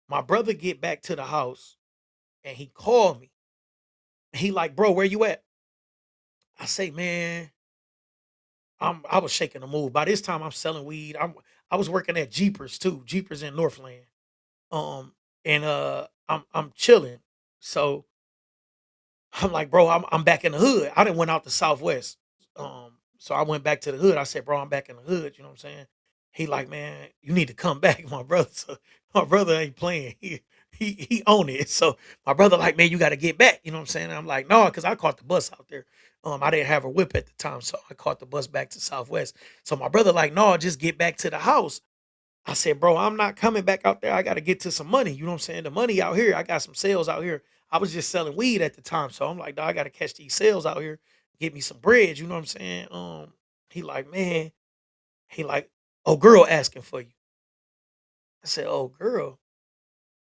my brother get back to the house and he called me. He like, bro, where you at? I say, man, I was shaking the move. By this time, I'm selling weed. I was working at Jeepers too, Jeepers in Northland. Um, and I'm chilling. So I'm like, bro, I'm back in the hood. I didn't went out to Southwest. So I went back to the hood. I said, bro, I'm back in the hood. You know what I'm saying? He like, man, you need to come back, my brother. So my brother ain't playing. He own it. So my brother like, man, you got to get back. You know what I'm saying? I'm like, no, because I caught the bus out there. I didn't have a whip at the time, so I caught the bus back to Southwest. So my brother like, no, just get back to the house. I said, bro, I'm not coming back out there. I got to get to some money. You know what I'm saying? The money out here, I got some sales out here. I was just selling weed at the time. So I'm like, dog, I got to catch these sales out here, get me some bread. You know what I'm saying? He like, man, he like, oh, girl asking for you. I said, oh, girl,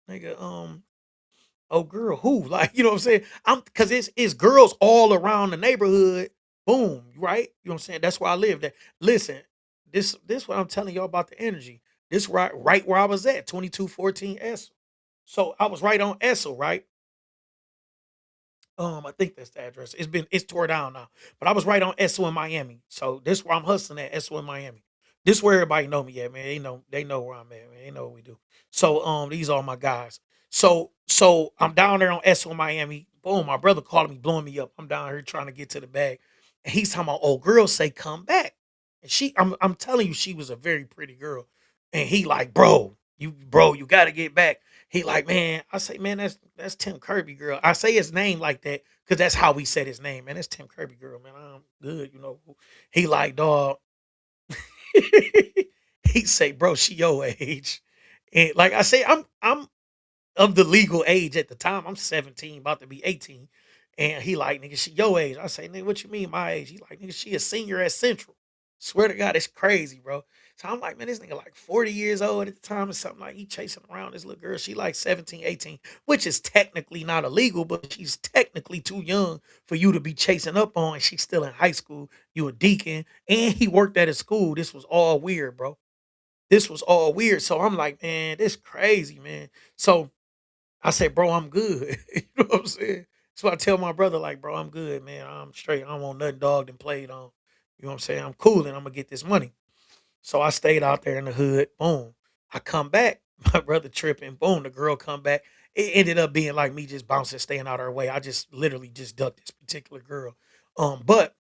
nigga, oh, girl, who? Like, you know what I'm saying? Cause it's girls all around the neighborhood. Boom, right? You know what I'm saying? That's where I live. That listen, this what I'm telling y'all about the energy. This right where I was at, 2214 Essel. So I was right on Essel, right? I think that's the address. It's tore down now. But I was right on Essel in Miami. So this where I'm hustling at, Essel in Miami. This where everybody know me at, man. They know where I'm at, man. They know what we do. So these are my guys. So I'm down there on Essel in Miami. Boom, my brother calling me, blowing me up. I'm down here trying to get to the bag. And he's talking about old girl say come back. And I'm telling you, she was a very pretty girl. And he like, bro, you gotta get back. He like, man, I say, man, that's Tim Kirby girl. I say his name like that because that's how we said his name, man. That's Tim Kirby girl, man. I'm good, you know. He like, dog. He say, bro, she your age. And like I say, I'm of the legal age at the time. I'm 17, about to be 18. And he like, nigga, she your age. I say, nigga, what you mean my age? He like, nigga, she a senior at Central. Swear to God, it's crazy, bro. So I'm like, man, this nigga like 40 years old at the time or something. Like he chasing around this little girl. She like 17, 18, which is technically not illegal, but she's technically too young for you to be chasing up on. And she's still in high school. You a deacon. And he worked at a school. This was all weird, bro. This was all weird. So I'm like, man, this crazy, man. So I say, bro, I'm good. You know what I'm saying? So I tell my brother, like, bro, I'm good, man. I'm straight. I don't want nothing dogged and played on. You know what I'm saying? I'm cool and I'm gonna get this money. So I stayed out there in the hood. Boom. I come back. My brother tripping. Boom. The girl come back. It ended up being like me just bouncing, staying out of her way. I just literally just ducked this particular girl. But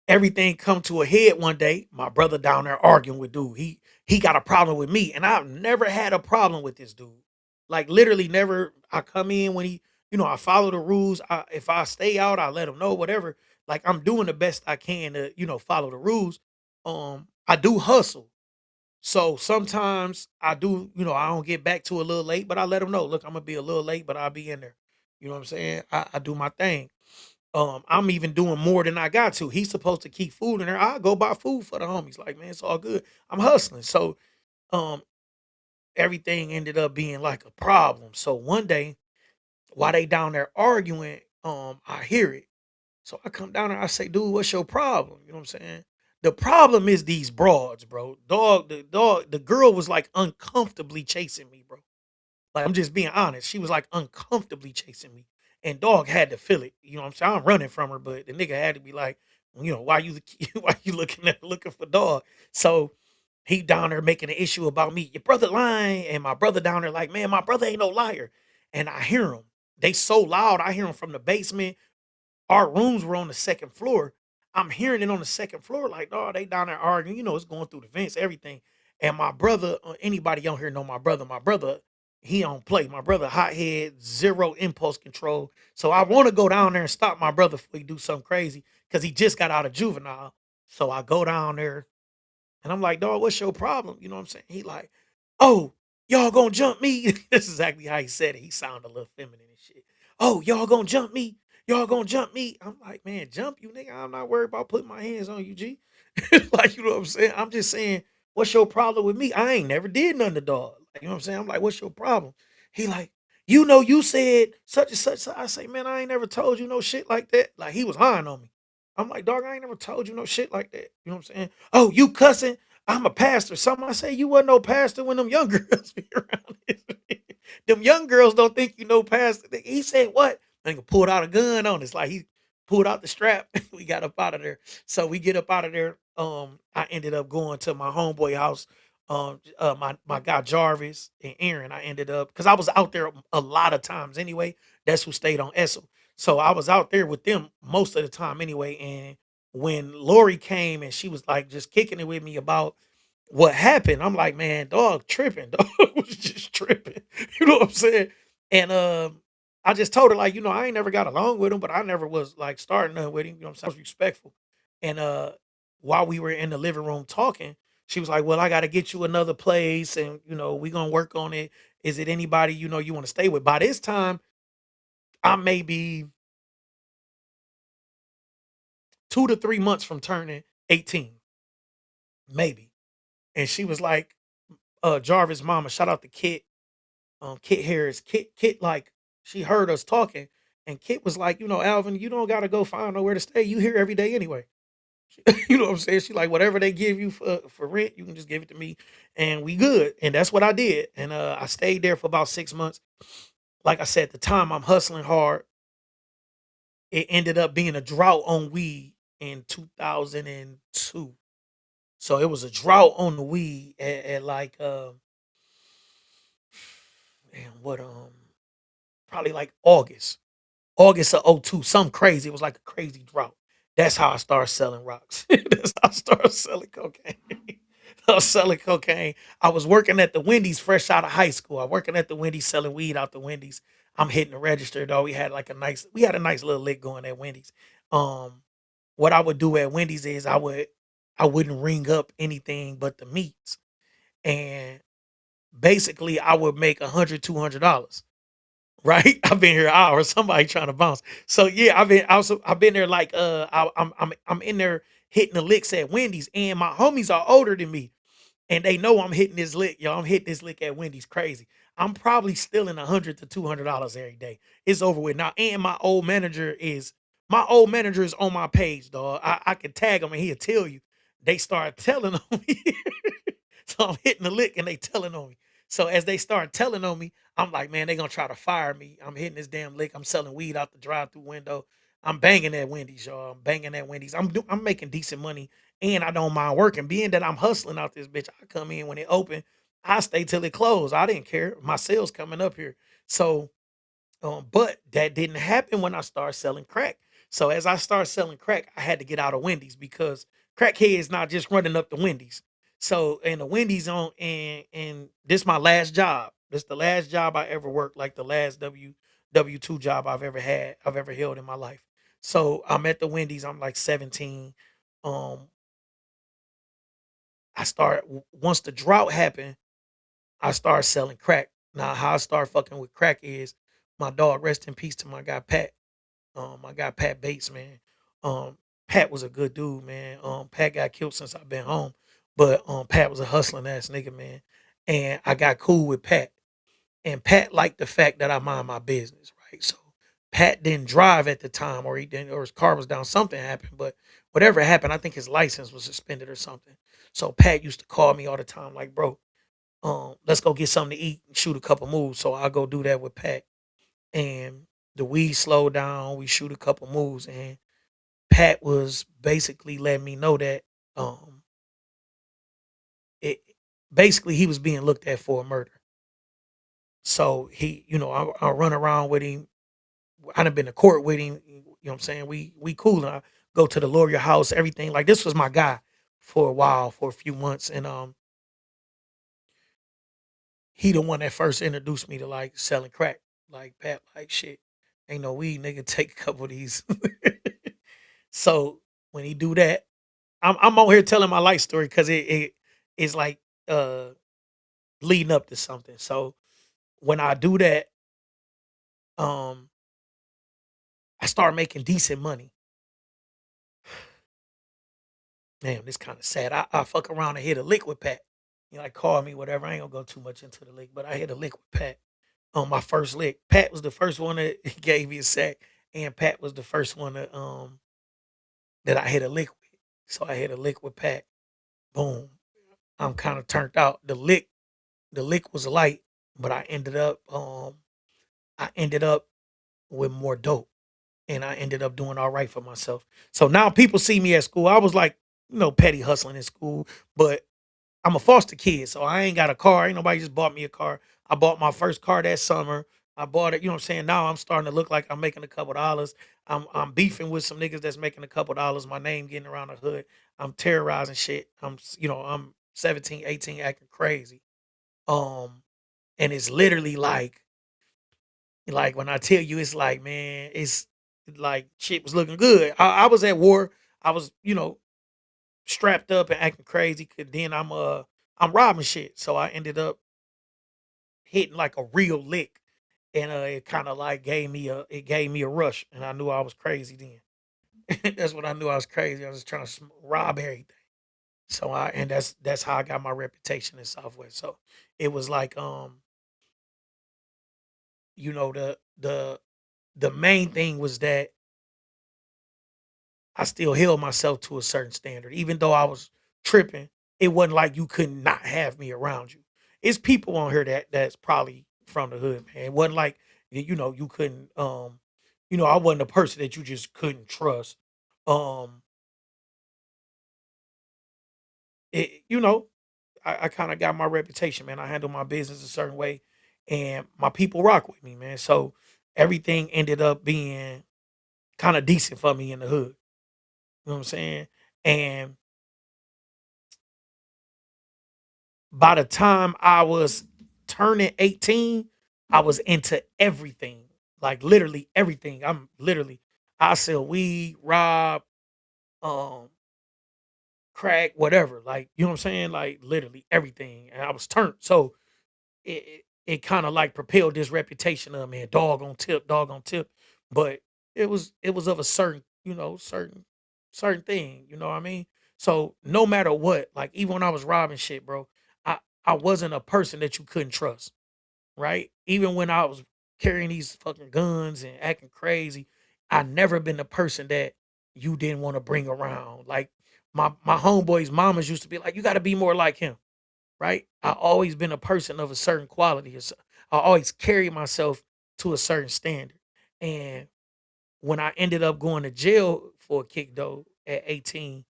everything come to a head one day. My brother down there arguing with dude. He got a problem with me, and I've never had a problem with this dude. Like literally never. I come in when he, I follow the rules. If I stay out, I let him know whatever. Like I'm doing the best I can to follow the rules. I do hustle. So sometimes I do, I don't get back to a little late, but I let him know, look, I'm gonna be a little late, but I'll be in there. You know what I'm saying? I do my thing. I'm even doing more than I got to. He's supposed to keep food in there. I go buy food for the homies. Like, man, it's all good. I'm hustling. So um everything ended up being like a problem. So one day, while they down there arguing, I hear it. So I come down there, I say, dude, what's your problem? You know what I'm saying? The problem is these broads, bro. The girl was like uncomfortably chasing me, bro. Like, I'm just being honest. She was like uncomfortably chasing me. And dog had to feel it. You know what I'm saying? I'm running from her, but the nigga had to be like, why you why you looking for dog? So he down there making an issue about me. Your brother lying, and my brother down there like, man, my brother ain't no liar. And I hear him. They so loud, I hear them from the basement. Our rooms were on the second floor. I'm hearing it on the second floor, like, oh, they down there arguing. It's going through the vents, everything. And my brother, anybody on here know my brother. My brother, he don't play. My brother, hothead, zero impulse control. So I want to go down there and stop my brother before he do something crazy because he just got out of juvenile. So I go down there and I'm like, dog, what's your problem? You know what I'm saying? He like, oh, y'all gonna jump me? This is exactly how he said it. He sounded a little feminine and shit. Oh, y'all gonna jump me? Y'all gonna jump me? I'm like, man, jump you, nigga. I'm not worried about putting my hands on you, G. Like, you know what I'm saying? I'm just saying, what's your problem with me? I ain't never did nothing to dog. Like, you know what I'm saying? I'm like, what's your problem? He like, you said such and such. I say, man, I ain't never told you no shit like that. Like, he was lying on me. I'm like, dog, I ain't never told you no shit like that. You know what I'm saying? Oh, you cussing? I'm a pastor. Some I say you wasn't no pastor when them young girls be around. Them young girls don't think you know pastor. He said what? Nigga pulled out a gun on us. Like he pulled out the strap. We got up out of there. So we get up out of there. I ended up going to my homeboy house. My guy Jarvis and Aaron. I ended up because I was out there a lot of times anyway. That's who stayed on Essel. So I was out there with them most of the time anyway. And when Lori came and she was like just kicking it with me about what happened, I'm like, man, dog tripping, dog was just tripping. You know what I'm saying? And I just told her, like, I ain't never got along with him, but I never was like starting nothing with him. You know what I'm saying? I was respectful. And while we were in the living room talking, she was like, well, I gotta get you another place and we gonna work on it. Is it anybody you want to stay with? By this time, I may be 2 to 3 months from turning 18, maybe. And she was like, Jarvis' mama, shout out to Kit, Kit Harris. Kit, like, she heard us talking, and Kit was like, Alvin, you don't gotta go find nowhere to stay. You here every day anyway. You know what I'm saying? She like, whatever they give you for rent, you can just give it to me, and we good. And that's what I did. And I stayed there for about 6 months. Like I said, at the time I'm hustling hard. It ended up being a drought on weed in 2002. So it was a drought on the weed at like man, what probably like August of '02, something crazy. It was like a crazy drought. That's how I started selling rocks. That's how I started selling cocaine. I was selling cocaine. I was working at the Wendy's fresh out of high school. I working at the Wendy's selling weed out the Wendy's. I'm hitting the register though. We had a nice little lick going at Wendy's. Um, what I would do at Wendy's is I wouldn't ring up anything but the meats. And basically I would make 100, $200. Right? I've been here hours. Somebody trying to bounce. So yeah, I've been there like I'm in there hitting the licks at Wendy's, and my homies are older than me, and they know I'm hitting this lick, yo. I'm hitting this lick at Wendy's crazy. I'm probably stealing $100 to $200 every day. It's over with now. And my old manager is on my page, dog. I can tag him and he'll tell you. They start telling on me. So I'm hitting the lick and they telling on me. So as they start telling on me, I'm like, man, they gonna try to fire me. I'm hitting this damn lick. I'm selling weed out the drive-through window. I'm banging at Wendy's, y'all. I'm banging at Wendy's. I'm making decent money and I don't mind working. Being that I'm hustling out this bitch, I come in when it open. I stay till it closed. I didn't care. My sales coming up here. So but that didn't happen when I started selling crack. So as I started selling crack, I had to get out of Wendy's because crackheads not just running up the Wendy's. So and the Wendy's on and this my last job. This the last job I ever worked, like the last W2 job I've ever held in my life. So I'm at the Wendy's, I'm like 17. Um once the drought happened, I started selling crack. Now how I started fucking with crack is my dog, rest in peace to my guy Pat. My guy Pat Bates, man. Pat was a good dude, man. Pat got killed since I've been home, but Pat was a hustling ass nigga, man. And I got cool with Pat, and Pat liked the fact that I mind my business, right? So Pat didn't drive at the time, or he didn't, or his car was down. Something happened, but whatever happened, I think his license was suspended or something. So Pat used to call me all the time, like, bro, let's go get something to eat and shoot a couple moves. So I go do that with Pat, and the weed slowed down. We shoot a couple moves, and Pat was basically letting me know that um it basically he was being looked at for a murder. So he, I run around with him. I done been to court with him. You know what I'm saying? We cool. And I go to the lawyer house, everything. Like this was my guy for a while, for a few months. And he the one that first introduced me to like selling crack. Like Pat, like shit. Ain't no weed, nigga. Take a couple of these. So when he do that, I'm on here telling my life story because it is like uh leading up to something. So when I do that, um, I start making decent money. Damn, this kind of sad. I fuck around and hit a lick with Pat. You know, like call me, whatever. I ain't gonna go too much into the lick, but I hit a lick with Pat on my first lick. Pat was the first one that gave me a sack, and Pat was the first one that I hit a lick with. So I hit a lick with Pat. Boom. I'm kind of turned out. The lick was light, but I ended up with more dope. And I ended up doing all right for myself. So now people see me at school. I was like, petty hustling in school, but I'm a foster kid, so I ain't got a car. Ain't nobody just bought me a car. I bought my first car that summer. I bought it, you know what I'm saying? Now I'm starting to look like I'm making a couple dollars. I'm beefing with some niggas that's making a couple dollars. My name getting around the hood. I'm terrorizing shit. I'm 17, 18 acting crazy. Um and it's literally like when I tell you it's like, man, it's like shit was looking good. I was at war. I was, strapped up and acting crazy. 'Cause then I'm robbing shit. So I ended up hitting like a real lick. And it kind of like gave me a rush. And I knew I was crazy then. That's what I knew I was crazy. I was trying to rob everything. That's how I got my reputation in Southwest. So it was like you know, the main thing was that I still held myself to a certain standard. Even though I was tripping, it wasn't like you could not have me around you. It's people on here that's probably from the hood, man. It wasn't like you couldn't I wasn't a person that you just couldn't trust. Um it you know, I kind of got my reputation, man. I handle my business a certain way and my people rock with me, man. So everything ended up being kind of decent for me in the hood. You know what I'm saying? And by the time I was turning 18, I was into everything. Like literally everything. I sell weed, rob, um, crack, whatever. Like, you know what I'm saying? Like literally everything. And I was turned. So it kind of like propelled this reputation of, man, dog on tip, dog on tip. But it was of a certain thing, you know what I mean? So no matter what, like even when I was robbing shit, bro, I I wasn't a person that you couldn't trust, right? Even when I was carrying these fucking guns and acting crazy, I never been the person that you didn't want to bring around. Like my homeboys' mamas used to be like, you got to be more like him, right? I always been a person of a certain quality. I always carry myself to a certain standard. And when I ended up going to jail for a kick though at 18,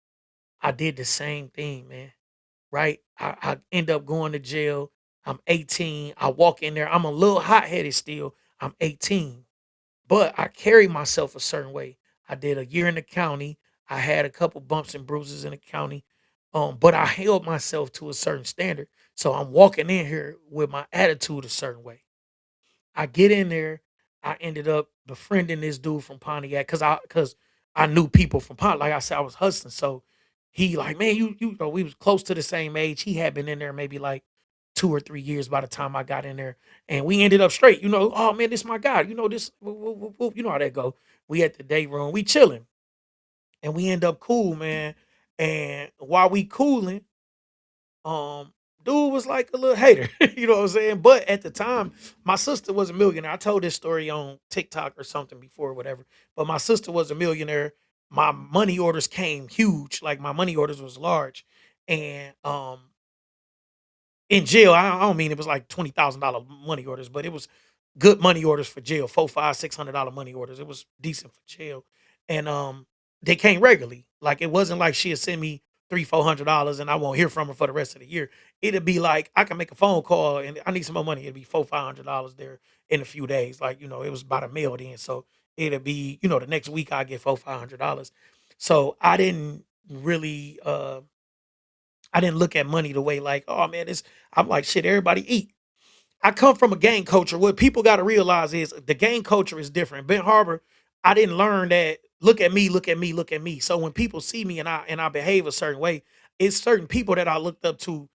I did the same thing, man. Right? I end up going to jail. I'm 18. I walk in there. I'm a little hot headed still. I'm 18, but I carry myself a certain way. I did a year in the county. I had a couple bumps and bruises in the county, but I held myself to a certain standard. So I'm walking in here with my attitude a certain way. I get in there. I ended up befriending this dude from Pontiac because I knew people from Pontiac. Like I said, I was hustling. So he like, man, you know, we was close to the same age. He had been in there maybe like 2 or 3 years by the time I got in there. And we ended up straight. Oh man, this my guy. This you know how that go. We at the day room, we chilling, and we end up cool, man. And while we cooling, dude was like a little hater, you know what I'm saying? But at the time, my sister was a millionaire. I told this story on TikTok or something before, whatever. But my sister was a millionaire. My money orders came huge, like my money orders was large. And in jail, I don't mean it was like $20,000 money orders, but it was good money orders for jail, four, five, $600 money orders. It was decent for jail, and they came regularly. Like it wasn't like she'd send me $300, $400, and I won't hear from her for the rest of the year. It'd be like I can make a phone call and I need some more money. It'd be $400, $500 there in a few days. Like it was about a mail then, so it'll be, the next week I get $400, 500. So really I didn't look at money the way like, oh man, this I'm like shit, everybody eat. I come from a gang culture. What people got to realize is the gang culture is different. Ben Harbor, I didn't learn that. Look at me, look at me, look at me. So when people see me and I behave a certain way, it's certain people that I looked up to.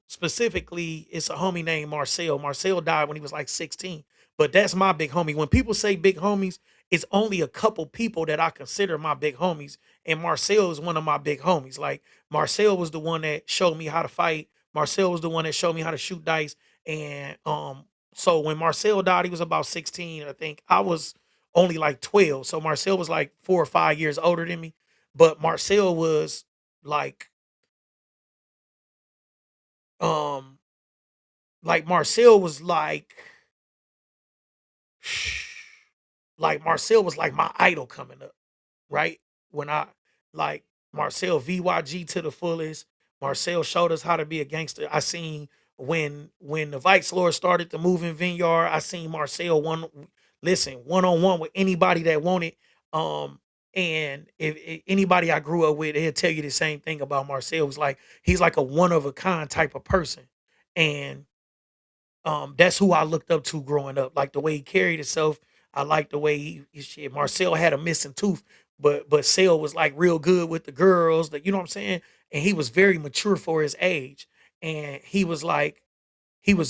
Specifically, it's a homie named Marcel. Marcel died when he was like 16, but that's my big homie. When people say big homies, it's only a couple people that I consider my big homies, and Marcel is one of my big homies. Like Marcel was the one that showed me how to fight. Marcel was the one that showed me how to shoot dice. And so when Marcel died, he was about 16, I think. I was only like 12. So Marcel was like 4 or 5 years older than me. But Marcel was like um Marcel was like Marcel was like my idol coming up, right? When I like Marcel VYG to the fullest. Marcel showed us how to be a gangster. I seen when the Vice Lord started to move in Vineyard, I seen Marcel one on one with anybody that wanted. And if anybody I grew up with, he'll tell you the same thing about Marcel. It was like he's like a one of a kind type of person. And that's who I looked up to growing up. Like the way he carried himself. I like the way shit. Marcel had a missing tooth, but Sale was like real good with the girls. That you know what I'm saying. And he was very mature for his age. And he was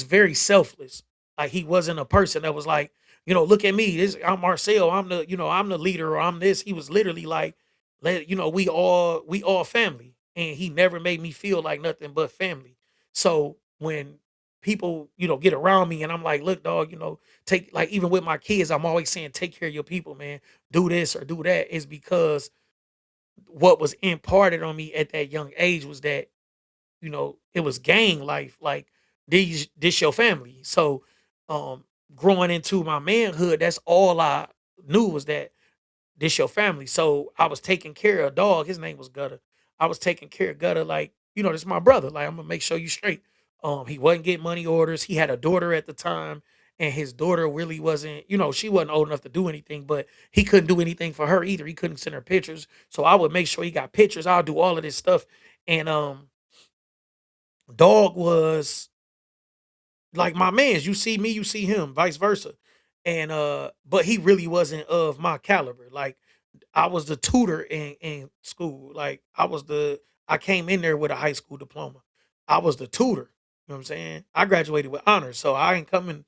very selfless. Like he wasn't a person that was like, look at me. I'm Marcel. I'm the leader, or I'm this. He was literally like, we all family. And he never made me feel like nothing but family. So when people, get around me and I'm like, look, dog, take like even with my kids, I'm always saying, take care of your people, man. Do this or do that. Is because what was imparted on me at that young age was that it was gang life. Like this your family. So um growing into my manhood, that's all I knew was that this your family. So I was taking care of a dog. His name was Gutter. I was taking care of Gutter like, this my brother. Like I'm gonna make sure you straight. He wasn't getting money orders. He had a daughter at the time, and his daughter really wasn't, she wasn't old enough to do anything, but he couldn't do anything for her either. He couldn't send her pictures. So I would make sure he got pictures. I'll do all of this stuff. And Dog was like my man's. You see me, you see him, vice versa. And but he really wasn't of my caliber. Like I was the tutor in school. Like I came in there with a high school diploma. I was the tutor. You know what I'm saying? I graduated with honors. So I ain't coming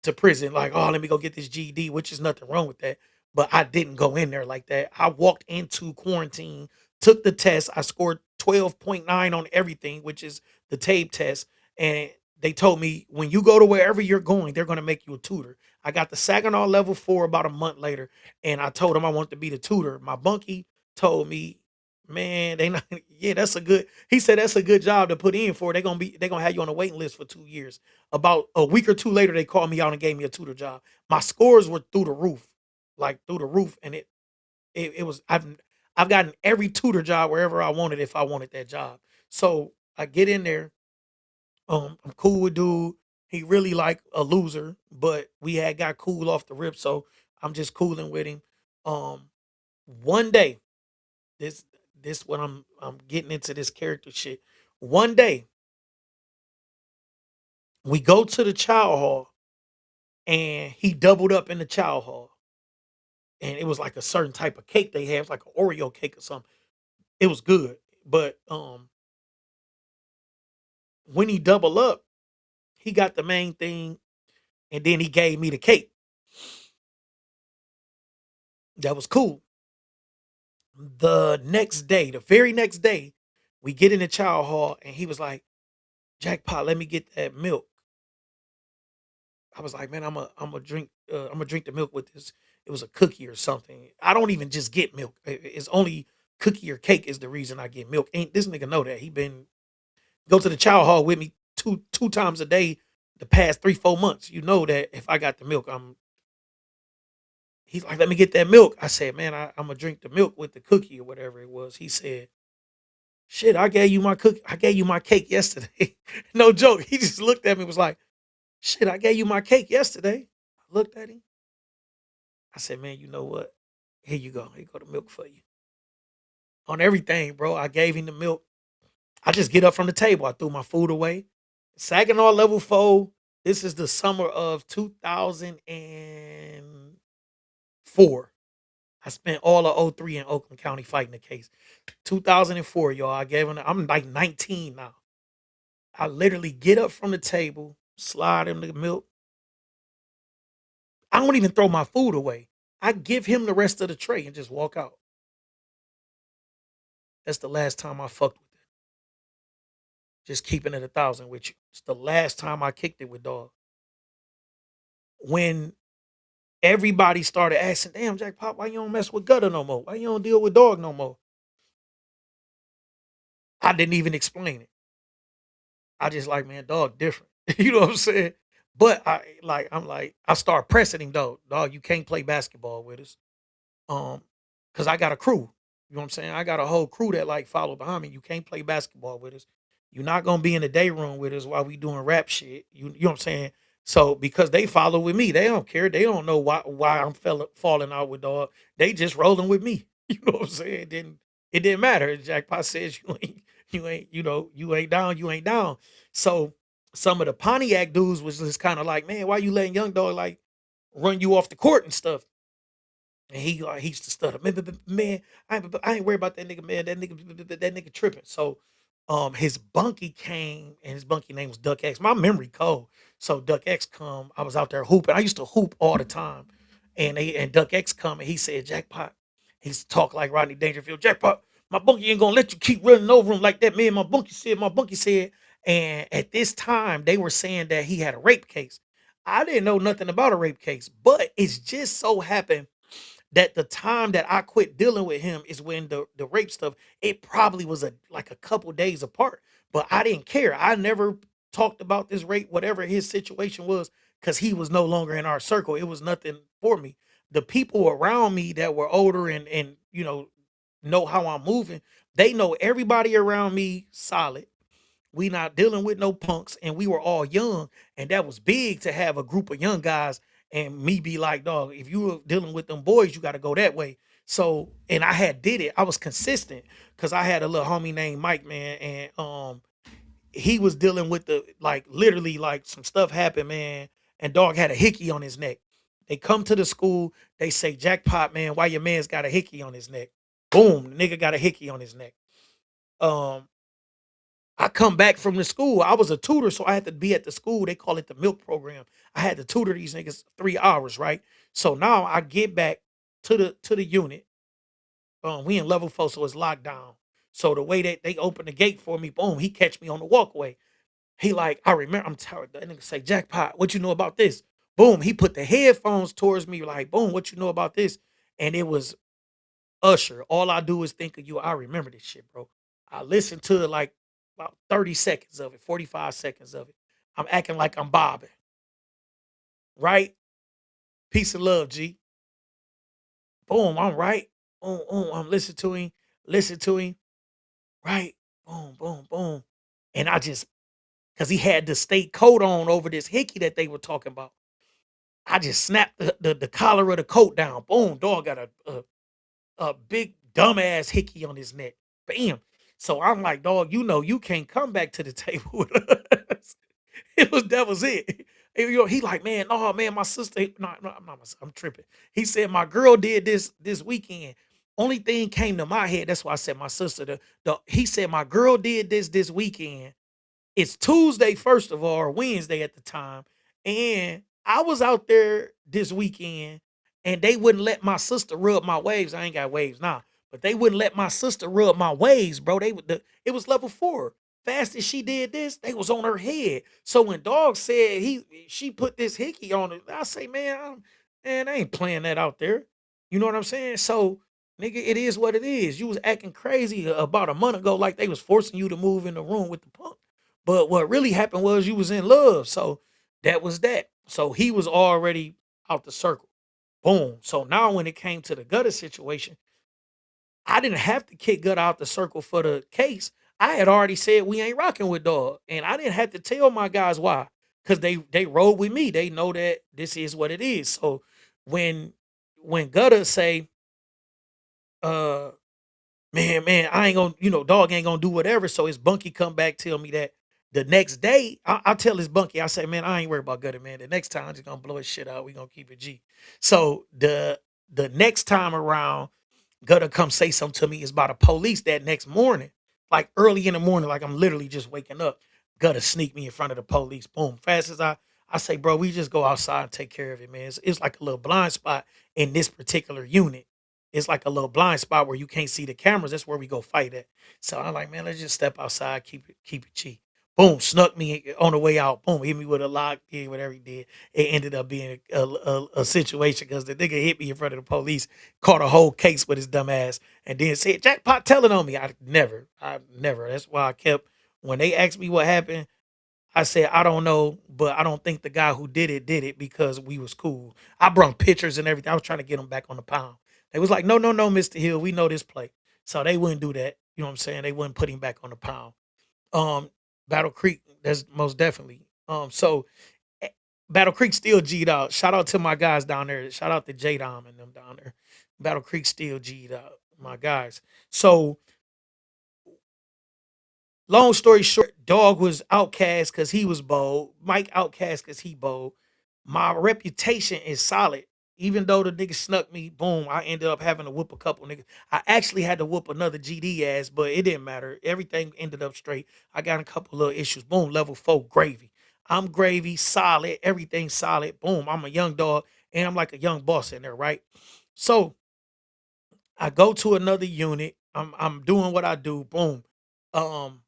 to prison like, oh, let me go get this GED, which is nothing wrong with that. But I didn't go in there like that. I walked into quarantine, took the test. I scored 12.9 on everything, which is the tape test. And they told me when you go to wherever you're going, they're going to make you a tutor. I got the Saginaw level 4 about a month later, and I told him I wanted to be the tutor. My bunkie told me, man, they not, yeah, that's a good. He said that's a good job to put in for. They're gonna have you on a waiting list for 2 years. About a week or two later, they called me out and gave me a tutor job. My scores were through the roof, like through the roof, and it was I've gotten every tutor job wherever I wanted if I wanted that job. So I get in there. I'm cool with dude. He really like a loser, but we had got cool off the rip, so I'm just cooling with him. Um, One day, this this when I'm getting into this character shit. One day, we go to the child hall, and he doubled up in the child hall, and it was like a certain type of cake they have, it was like an Oreo cake or something. It was good, but when he doubled up, he got the main thing, and then he gave me the cake. That was cool. The next day, the very next day, we get in the child hall, and he was like, "Jackpot, let me get that milk." I was like, "Man, I'm gonna drink the milk with this." It was a cookie or something. I don't even just get milk. It's only cookie or cake is the reason I get milk. Ain't this nigga know that? He been go to the child hall with me two times a day the past 3 4 months. You know that if I got the milk, he's like, "Let me get that milk." I said, "Man, I'm gonna drink the milk with the cookie or whatever it was." He said, "Shit, I gave you my cookie. I gave you my cake yesterday." No joke. He just looked at me and was like, "Shit, I gave you my cake yesterday." I looked at him. I said, man, you know what? Here you go. Here go the milk for you. On everything, bro. I gave him the milk. I just get up from the table. I threw my food away. Saginaw level 4. This is the summer of 2004. I spent all of '03 in Oakland County fighting the case. 2004, y'all. I gave him. I'm like 19 now. I literally get up from the table, slide him the milk. I don't even throw my food away. I give him the rest of the tray and just walk out. That's the last time I fucked with it. Just keeping it 1,000 with you. It's the last time I kicked it with dog. When everybody started asking, damn, Jack Pop, why you don't mess with Gutter no more? Why you don't deal with dog no more? I didn't even explain it. I just like, man, dog different. You know what I'm saying? But I start pressing him, dog, you can't play basketball with us. Cause I got a crew. You know what I'm saying? I got a whole crew that like follow behind me. You can't play basketball with us. You're not gonna be in the day room with us while we doing rap shit. You know what I'm saying? So because they follow with me, they don't care. They don't know why I'm falling out with dog. They just rolling with me. You know what I'm saying? It didn't matter. Jackpot says you ain't down, you ain't down. So some of the Pontiac dudes was just kind of like, man, why you letting young dog like run you off the court and stuff? And he used to stutter, man. I ain't worried about that nigga, man. That nigga tripping. So, his bunkie came, and his bunkie name was Duck X. My memory cold. So Duck X come. I was out there hooping. I used to hoop all the time, and Duck X come, and he said, Jackpot. He's talk like Rodney Dangerfield. Jackpot, my bunkie ain't gonna let you keep running over him like that, man. My bunkie said. My bunkie said. And at this time, they were saying that he had a rape case. I didn't know nothing about a rape case, but it's just so happened that the time that I quit dealing with him is when the rape stuff, it probably was like a couple days apart. But I didn't care. I never talked about this rape, whatever his situation was, because he was no longer in our circle. It was nothing for me. The people around me that were older and know how I'm moving, they know everybody around me solid. We not dealing with no punks, and we were all young, and that was big to have a group of young guys and me be like, dog, if you were dealing with them boys, you got to go that way. So, and I had did it. I was consistent because I had a little homie named Mike, man, and he was dealing with the like literally like some stuff happened, man, and dog had a hickey on his neck. They come to the school, they say, Jackpot, man, why your man's got a hickey on his neck? Boom, the nigga got a hickey on his neck. Um, I come back from the school. I was a tutor, so I had to be at the school. They call it the milk program. I had to tutor these niggas 3 hours, right? So now I get back to the unit. We in level 4, so it's locked down. So the way that they open the gate for me, boom, he catch me on the walkway. He like, I remember, I'm tired. That nigga say, Jackpot, what you know about this? Boom, he put the headphones towards me, like, boom, what you know about this? And it was Usher. All I do is think of you. I remember this shit, bro. I listened to it like about 30 seconds of it, 45 seconds of it. I'm acting like I'm bobbing, right? Peace and love, G. Boom, I'm right. Boom, boom. I'm listening to him, listen to him, right? Boom, boom, boom. And I just, because he had the state coat on over this hickey that they were talking about, I just snapped the collar of the coat down. Boom, dog got a big dumbass hickey on his neck. Bam. So I'm like, dog, you can't come back to the table with us. That was it. He like, man, no, man, my sister, no, no, I'm tripping. He said my girl did this weekend. Only thing came to my head. That's why I said my sister. He said my girl did this weekend. It's Tuesday, first of all, or Wednesday at the time. And I was out there this weekend and they wouldn't let my sister rub my waves. I ain't got waves now, but they wouldn't let my sister rub my waves, bro. It was level 4. Fast as she did this, they was on her head. So when Dog said she put this hickey on it, I say, man, I ain't playing that out there. You know what I'm saying? So nigga, it is what it is. You was acting crazy about a month ago, like they was forcing you to move in the room with the punk. But what really happened was you was in love. So that was that. So he was already out the circle. Boom. So now when it came to the Gutter situation, I didn't have to kick Gutter out the circle for the case. I had already said we ain't rocking with Dog. And I didn't have to tell my guys why. Because they rode with me. They know that this is what it is. So when when Gutter say, uh, man, I ain't gonna, dog ain't gonna do whatever. So his bunkie come back, tell me that the next day, I tell his bunkie, I say, man, I ain't worried about Gutter, man. The next time I'm just gonna blow his shit out. We gonna keep it G. So the next time around, Gutter come say something to me is about the police that next morning, like early in the morning, like I'm literally just waking up. Gutter sneak me in front of the police. Boom. Fast as I say, bro, we just go outside and take care of it, man. It's like a little blind spot in this particular unit. It's like a little blind spot where you can't see the cameras. That's where we go fight at. So I'm like, man, let's just step outside, keep it cheap. Boom, snuck me on the way out. Boom, hit me with a lock, did whatever he did. It ended up being a situation because the nigga hit me in front of the police, caught a whole case with his dumb ass, and then said, Jackpot telling on me. I never. That's why I kept, when they asked me what happened, I said, I don't know, but I don't think the guy who did it because we was cool. I brought pictures and everything. I was trying to get him back on the pound. They was like, no, Mr. Hill, we know this play. So they wouldn't do that. You know what I'm saying? They wouldn't put him back on the pound. Um, Battle Creek, that's most definitely. Eh, Battle Creek still G'd out. Shout out to my guys down there. Shout out to J Dom and them down there. Battle Creek still G'd out. My guys. So long story short, Dog was outcast because he was bold. Mike outcast because he bold. My reputation is solid. Even though the nigga snuck me, boom, I ended up having to whoop a couple niggas. I actually had to whoop another GD ass, but it didn't matter. Everything ended up straight. I got a couple little issues. Boom, level 4, gravy. I'm gravy, solid, everything solid. Boom, I'm a young dog, and I'm like a young boss in there, right? So I go to another unit. I'm doing what I do. Boom. Um,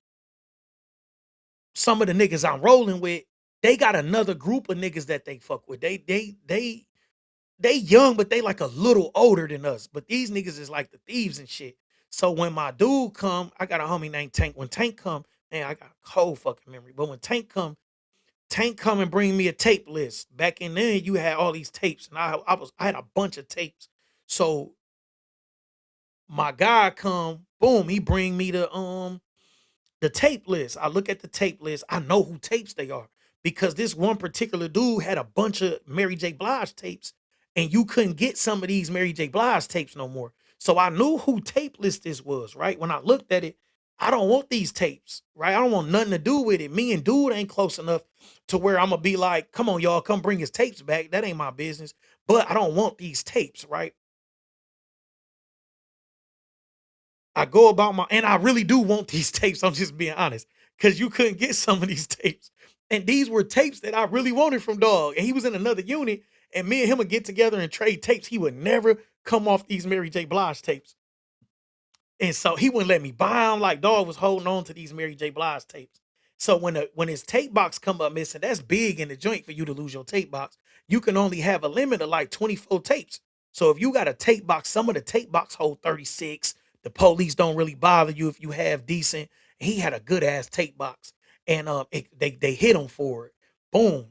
some of the niggas I'm rolling with, they got another group of niggas that they fuck with. They young, but they like a little older than us. But these niggas is like the thieves and shit. So when my dude come, I got a homie named Tank. When Tank come, man, I got a cold fucking memory. But when Tank come and bring me a tape list. Back in then, you had all these tapes, and I had a bunch of tapes. So my guy come, boom, he bring me the tape list. I look at the tape list. I know who tapes they are because this one particular dude had a bunch of Mary J. Blige tapes, and you couldn't get some of these Mary J. Blige tapes no more. So I knew who tape list this was, right? When I looked at it, I don't want these tapes, right? I don't want nothing to do with it. Me and dude ain't close enough to where I'm gonna be like, come on, y'all, come bring his tapes back. That ain't my business. But I don't want these tapes, right? I go about my, and I really do want these tapes. I'm just being honest, because you couldn't get some of these tapes, and these were tapes that I really wanted from Dog. And he was in another unit, and me and him would get together and trade tapes. He would never come off these Mary J. Blige tapes, and so he wouldn't let me buy them. Like Dog was holding on to these Mary J. Blige tapes. So when his tape box come up missing, that's big in the joint for you to lose your tape box. You can only have a limit of like 24 tapes. So if you got a tape box, some of the tape box hold 36. The police don't really bother you if you have decent. He had a good ass tape box, and they hit him for it. Boom.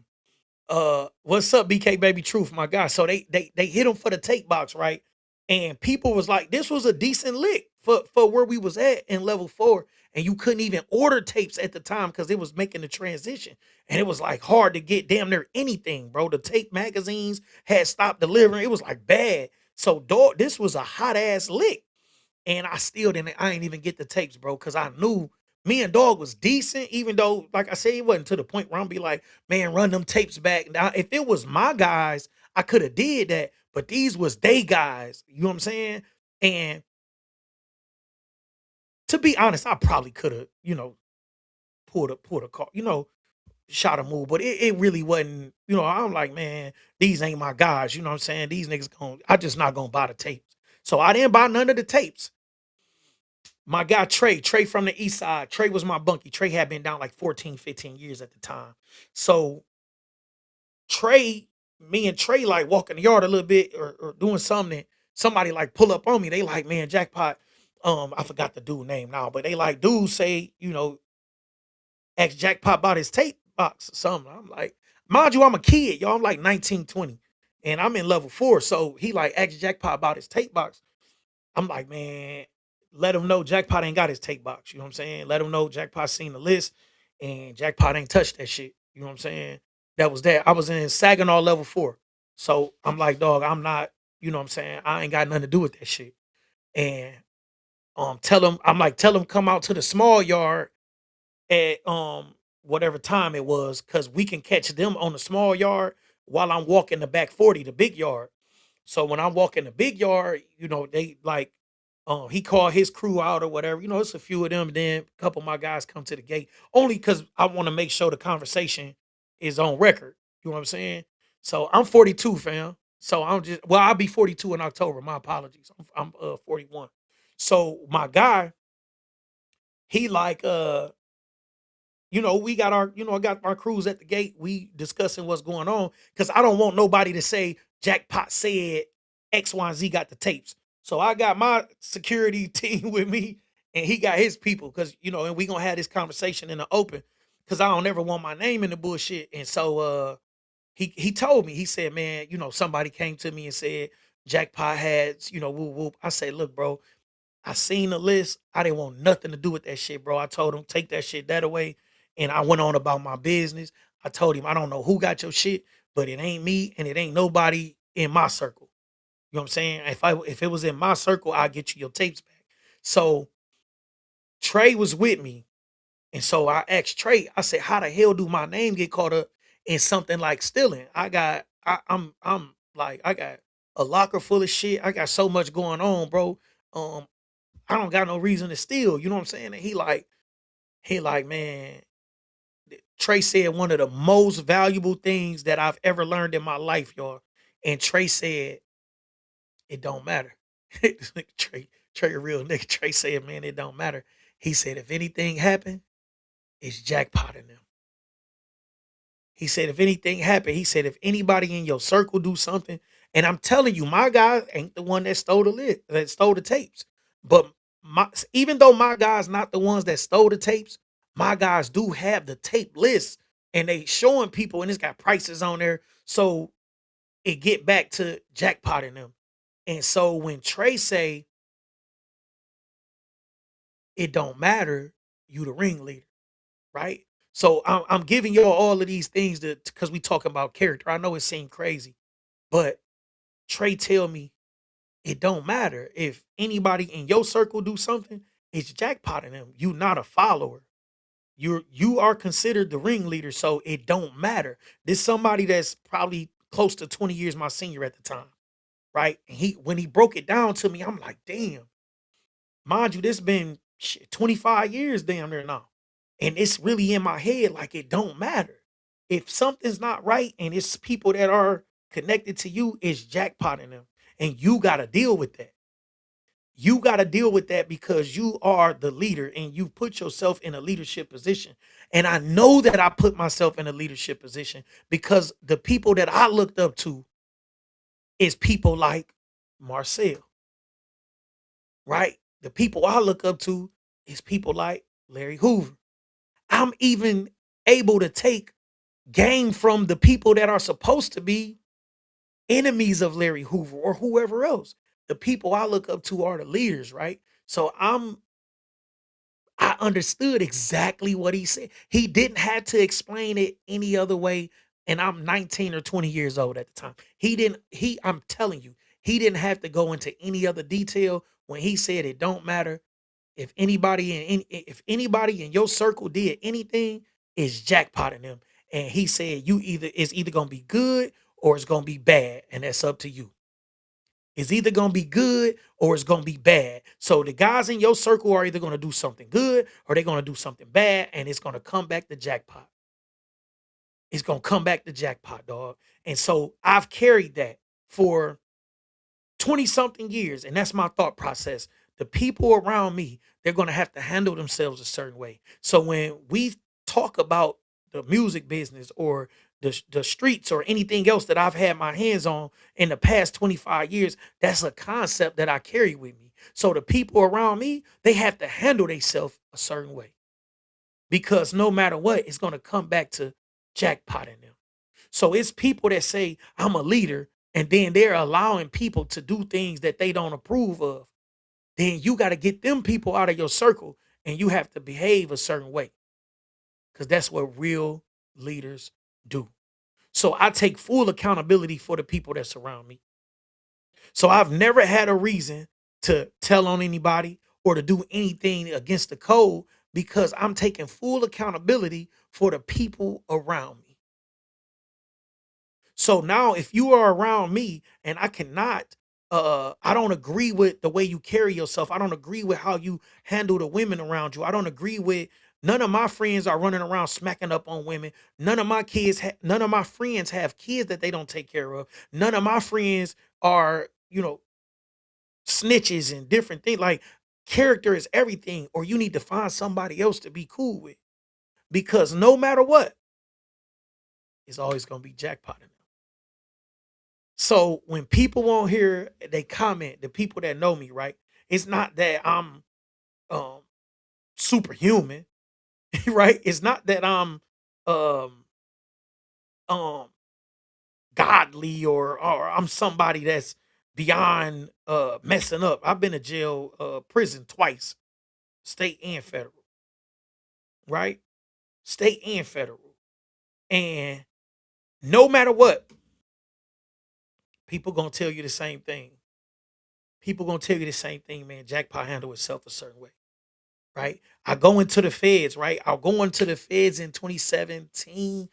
What's up, BK Baby Truth, my guy? So they hit him for the tape box, right? And people was like, this was a decent lick for where we was at in level 4. And you couldn't even order tapes at the time because it was making the transition. And it was like hard to get damn near anything, bro. The tape magazines had stopped delivering. It was like bad. So dog, this was a hot ass lick. And I still didn't, I ain't even get the tapes, bro, because I knew me and Dog was decent, even though, like I said, it wasn't to the point where I'm be like, man, run them tapes back. Now, if it was my guys, I could have did that, but these was they guys. You know what I'm saying? And to be honest, I probably could have, pulled a car, shot a move, but it really wasn't, I'm like, man, these ain't my guys. You know what I'm saying? These niggas I just not gonna buy the tapes. So I didn't buy none of the tapes. My guy Trey from the east side. Trey was my bunkie. Trey had been down like 14, 15 years at the time. So Trey, me and Trey like walking the yard a little bit or doing something. Somebody like pull up on me. They like, man, Jackpot. I forgot the dude name now, but they like, dude say, ask Jackpot about his tape box or something. I'm like, mind you, I'm a kid, y'all. I'm like 19, 20. And I'm in level 4. So he like asked Jackpot about his tape box. I'm like, man, let him know Jackpot ain't got his tape box. You know what I'm saying? Let him know Jackpot seen the list and Jackpot ain't touched that shit. You know what I'm saying? That was that. I was in Saginaw level 4. So I'm like, dog, I'm not. You know what I'm saying? I ain't got nothing to do with that shit. And tell them, I'm like, tell them come out to the small yard at whatever time it was, because we can catch them on the small yard while I'm walking the back 40, the big yard. So when I'm walking the big yard, they like he called his crew out or whatever. It's a few of them, then a couple of my guys come to the gate. Only because I want to make sure the conversation is on record. You know what I'm saying? So I'm 42, fam. So I'm just I'll be 42 in October. My apologies. I'm 41. So my guy, he like we got our, I got my crews at the gate. We discussing what's going on because I don't want nobody to say Jackpot said X, Y, and Z got the tapes. So I got my security team with me, and he got his people because and we gonna have this conversation in the open because I don't ever want my name in the bullshit. And so he told me, he said, man, somebody came to me and said Jackpot had, whoop whoop. I said, look, bro, I seen the list. I didn't want nothing to do with that shit, bro. I told him, take that shit that away. And I went on about my business. I told him, I don't know who got your shit, but it ain't me and it ain't nobody in my circle. You know what I'm saying? If it was in my circle, I'll get you your tapes back. So Trey was with me. And so I asked Trey, I said, how the hell do my name get caught up in something like stealing? I'm like, I got a locker full of shit. I got so much going on, bro. Um, I don't got no reason to steal. You know what I'm saying? And he like, man, Trey said one of the most valuable things that I've ever learned in my life, y'all. And Trey said, it don't matter. This nigga Trey a real nigga. Trey said, man, it don't matter. He said, if anything happened, it's Jackpot in them. He said, if anything happened, he said, if anybody in your circle do something, and I'm telling you, my guy ain't the one that stole the tapes. But even though my guys not the ones that stole the tapes, my guys do have the tape list and they showing people and it's got prices on there. So it get back to Jackpot in them. And so when Trey say it don't matter, you the ringleader, right? So I'm giving y'all all of these things because we talking about character. I know it seemed crazy, but Trey tell me it don't matter if anybody in your circle do something. It's Jackpotting them. You not a follower. You are considered the ringleader, so it don't matter. This somebody that's probably close to 20 years my senior at the time, right? And when he broke it down to me, I'm like, damn. Mind you, this been 25 years damn near now. And it's really in my head like it don't matter. If something's not right and it's people that are connected to you, it's jackpotting them. And you got to deal with that. You got to deal with that because you are the leader and you put yourself in a leadership position. And I know that I put myself in a leadership position because the people that I looked up to is people like Marcel, right? The people I look up to is people like Larry Hoover. I'm even able to take game from the people that are supposed to be enemies of Larry Hoover or whoever else. The people I look up to are the leaders, right? So I understood exactly what he said. He didn't have to explain it any other way. And I'm 19 or 20 years old at the time. I'm telling you, he didn't have to go into any other detail when he said it don't matter. If anybody in your circle did anything, it's jackpotting them. And he said it's either gonna be good or it's gonna be bad, and that's up to you. It's either gonna be good or it's gonna be bad. So the guys in your circle are either gonna do something good or they're gonna do something bad, and it's gonna come back to jackpot. It's gonna come back to jackpot, dog. And so I've carried that for 20 something years. And that's my thought process. The people around me, they're going to have to handle themselves a certain way. So when we talk about the music business or the streets or anything else that I've had my hands on in the past 25 years, that's a concept that I carry with me. So the people around me, they have to handle themselves a certain way because no matter what, it's going to come back to jackpotting them. So it's people that say, I'm a leader, and then they're allowing people to do things that they don't approve of. Then you got to get them people out of your circle and you have to behave a certain way because that's what real leaders do. So I take full accountability for the people that surround me. So I've never had a reason to tell on anybody or to do anything against the code because I'm taking full accountability for the people around me. So now if you are around me and I don't agree with the way you carry yourself. I don't agree with how you handle the women around you. I don't agree with none of my friends are running around smacking up on women. None of my friends have kids that they don't take care of. None of my friends are, snitches and different things. Like character is everything, or you need to find somebody else to be cool with. Because no matter what, it's always gonna be jackpot. So when people on here, they comment, the people that know me, right? It's not that I'm um superhuman, right? It's not that I'm um um godly or I'm somebody that's beyond messing up. I've been to jail, prison twice, state and federal, right? State and federal. And no matter what, people gonna tell you the same thing. People gonna tell you the same thing, man. Jackpot handle itself a certain way, right? I go into the feds, right? I'll go into the feds in 2017.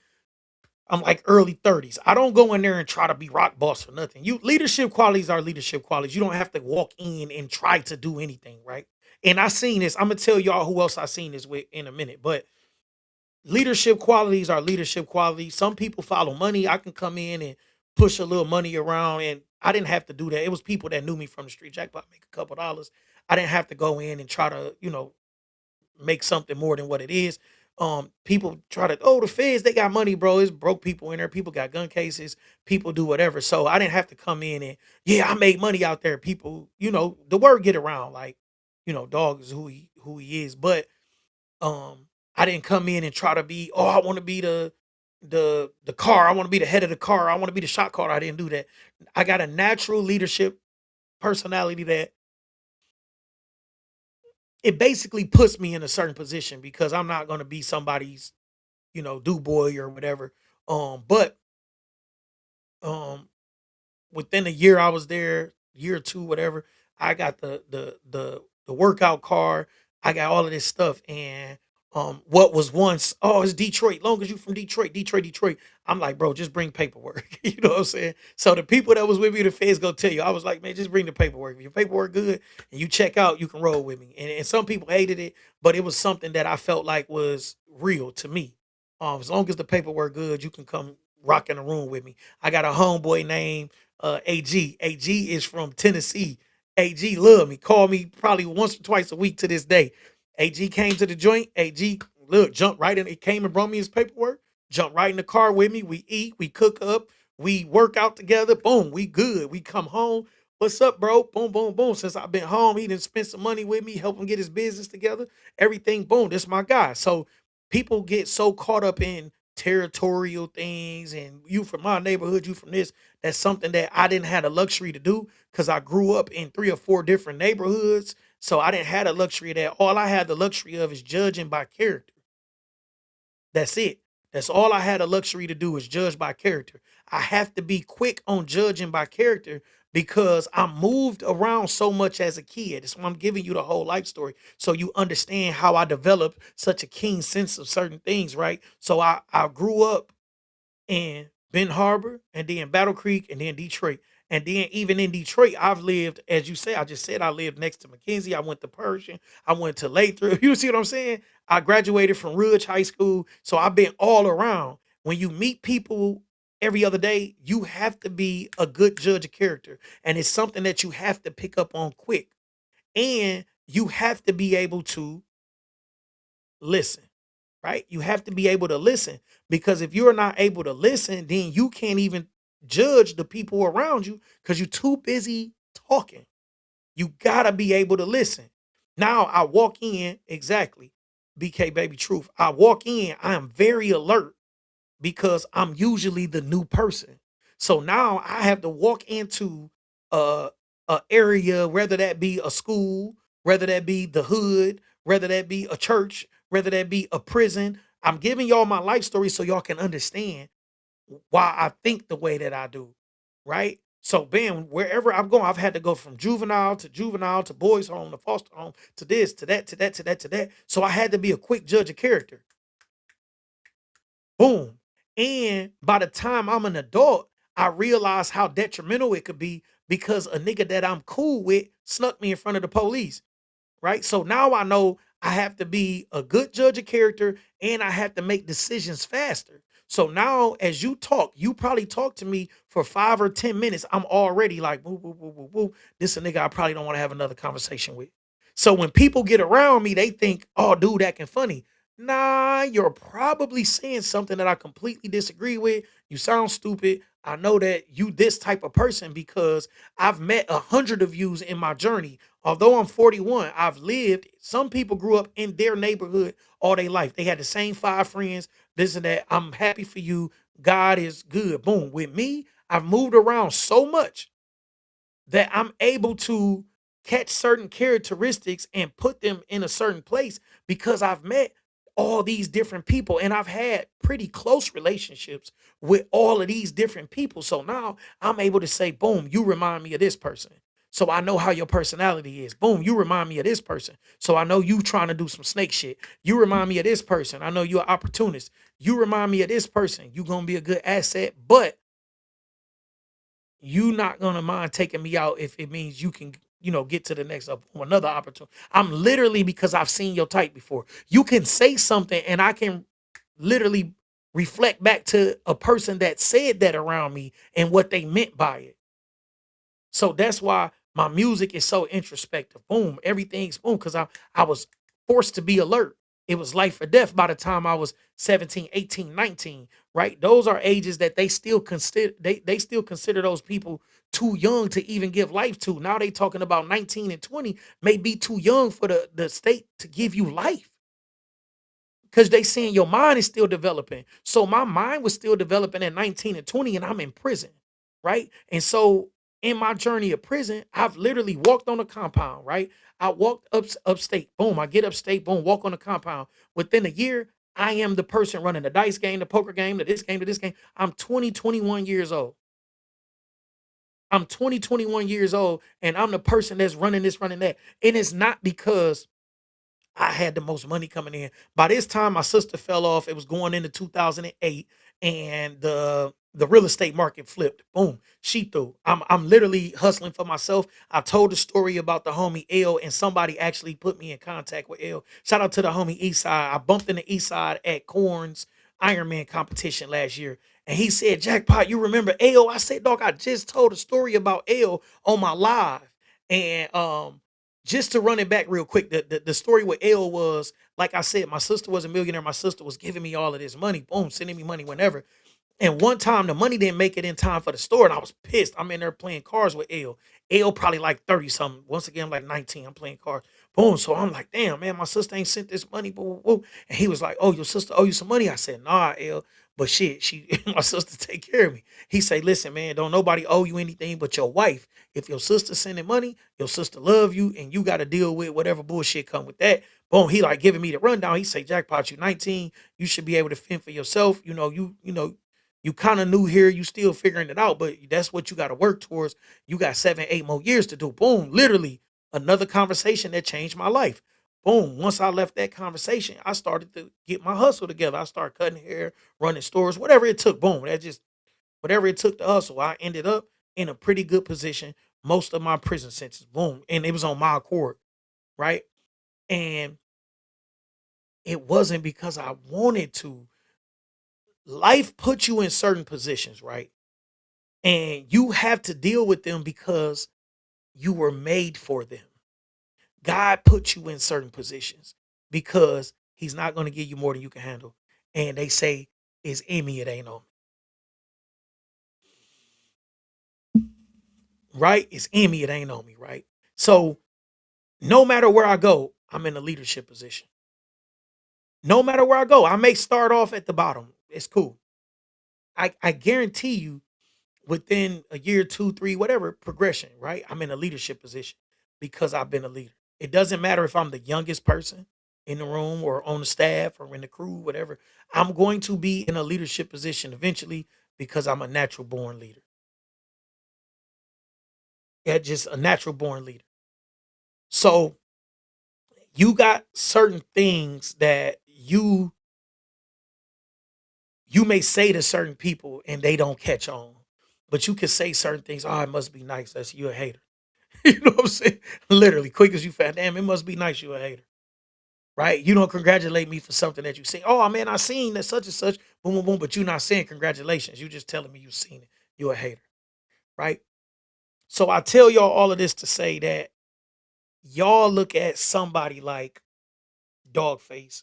I'm like early 30s. I don't go in there and try to be rock boss or nothing. You leadership qualities are leadership qualities. You don't have to walk in and try to do anything, right? And I seen this. I'm gonna tell y'all who else I seen this with in a minute, but leadership qualities are leadership qualities. Some people follow money. I can come in and push a little money around, and I didn't have to do that. It was people that knew me from the street. Jackpot make a couple dollars. I didn't have to go in and try to, make something more than what it is. People try to, oh, the feds, they got money, bro. It's broke people in there. People got gun cases. People do whatever. So I didn't have to come in and, yeah, I made money out there. People, the word get around, like, dog is who he is. But I didn't come in and try to be, oh, I want to be the car. I want to be the head of the car. I want to be the shot caller. I didn't do that. I got a natural leadership personality that it basically puts me in a certain position because I'm not going to be somebody's, do boy or whatever. But um within a year I was there, year or two, whatever, I got the workout car. I got all of this stuff. And what was once, oh, it's Detroit. Long as you from Detroit, Detroit, Detroit. I'm like, bro, just bring paperwork. You know what I'm saying? So the people that was with me, the feds go tell you, I was like, man, just bring the paperwork. If your paperwork good and you check out, you can roll with me. And some people hated it, but it was something that I felt like was real to me. As long as the paperwork good, you can come rock in the room with me. I got a homeboy named AG. AG is from Tennessee. AG love me. Call me probably once or twice a week to this day. AG came to the joint. AG look, jumped right in. He came and brought me his paperwork. Jumped right in the car with me. We eat. We cook up. We work out together. Boom. We good. We come home. What's up, bro? Boom, boom, boom. Since I've been home, he done spent some money with me, help him get his business together. Everything, boom. This my guy. So people get so caught up in territorial things and you from my neighborhood, you from this. That's something that I didn't have the luxury to do because I grew up in three or four different neighborhoods. So I didn't have the luxury of that. All I had the luxury of is judging by character. That's it. That's all I had a luxury to do is judge by character. I have to be quick on judging by character because I moved around so much as a kid. That's why I'm giving you the whole life story so you understand how I developed such a keen sense of certain things, right? So I grew up in Ben Harbor, and then Battle Creek, and then Detroit. And then even in Detroit, I've lived, as you say, I just said I lived next to McKenzie. I went to Pershing. I went to Lathrop. You see what I'm saying? I graduated from Ridge High School. So I've been all around. When you meet people every other day, you have to be a good judge of character. And it's something that you have to pick up on quick. And you have to be able to listen, right? You have to be able to listen because if you're not able to listen, then you can't even judge the people around you because you're too busy talking. You gotta be able to listen. Now I walk in, exactly, BK baby truth. I walk in, I am very alert because I'm usually the new person. So now I have to walk into a, a area, whether that be a school, whether that be the hood, whether that be a church, whether that be a prison. I'm giving y'all my life story so y'all can understand why I think the way that I do, right? So, bam, wherever I'm going, I've had to go from juvenile to boys home to foster home to this to that to that to that to that. So I had to be a quick judge of character. Boom. And by the time I'm an adult, I realized how detrimental it could be because a nigga that I'm cool with snuck me in front of the police. Right. So now I know I have to be a good judge of character and I have to make decisions faster. So now, as you talk, you probably talk to me for 5 or 10 minutes. I'm already like, woo, woo, woo, woo, woo. This a nigga I probably don't want to have another conversation with. So when people get around me, they think, oh, dude, acting funny. Nah, you're probably saying something that I completely disagree with. You sound stupid. I know that you this type of person because I've met 100 of yous in my journey. Although I'm 41, I've lived. Some people grew up in their neighborhood all their life. They had the same 5 friends, this and that. I'm happy for you. God is good. Boom. With me, I've moved around so much that I'm able to catch certain characteristics and put them in a certain place because I've met all these different people and I've had pretty close relationships with all of these different people. So now I'm able to say, boom, you remind me of this person. So I know how your personality is. Boom, you remind me of this person. So I know you trying to do some snake shit. You remind me of this person. I know you're an opportunist. You remind me of this person. You're going to be a good asset, but you not gonna mind taking me out if it means you can, get to the next another opportunity. I'm literally because I've seen your type before. You can say something and I can literally reflect back to a person that said that around me and what they meant by it. So that's why my music is so introspective. Boom, everything's boom because I was forced to be alert. It was life or death by the time I was 17, 18, 19. Right? Those are ages that they still consider those people too young to even give life to. Now they talking about 19 and 20 may be too young for the state to give you life because they saying your mind is still developing. So my mind was still developing at 19 and 20, and I'm in prison, right? And so in my journey of prison, I've literally walked on a compound, right? I walked upstate, boom, I get upstate, boom, walk on the compound. Within a year, I am the person running the dice game, the poker game, to this game. I'm 20, 21 years old. I'm 20, 21 years old, and I'm the person that's running this, running that. And it's not because I had the most money coming in. By this time, my sister fell off. It was going into 2008, and the real estate market flipped. Boom, she threw. I'm literally hustling for myself. I told the story about the homie L, and somebody actually put me in contact with L. Shout out to the homie Eastside. I bumped in the Eastside at Corn's Ironman competition last year. And he said, Jackpot, you remember L? I said, dog, I just told a story about L on my live. And just to run it back real quick, the story with L was, like I said, my sister was a millionaire. My sister was giving me all of this money, boom, sending me money whenever. And one time the money didn't make it in time for the store, and I was pissed. I'm in there playing cards with L. L probably like 30 something. Once again, I'm like 19. I'm playing cards. Boom. So I'm like, damn, man, my sister ain't sent this money. Boo, boo, boo. And he was like, oh, your sister owe you some money. I said, nah, L. But shit, she my sister take care of me. He say, listen, man, don't nobody owe you anything but your wife. If your sister sending money, your sister love you, and you got to deal with whatever bullshit come with that. Boom. He like giving me the rundown. He say, Jackpot, you 19. You should be able to fend for yourself. You kind of new here, you still figuring it out, but that's what you got to work towards. You got 7, 8 more years to do. Boom, literally another conversation that changed my life. Boom. Once I left that conversation, I started to get my hustle together. I started cutting hair, running stores, whatever it took. Boom. That just whatever it took to hustle. I ended up in a pretty good position most of my prison sentence. Boom. And it was on my accord, right? And it wasn't because I wanted to. Life puts you in certain positions, right? And you have to deal with them because you were made for them. God put you in certain positions because he's not going to give you more than you can handle. And they say, it's in me, it ain't on me. Right? It's in me, it ain't on me, right? So no matter where I go, I'm in a leadership position. No matter where I go, I may start off at the bottom. It's cool. I guarantee you within a year, two, three, whatever progression, right? I'm in a leadership position because I've been a leader. It doesn't matter if I'm the youngest person in the room or on the staff or in the crew, whatever. I'm going to be in a leadership position eventually because I'm a natural born leader. Yeah, just a natural born leader. So you got certain things that you may say to certain people and they don't catch on. But you can say certain things, oh, it must be nice. That's you a hater. You know what I'm saying? Literally, quick as you fat. Damn, it must be nice you a hater. Right? You don't congratulate me for something that you see. Oh man, I seen that such and such, boom, boom, boom. But you're not saying congratulations. You just telling me you seen it. You're a hater. Right? So I tell y'all all of this to say that y'all look at somebody like Dawgface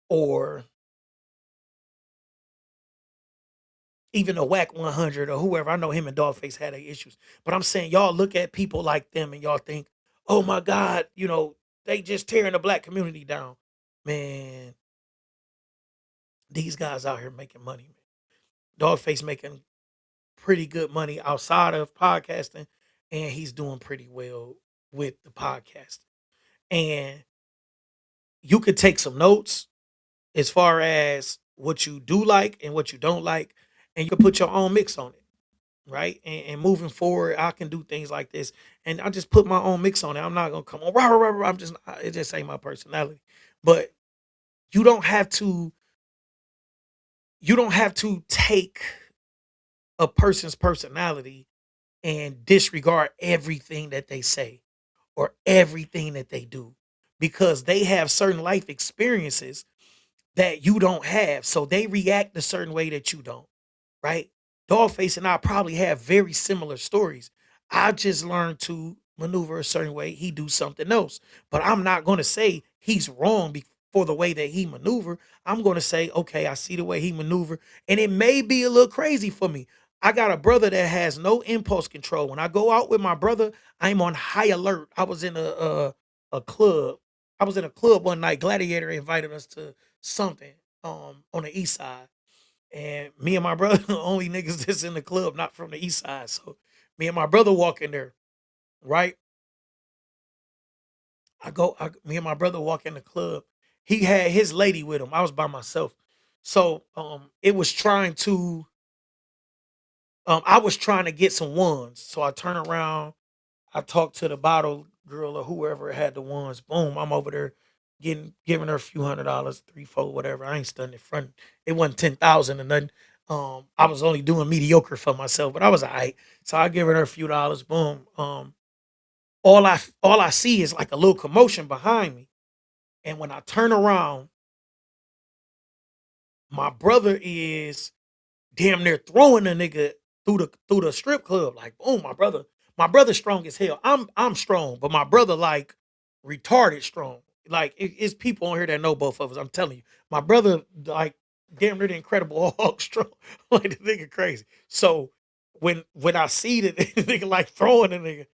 or even a Whack 100 or whoever. I know him and Dawgface had their issues, but I'm saying y'all look at people like them and y'all think, oh my God, they just tearing the black community down. Man, these guys out here making money, man. Dawgface making pretty good money outside of podcasting, and he's doing pretty well with the podcast. And you could take some notes as far as what you do like and what you don't like, and you can put your own mix on it, right? And moving forward, I can do things like this, and I just put my own mix on it. I'm not gonna come on, rah, rah, rah, rah, I'm just it just ain't my personality. But you don't have to you don't have to take a person's personality and disregard everything that they say or everything that they do because they have certain life experiences that you don't have. So they react a certain way that you don't, right? Dogface and I probably have very similar stories. I just learned to maneuver a certain way. He do something else. But I'm not going to say he's wrong for the way that he maneuver. I'm going to say, okay, I see the way he maneuver. And it may be a little crazy for me. I got a brother that has no impulse control. When I go out with my brother, I'm on high alert. I was in a club. I was in a club one night. Gladiator invited us to something on the east side. And me and my brother, the only niggas that's in the club, not from the east side. So me and my brother walk in there, right? Me and my brother walk in the club. He had his lady with him. I was by myself. So I was trying to get some ones. So I turn around, I talked to the bottle girl or whoever had the ones. Boom, I'm over there giving her a few $100, three, four, whatever. I ain't stunning in front. It wasn't 10,000 or nothing. I was only doing mediocre for myself, but I was all right. So I giving her a few dollars. Boom. All I see is like a little commotion behind me, and when I turn around, my brother is damn near throwing a nigga through the strip club. Like, boom, my brother's strong as hell. I'm strong, but my brother like retarded strong. Like it's people on here that know both of us. I'm telling you, my brother like damn near the incredible Hulk strong. Like the nigga crazy. So when I see that the nigga like throwing a nigga,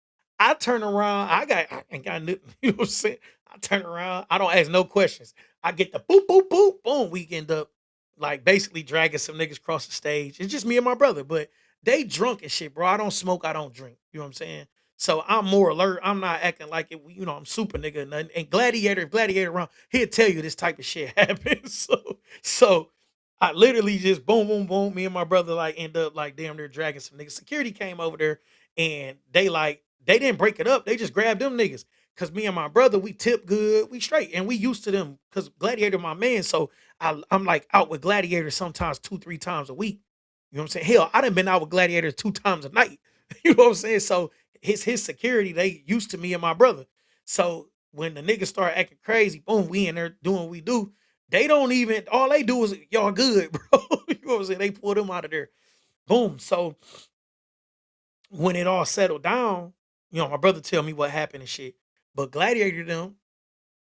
I turn around. I ain't got nothing. You know what I'm saying? I turn around. I don't ask no questions. I get the boop boop boop boom. We end up like basically dragging some niggas across the stage. It's just me and my brother, but they drunk and shit, bro. I don't smoke, I don't drink. You know what I'm saying? So I'm more alert. I'm not acting like it, I'm super nigga and nothing. And if Gladiator around, he'll tell you this type of shit happens. So I literally just boom, boom, boom. Me and my brother like end up like damn near dragging some niggas. Security came over there and they didn't break it up. They just grabbed them niggas. Cause me and my brother, we tip good, we straight, and we used to them. Cause Gladiator, my man, so I'm like out with Gladiator sometimes 2, 3 times a week. You know what I'm saying? Hell, I done been out with Gladiator 2 times a night. You know what I'm saying? So his security, they used to me and my brother. So when the niggas start acting crazy, boom, we in there doing what we do. They don't even all they do is y'all good, bro. You know what I'm saying? They pull them out of there. Boom. So when it all settled down, my brother tell me what happened and shit. But Gladiator them,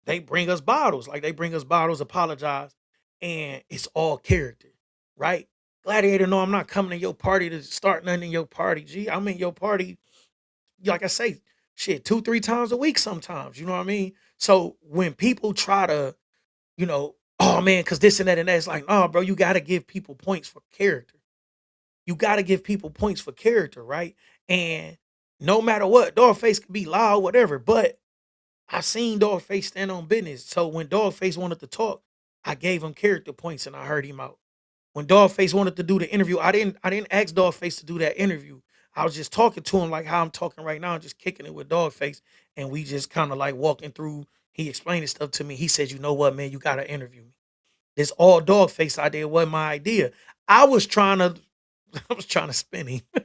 they bring us bottles. Like they bring us bottles, apologize, and it's all character, right? Gladiator, no, I'm not coming to your party to start nothing in your party. Gee, I'm in your party, like I say, shit, 2, 3 times a week sometimes. You know what I mean? So when people try to, oh man, because this and that and that, it's like, oh, bro, you gotta give people points for character. You gotta give people points for character, right? And no matter what, Dogface could be loud, whatever, but I seen Dogface stand on business. So when Dogface wanted to talk, I gave him character points and I heard him out. When Dogface wanted to do the interview, I didn't ask Dogface to do that interview. I was just talking to him like how I'm talking right now, just kicking it with Dawgface, and we just kind of like walking through. He explained his stuff to me. He said, "You know what, man? You gotta interview me. This all Dawgface idea wasn't my idea. I was trying to, I was trying to spin him. I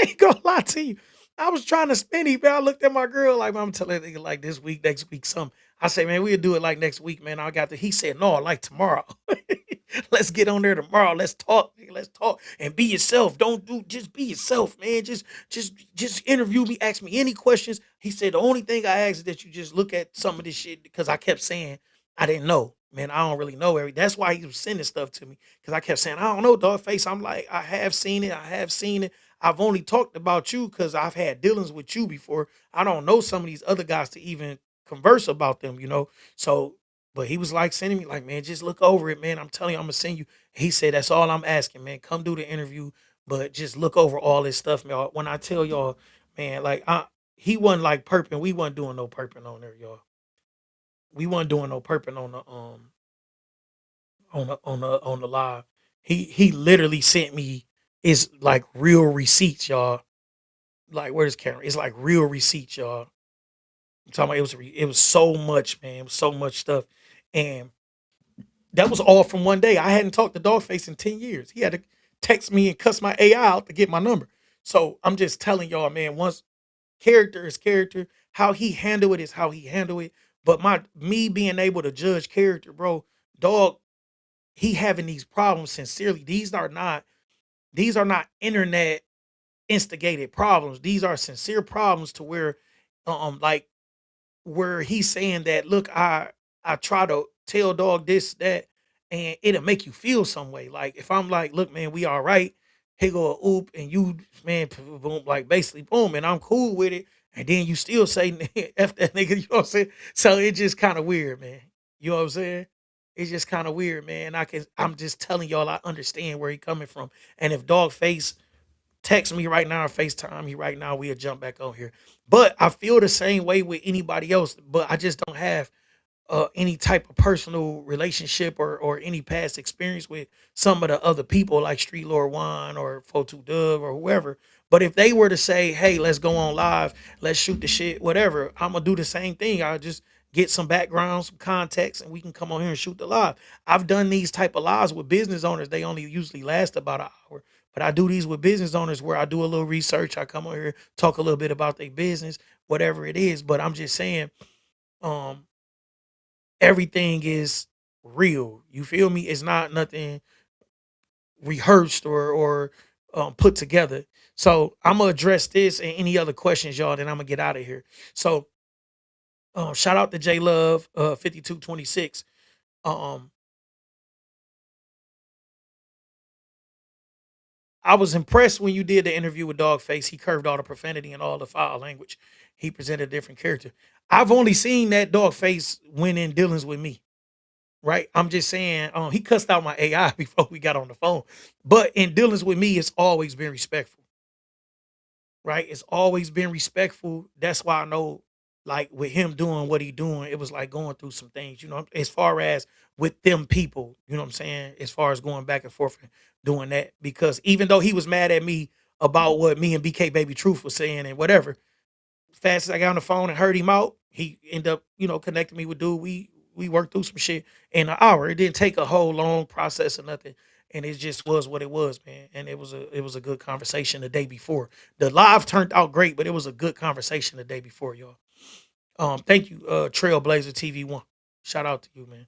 ain't gonna lie to you. I was trying to spin him, man. I looked at my girl like, I'm telling you, like this week, next week, something. I say, man, we'll do it like next week, man. I got the. He said, no, like tomorrow. Let's get on there tomorrow. Let's talk. Nigga. Let's talk and be yourself. Don't do just be yourself, man. Just interview me. Ask me any questions. He said the only thing I ask is that you just look at some of this shit because I kept saying I didn't know. Man, I don't really know every. That's why he was sending stuff to me because I kept saying I don't know, dog face. I'm like I have seen it. I have seen it. I've only talked about you because I've had dealings with you before. I don't know some of these other guys to even converse about them, you know. So but he was like sending me like, man, just look over it, man. I'm telling you, I'm gonna send you. He said, that's all I'm asking, man. Come do the interview, but just look over all this stuff, man. When I tell y'all, man, like he wasn't like perping. We wasn't doing no perping on there, y'all. We wasn't doing no perping on the live. He literally sent me it's like real receipts, y'all. Like where's camera? It's like real receipts, y'all. I'm talking about it was so much, man. It was so much stuff. And that was all from one day. I hadn't talked to Dogface in 10 years. He had to text me and cuss my AI out to get my number. So I'm just telling y'all, man, once character is character, how he handle it is how he handle it. But my me being able to judge character, bro, dog, he having these problems sincerely. These are not internet instigated problems. These are sincere problems to where like where he's saying that, look, I try to tell dog this, that, and it'll make you feel some way. Like if I'm like, look, man, we all right, he go a oop, and you, man, boom, like basically boom, and I'm cool with it, and then you still say F that nigga, you know what I'm saying? So it's just kind of weird, man. You know what I'm saying? It's just kind of weird, man. I'm just telling y'all I understand where he coming from. And if dog face text me right now or FaceTime me right now, we'll jump back on here. But I feel the same way with anybody else, but I just don't have any type of personal relationship or any past experience with some of the other people like Street Lord Juan or Fotu Dub or whoever. But if they were to say, hey, let's go on live, let's shoot the shit, whatever, I'm gonna do the same thing. I'll just get some background, some context, and we can come on here and shoot the live. I've done these type of lives with business owners. They only usually last about an hour. But I do these with business owners where I do a little research. I come on here, talk a little bit about their business, whatever it is. But I'm just saying, um, everything is real. You feel me? It's not nothing rehearsed or put together. So I'm gonna address this and any other questions, y'all. Then I'm gonna get out of here. So shout out to J Love 5226. Um, I was impressed when you did the interview with Dogface. He curved all the profanity and all the foul language. He presented a different character. I've only seen that Dogface when in dealings with me. Right? I'm just saying, he cussed out my AI before we got on the phone. But in dealings with me, it's always been respectful, right? It's always been respectful. That's why I know, like with him doing what he doing, it was like going through some things, as far as with them people, you know what I'm saying? As far as going back and forth and doing that. Because even though he was mad at me about what me and BK Baby Truth was saying and whatever, fast as I got on the phone and heard him out, he ended up, connecting me with dude. We worked through some shit in an hour. It didn't take a whole long process or nothing. And it just was what it was, man. And it was a good conversation the day before. The live turned out great, but it was a good conversation the day before, y'all. Thank you, Trailblazer TV1. Shout out to you, man.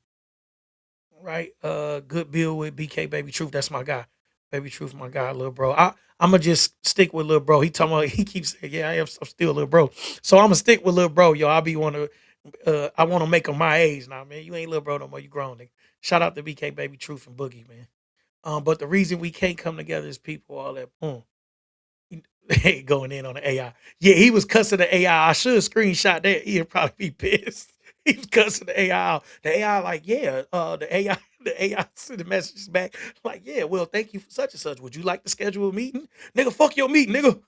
Right? Good bill with BK Baby Truth. That's my guy. Baby Truth, my guy, little bro. I'm gonna just stick with little bro. He talking about he keeps saying, yeah, I'm still little bro. So I'm gonna stick with little bro, yo. I want to make him my age now, man. You ain't little bro no more. You grown, nigga. Shout out to BK Baby Truth and Boogie, man. But the reason we can't come together is people all that boom. Hey, going in on the AI. Yeah, he was cussing the AI. I should screenshot that. He'd probably be pissed. He was cussing the AI out. The AI like, yeah, the AI sent the messages back like, yeah, well, thank you for such and such. Would you like to schedule a meeting? Nigga, fuck your meeting, nigga.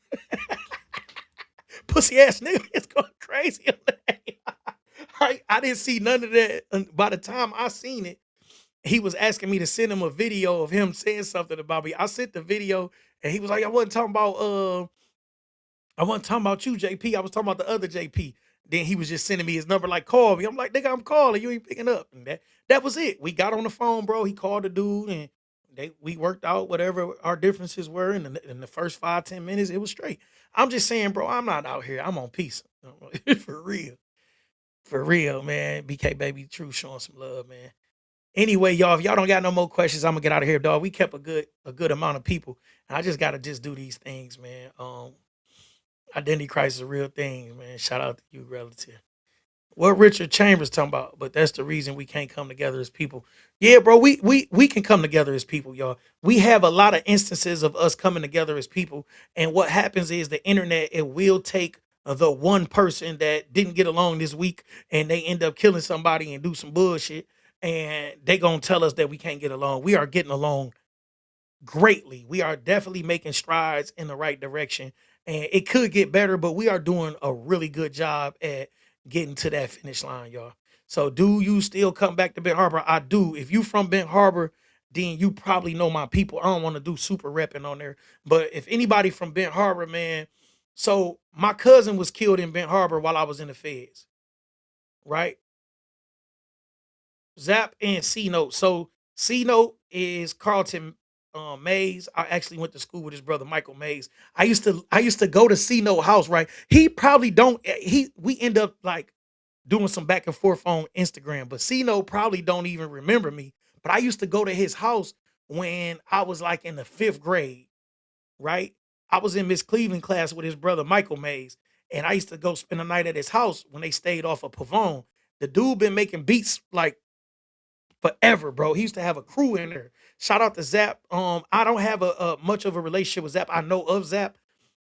Pussy ass nigga. It's going crazy on the AI. I didn't see none of that. And by the time I seen it, he was asking me to send him a video of him saying something about me. I sent the video And he was like, I wasn't talking about you, JP. I was talking about the other JP. Then he was just sending me his number, like, call me. I'm like, nigga, I'm calling. You ain't picking up. And that was it. We got on the phone, bro. He called the dude and we worked out whatever our differences were. In the first 5, 10 minutes, it was straight. I'm just saying, bro, I'm not out here. I'm on peace. For real. For real, man. BK Baby True showing some love, man. Anyway, y'all, if y'all don't got no more questions, I'm gonna get out of here, dog. We kept a good amount of people. And I just gotta just do these things, man. Identity crisis is a real thing, man. Shout out to you, relative. What Richard Chambers talking about, but that's the reason we can't come together as people. Yeah, bro, we can come together as people, y'all. We have a lot of instances of us coming together as people, and what happens is the internet it will take the one person that didn't get along this week, and they end up killing somebody and do some bullshit, and they gonna tell us that we can't get along. We are getting along greatly. We are definitely making strides in the right direction. And it could get better, but we are doing a really good job at getting to that finish line, y'all. So do you still come back to Benton Harbor? I do. If you from Benton Harbor, then you probably know my people. I don't want to do super repping on there. But if anybody from Benton Harbor, man, so my cousin was killed in Benton Harbor while I was in the feds, right? Zap and C Note. So C Note is Carlton Mays. I actually went to school with his brother Michael Mays. I used to go to C Note house, right? He probably don't he we end up like doing some back and forth on Instagram, but C Note probably don't even remember me. But I used to go to his house when I was like in the 5th grade, right? I was in Miss Cleveland class with his brother Michael Mays, and I used to go spend the night at his house when they stayed off of Pavone. The dude been making beats like forever, bro. He used to have a crew in there. Shout out to Zap. I don't have a much of a relationship with Zap. I know of Zap,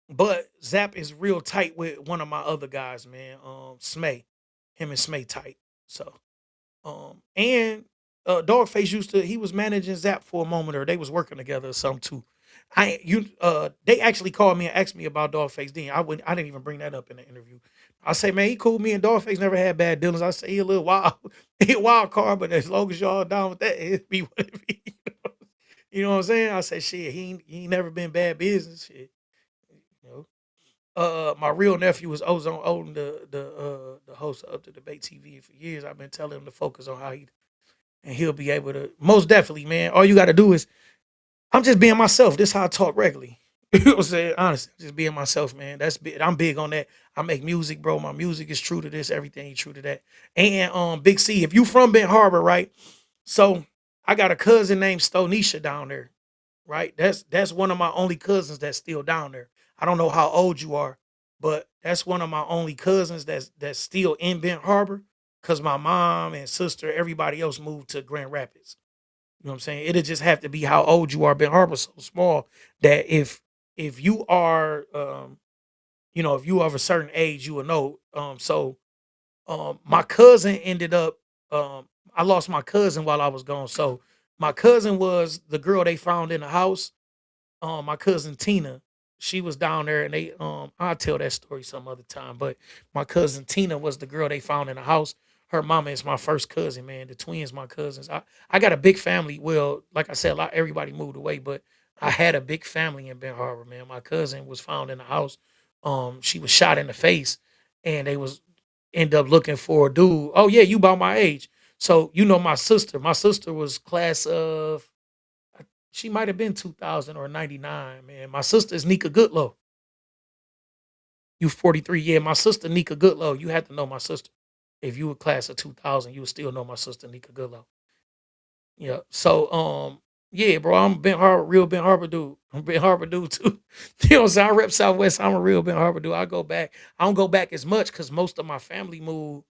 but Zap is real tight with one of my other guys, man. Smay, him and Smay tight. So, and Dawgface used to. He was managing Zap for a moment, or they was working together or something too. They actually called me and asked me about Dawgface. Then I didn't even bring that up in the interview. I say, man, he cool. Me and Dawgface never had bad dealings. I say he a little wild, he a wild card, but as long as y'all down with that, it be what it be. You know what I'm saying? I say, shit, he ain't never been bad business. Shit, you know. My real nephew was Ozone Odin, the host of Up to Debate TV for years. I've been telling him to focus on how and he'll be able to most definitely, man. All you got to do is I'm just being myself. This is how I talk regularly. You know what I'm saying? Honestly, just being myself, man. That's big. I'm big on that. I make music, bro. My music is true to this. Everything true to that. And Big C, if you from Benton Harbor, right? So I got a cousin named Stonisha down there, right? That's one of my only cousins that's still down there. I don't know how old you are, but that's one of my only cousins that's still in Benton Harbor. Cause my mom and sister, everybody else moved to Grand Rapids. You know what I'm saying? It'll just have to be how old you are. Ben Harbor's so small that if you are if you of a certain age, you will know. My cousin ended up I lost my cousin while I was gone. So my cousin was the girl they found in the house. My cousin Tina, she was down there and I'll tell that story some other time. But my cousin Tina was the girl they found in the house. Her mama is my first cousin, man. The twins, my cousins. I got a big family. Well, like I said, everybody moved away, but I had a big family in Ben Harbor, man. My cousin was found in the house. She was shot in the face, and they was end up looking for a dude. Oh yeah, you about my age. So you know my sister. My sister was class of she might have been 2000 or 99, man. My sister is Nika Goodlow. You 43. Yeah, my sister Nika Goodlow. You had to know my sister. If you were class of 2000, you would still know my sister Nika Goodlow. Yeah. So yeah, bro, I'm Ben Harbor, real Ben Harbor dude. I'm Ben Harbor dude too. You know what I'm saying? I rep Southwest. I'm a real Ben Harbor dude. I go back. I don't go back as much because most of my family moved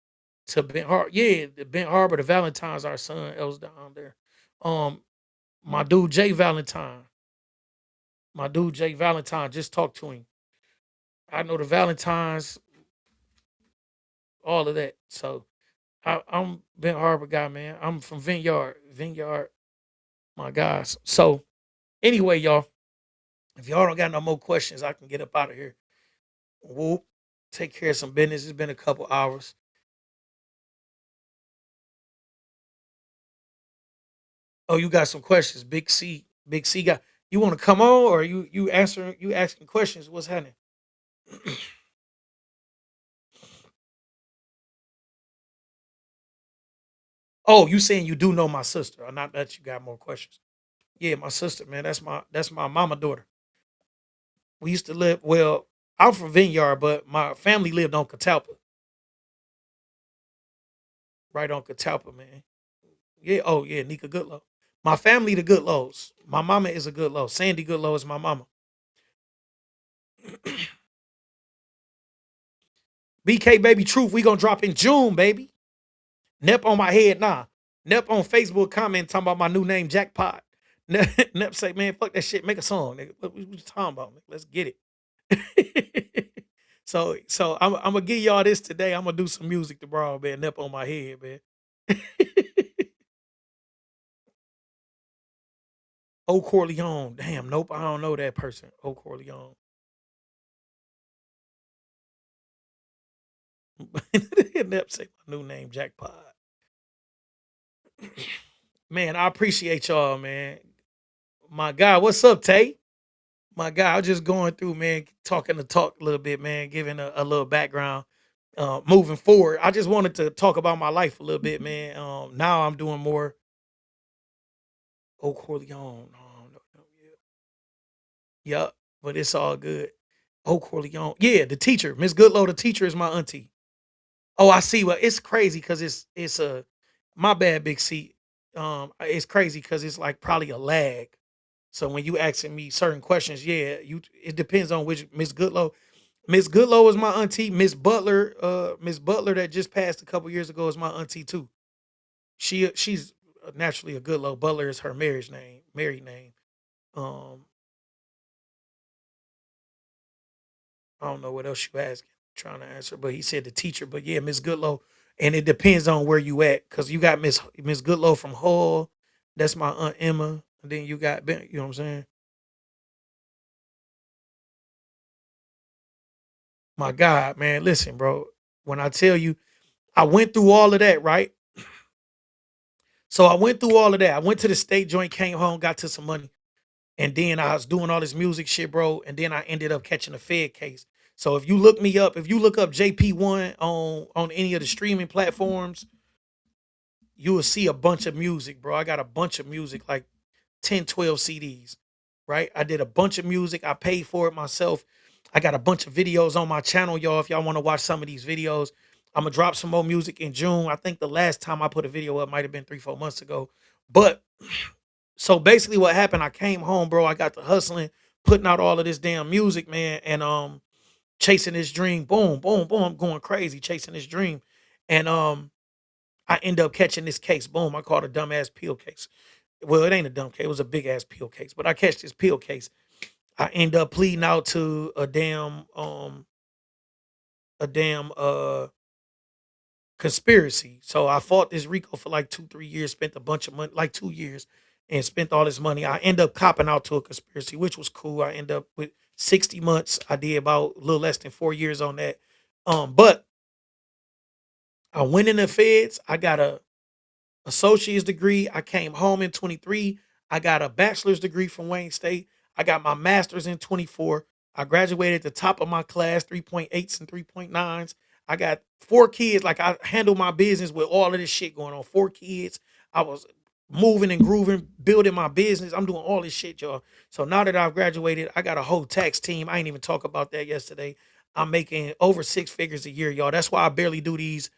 to Ben Harbor. Yeah, the Ben Harbor, the Valentine's, our son, else down there. Um, my dude Jay Valentine. My dude Jay Valentine, just talked to him. I know the Valentines, all of that. So I'm Ben Harbor guy, man. I'm from Vineyard, my guys. So anyway, y'all, if y'all don't got no more questions, I can get up out of here. Whoop. Take care of some business. It's been a couple hours. Oh, you got some questions. Big C got You want to come on, or you asking questions? What's happening? Oh, you saying you do know my sister, or not that you got more questions? Yeah, my sister, man. That's my mama daughter. We used to live well. I'm from Vineyard, but my family lived on Catalpa, right on Catalpa, man. Yeah. Oh, yeah. Nika Goodlow. My family, the Goodlows. My mama is a Goodlow. Sandy Goodlow is my mama. BK baby truth. We gonna drop in June, baby. Nep on my head, nah. Nep on Facebook comment talking about my new name, Jackpot. Nep say, man, fuck that shit. Make a song, nigga. What you talking about, nigga? Let's get it. So I'm gonna give y'all this today. I'm gonna do some music tomorrow, man. Nep on my head, man. Oh Corleone. Damn, nope. I don't know that person. Oh Corleone. Nep say my new name, Jackpot. Man, I appreciate y'all, man. My guy, what's up, Tay? My guy, I'm just going through, man, talking the talk a little bit, man, giving a little background. Moving forward, I just wanted to talk about my life a little bit, man. Now I'm doing more. Oh, Corleone. No, no, no, yeah. Yup, but it's all good. Oh, Corleone. Yeah, the teacher, Miss Goodlow, the teacher is my auntie. Oh, I see. Well, it's crazy because it's a my bad, Big C. It's crazy because it's like probably a lag. So when you asking me certain questions, yeah, you it depends on which Miss Goodlow. Miss Goodlow is my auntie. Miss Butler that just passed a couple years ago is my auntie too. She's naturally a Goodlow. Butler is her married name. Um, I don't know what else you asking, trying to answer, but he said the teacher. But yeah, Miss Goodlow, and it depends on where you at, cause you got Miss Goodlow from Hull. That's my aunt Emma. And then you got Ben. You know what I'm saying? My God, man, listen, bro. When I tell you, I went through all of that, right? So I went through all of that. I went to the state joint, came home, got to some money, and then I was doing all this music shit, bro. And then I ended up catching a Fed case. So if you look me up, if you look up JP1 on any of the streaming platforms, you will see a bunch of music, bro. I got a bunch of music, like 10, 12 CDs, right? I did a bunch of music. I paid for it myself. I got a bunch of videos on my channel, y'all. If y'all want to watch some of these videos, I'm gonna drop some more music in June. I think the last time I put a video up might have been 3, 4 months ago. But so basically what happened, I came home, bro. I got to hustling, putting out all of this damn music, man, and chasing this dream. Boom, boom, boom. I'm going crazy chasing this dream. And I end up catching this case. Boom, I called a dumbass pill case. Well, it ain't a dumb case, it was a big ass pill case. But I catch this pill case. I end up pleading out to a damn conspiracy. So I fought this Rico for like 2, 3 years, spent a bunch of money, like 2 years, and spent all this money. I end up copping out to a conspiracy, which was cool. I end up with 60 months. I did about a little less than 4 years on that. But I went in the feds. I got a associate's degree. I came home in 23. I got a bachelor's degree from Wayne State. I got my master's in 24. I graduated at the top of my class, 3.8s and 3.9s. I got 4 kids. Like I handle my business with all of this shit going on. 4 kids. I was moving and grooving, building my business. I'm doing all this shit, y'all. So now that I've graduated, I got a whole tax team. I ain't even talk about that yesterday. I'm making over 6 figures a year, y'all. That's why I barely do these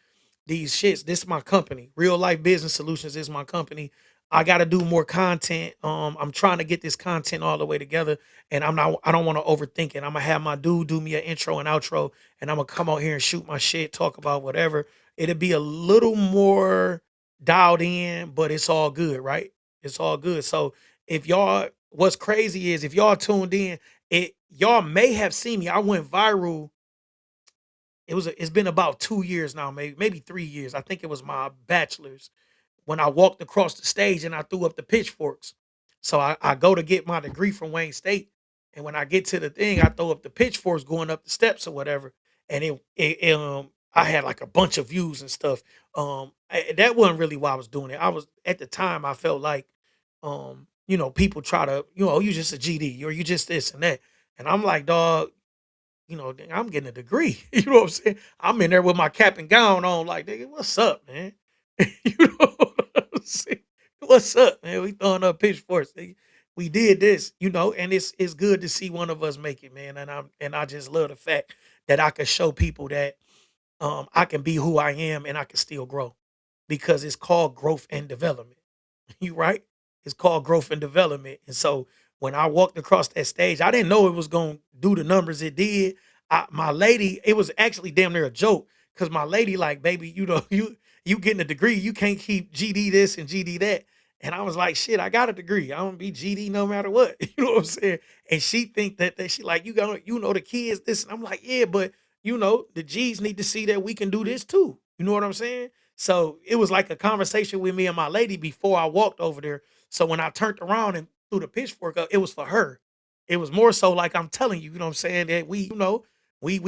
shits. This is my company. Real Life Business Solutions is my company. I got to do more content. I'm trying to get this content all the way together, and I don't want to overthink it. I'm gonna have my dude do me an intro and outro, and I'm gonna come out here and shoot my shit, talk about whatever. It'll be a little more dialed in, but it's all good, right? It's all good. So if y'all, what's crazy is if y'all tuned in, y'all may have seen me. I went viral. It's been about 2 years now, maybe 3 years. I think it was my bachelor's when I walked across the stage and I threw up the pitchforks. So I go to get my degree from Wayne State, and when I get to the thing, I throw up the pitchforks going up the steps or whatever, and I had like a bunch of views and stuff. That wasn't really why I was doing it. I was at the time I felt like people try to, you just a GD or you just this and that. And I'm like, dog, I'm getting a degree. You know what I'm saying? I'm in there with my cap and gown on, like, nigga, what's up, man? You know what I'm saying? What's up, man? We throwing up pitchforks. We did this, and it's good to see one of us make it, man. And I just love the fact that I can show people that I can be who I am and I can still grow because it's called growth and development. You right? It's called growth and development. And so when I walked across that stage, I didn't know it was gonna do the numbers it did. My lady, it was actually damn near a joke because my lady, like, baby, you getting a degree, you can't keep GD this and GD that. And I was like, shit, I got a degree. I'm gonna be GD no matter what. You know what I'm saying? And she think that she like, the kids this. And I'm like, yeah, but the G's need to see that we can do this too. You know what I'm saying? So it was like a conversation with me and my lady before I walked over there. So when I turned around and threw the pitchfork up, it was for her. It was more so like I'm telling you, you know what I'm saying, that we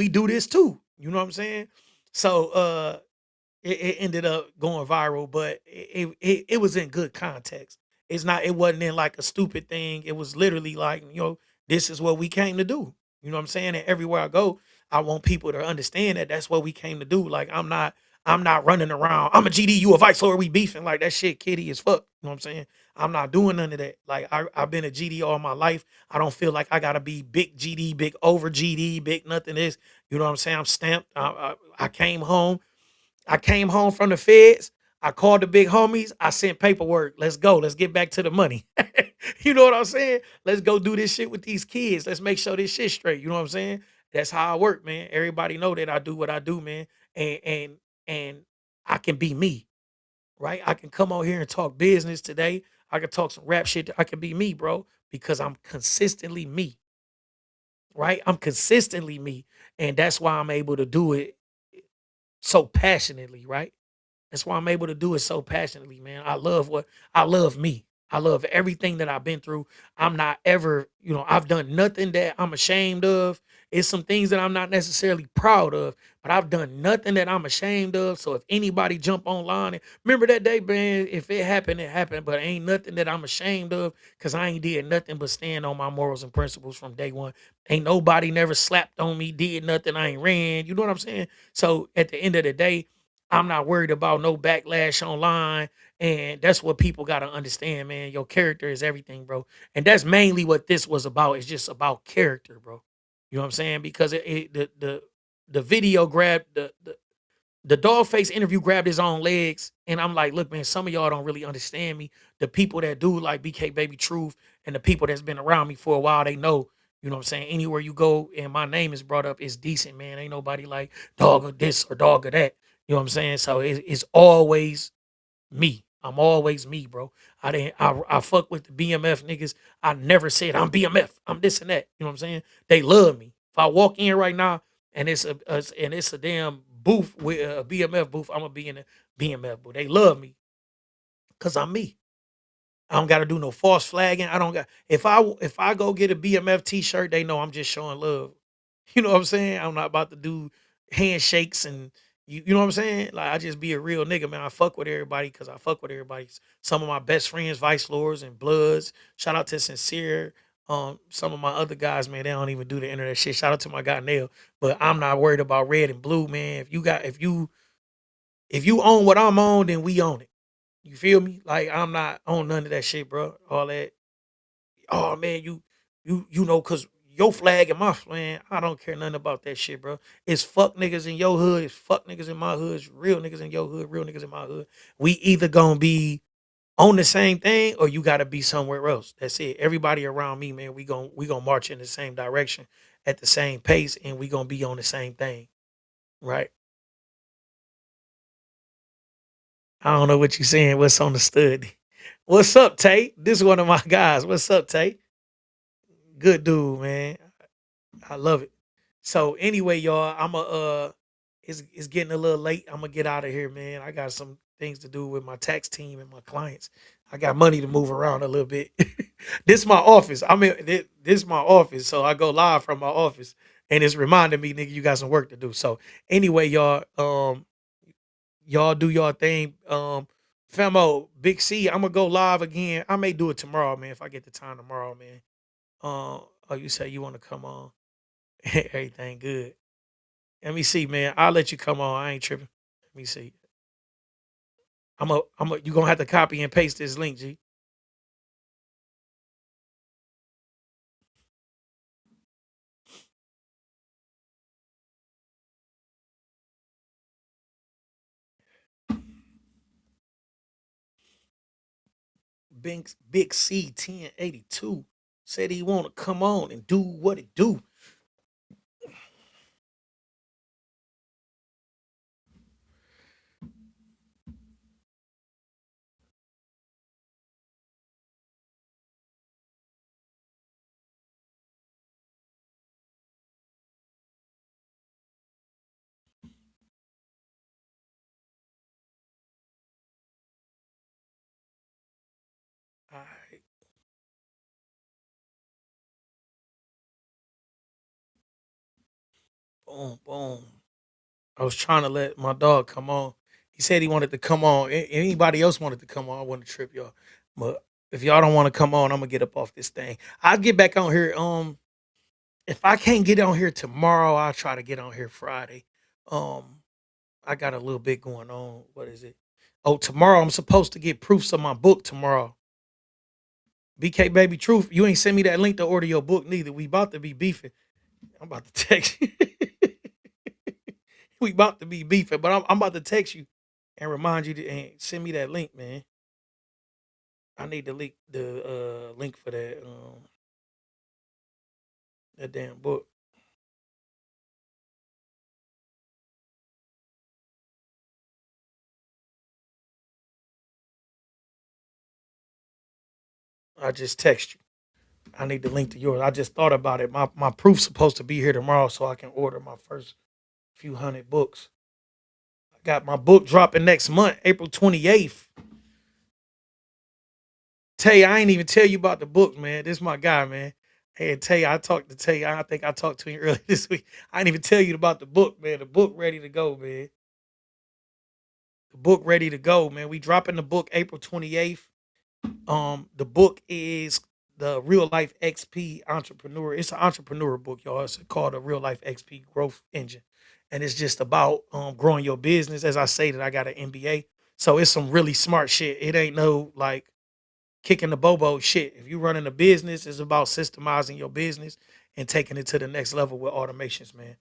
do this too. You know what I'm saying? So it ended up going viral, but it was in good context. It wasn't in like a stupid thing. It was literally like, this is what we came to do. You know what I'm saying? And everywhere I go, I want people to understand that that's what we came to do. Like I'm not running around. I'm a GD, you a Vice Lord, we beefing like that shit kitty as fuck. You know what I'm saying? I'm not doing none of that. Like I've been a GD all my life. I don't feel like I gotta be big GD, big over GD, big nothing is. You know what I'm saying? I'm stamped. I came home. I came home from the feds. I called the big homies. I sent paperwork. Let's go. Let's get back to the money. You know what I'm saying? Let's go do this shit with these kids. Let's make sure this shit straight. You know what I'm saying? That's how I work, man. Everybody know that I do what I do, man. And I can be me, right? I can come out here and talk business today. I can talk some rap shit. I can be me, bro, because I'm consistently me, right? I'm consistently me. And that's why I'm able to do it so passionately, right? That's why I'm able to do it so passionately, man. I love me. I love everything that I've been through. I'm not ever, I've done nothing that I'm ashamed of. It's some things that I'm not necessarily proud of, but I've done nothing that I'm ashamed of. So if anybody jump online and remember that day, man, if it happened, it happened. But ain't nothing that I'm ashamed of because I ain't did nothing but stand on my morals and principles from day one. Ain't nobody never slapped on me, did nothing. I ain't ran. You know what I'm saying? So at the end of the day, I'm not worried about no backlash online. And that's what people got to understand, man. Your character is everything, bro. And that's mainly what this was about. It's just about character, bro. You know what I'm saying? Because the video grabbed the Dawgface interview grabbed his own legs. And I'm like, look, man, some of y'all don't really understand me. The people that do like BK Baby Truth and the people that's been around me for a while, they know, you know what I'm saying? Anywhere you go and my name is brought up, it's decent, man. Ain't nobody like dog of this or dog of that. You know what I'm saying? So it's always me. I'm always me, bro. I fuck with the BMF niggas. I never said I'm BMF. I'm this and that. You know what I'm saying? They love me. If I walk in right now and it's a damn booth with a BMF booth, I'm gonna be in a BMF booth. They love me because I'm me. I don't got to do no false flagging. I don't got if I go get a BMF t-shirt, they know I'm just showing love. You know what I'm saying? I'm not about to do handshakes and you know what I'm saying? Like I just be a real nigga, man. I fuck with everybody because I fuck with everybody. Some of my best friends, Vice Lords and Bloods. Shout out to Sincere. Some of my other guys, man, they don't even do the internet shit. Shout out to my guy Nail. But I'm not worried about red and blue, man. If you own what I'm on, then we own it. You feel me? Like I'm not on none of that shit, bro. All that. Oh man, cause your flag and my flag. I don't care nothing about that shit, bro. It's fuck niggas in your hood. It's fuck niggas in my hood. It's real niggas in your hood. Real niggas in my hood. We either gonna be on the same thing or you gotta be somewhere else. That's it. Everybody around me, man. We gonna march in the same direction at the same pace, and we gonna be on the same thing, right? I don't know what you saying. What's on the stud? What's up, Tate? This is one of my guys. What's up, Tate? Good dude, man. I love it. So anyway, y'all, it's getting a little late. I'm gonna get out of here, man. I got some things to do with my tax team and my clients. I got money to move around a little bit. This is my office. This is my office. So I go live from my office. And it's reminding me, nigga, you got some work to do. So anyway, y'all do y'all thing. Famo, Big C, I'm gonna go live again. I may do it tomorrow, man, if I get the time tomorrow, man. Oh, you say you want to come on? Everything good. Let me see, man. I'll let you come on. I ain't tripping. Let me see. You gonna have to copy and paste this link, G. Big C 1082 said he want to come on and do what it do. All right, boom, boom. I was trying to let my dog come on. He said he wanted to come on. Anybody else wanted to come on? I want to trip y'all. But if y'all don't want to come on, I'm gonna get up off this thing. I'll get back on here. If I can't get on here tomorrow, I'll try to get on here Friday. Um, I got a little bit going on. What is it? Oh, tomorrow I'm supposed to get proofs of my book tomorrow. BK Baby Truth, you ain't send me that link to order your book neither. We about to be beefing. I'm about to text you. We about to be beefing, but I'm about to text you and remind you to and send me that link, man. I need the link for that damn book. I just text you. I need the link to yours. I just thought about it. My proof's supposed to be here tomorrow so I can order my first few hundred books. I got my book dropping next month, April 28th. Tay, I ain't even tell you about the book, man. This is my guy, man. Hey, Tay, I talked to Tay. I think I talked to him earlier this week. I didn't even tell you about the book, man. The book ready to go, man. The book ready to go, man. We dropping the book April 28th. The book is the Real Life XP Entrepreneur. It's an entrepreneur book, y'all. It's called a Real Life XP Growth Engine. And it's just about growing your business. As I say that I got an MBA. So it's some really smart shit. It ain't no like kicking the bobo shit. If you running a business, it's about systemizing your business and taking it to the next level with automations, man.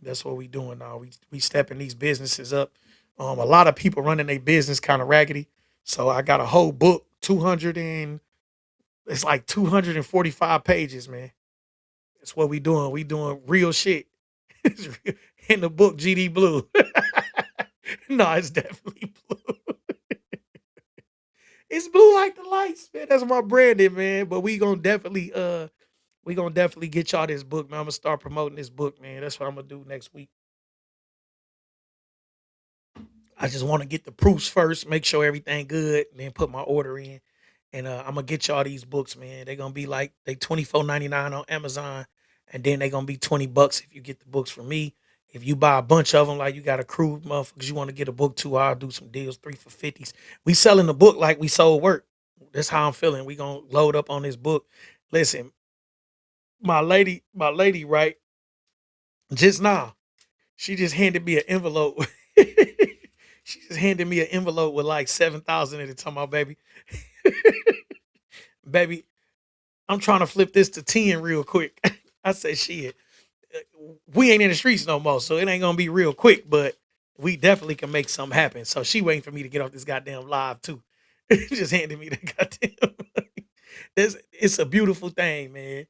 That's what we doing now. We stepping these businesses up. A lot of people running their business kind of raggedy. So I got a whole book, 200 and it's like 245 pages, man. That's what we doing. We doing real shit. It's real. In the book, GD Blue. No, it's definitely blue. It's blue like the lights, man. That's my branding, man. But we gonna definitely get y'all this book, man. I'm gonna start promoting this book, man. That's what I'm gonna do next week. I just want to get the proofs first, make sure everything good, and then put my order in. And I'm gonna get y'all these books, man. They're gonna be like they 24.99 on Amazon, and then they're gonna be $20 if you get the books from me. If you buy a bunch of them, like you got a crew, motherfuckers, you want to get a book too, I'll do some deals, 3 for 50s. We selling the book like we sold work. That's how I'm feeling. We gonna load up on this book. Listen, my lady, right? Just now, she just handed me an envelope. She just handed me an envelope with like 7,000 in it. Talking about, baby, I'm trying to flip this to 10 real quick. I said, shit, we ain't in the streets no more, so it ain't gonna be real quick, but we definitely can make something happen. So she waiting for me to get off this goddamn live too. Just handed me the goddamn. It's a beautiful thing, man.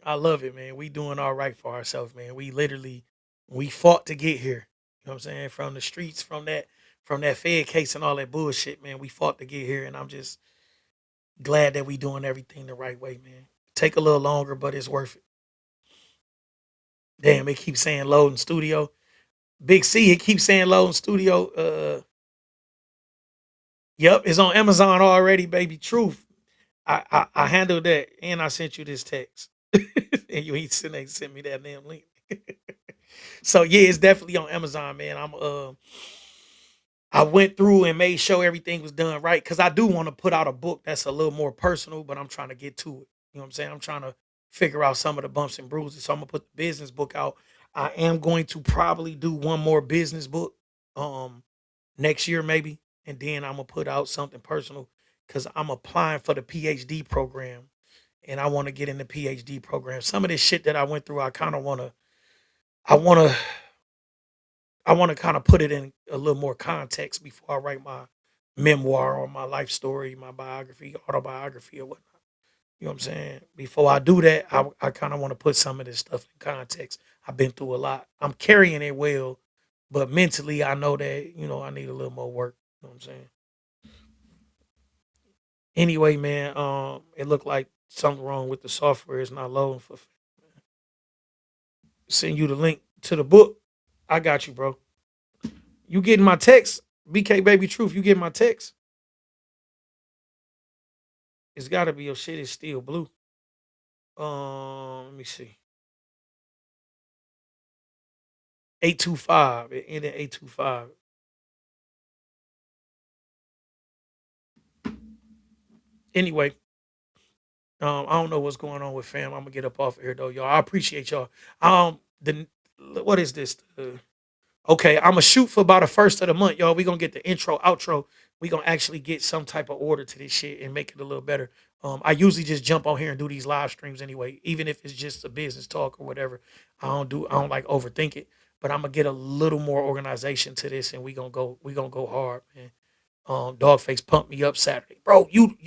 I love it, man. We doing all right for ourselves, man. We fought to get here. You know what I'm saying? From the streets, from that Fed case and all that bullshit, man. We fought to get here, and I'm just glad that we doing everything the right way, man. Take a little longer, but it's worth it. Damn, it keeps saying loading studio. Big C, it keeps saying loading studio. Yep, it's on Amazon already, baby. Truth. I handled that, and I sent you this text, and you ain't sent me that damn link. So yeah, it's definitely on Amazon, man. I went through and made sure everything was done right because I do want to put out a book that's a little more personal, but I'm trying to get to it. You know what I'm saying? I'm trying to figure out some of the bumps and bruises. So I'm gonna put the business book out. I am going to probably do one more business book um next year, maybe, and then I'm gonna put out something personal because I'm applying for the PhD program and I want to get in the PhD program. Some of this shit that I went through, I wanna I want to kind of put it in a little more context before I write my memoir or my life story, my biography, autobiography, or whatnot. You know what I'm saying? Before I do that, I kind of want to put some of this stuff in context. I've been through a lot. I'm carrying it well, but mentally, I know that, I need a little more work. You know what I'm saying? Anyway, man, it looked like something wrong with the software. It's not loading for. Send you the link to the book. I got you, bro. You getting my text? BK Baby Truth, you getting my text? It's gotta be your shit is still blue. Let me see. 825. It ended 825. Anyway, I don't know what's going on with fam. I'm gonna get up off of here though, y'all. I appreciate y'all. The what is this? Okay, I'm gonna shoot for about the first of the month, y'all. We gonna get the intro, outro. We gonna actually get some type of order to this shit and make it a little better. I usually just jump on here and do these live streams anyway, even if it's just a business talk or whatever. I don't like overthink it, but I'm gonna get a little more organization to this, and we gonna go hard, man. Dawgface pumped me up Saturday, bro. You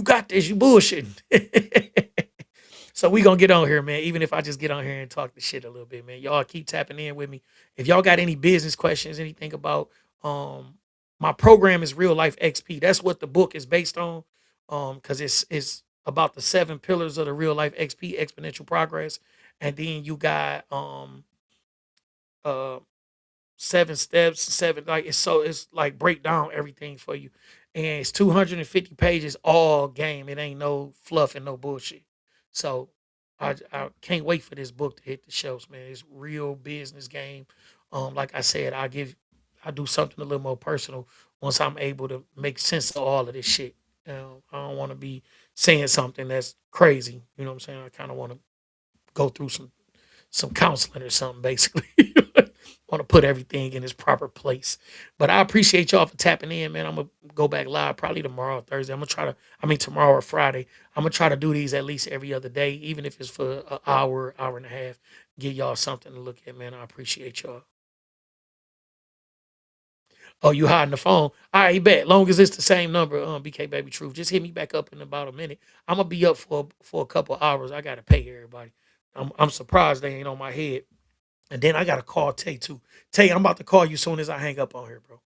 got this. You bullshitting. So we gonna get on here, man. Even if I just get on here and talk the shit a little bit, man. Y'all keep tapping in with me. If y'all got any business questions, anything about um my program is Real Life XP. That's what the book is based on. Because it's about the 7 pillars of the Real Life XP exponential progress. And then you got uh 7 steps, seven like it's like break down everything for you. And it's 250 pages all game. It ain't no fluff and no bullshit. So I can't wait for this book to hit the shelves, man. It's real business game. Like I said, I do something a little more personal once I'm able to make sense of all of this shit. I don't want to be saying something that's crazy. You know what I'm saying? I kind of want to go through some counseling or something, basically. Want to put everything in its proper place. But I appreciate y'all for tapping in, man. I'm gonna go back live probably tomorrow or Thursday. I mean tomorrow or Friday. I'm gonna try to do these at least every other day, even if it's for an hour, hour and a half. Give y'all something to look at, man. I appreciate y'all. Oh, you hiding the phone? All right, bet. Long as it's the same number, BK Baby Truth. Just hit me back up in about a minute. I'm gonna be up for a couple hours. I gotta pay everybody. I'm surprised they ain't on my head. And then I gotta call Tay too. Tay, I'm about to call you soon as I hang up on here, bro.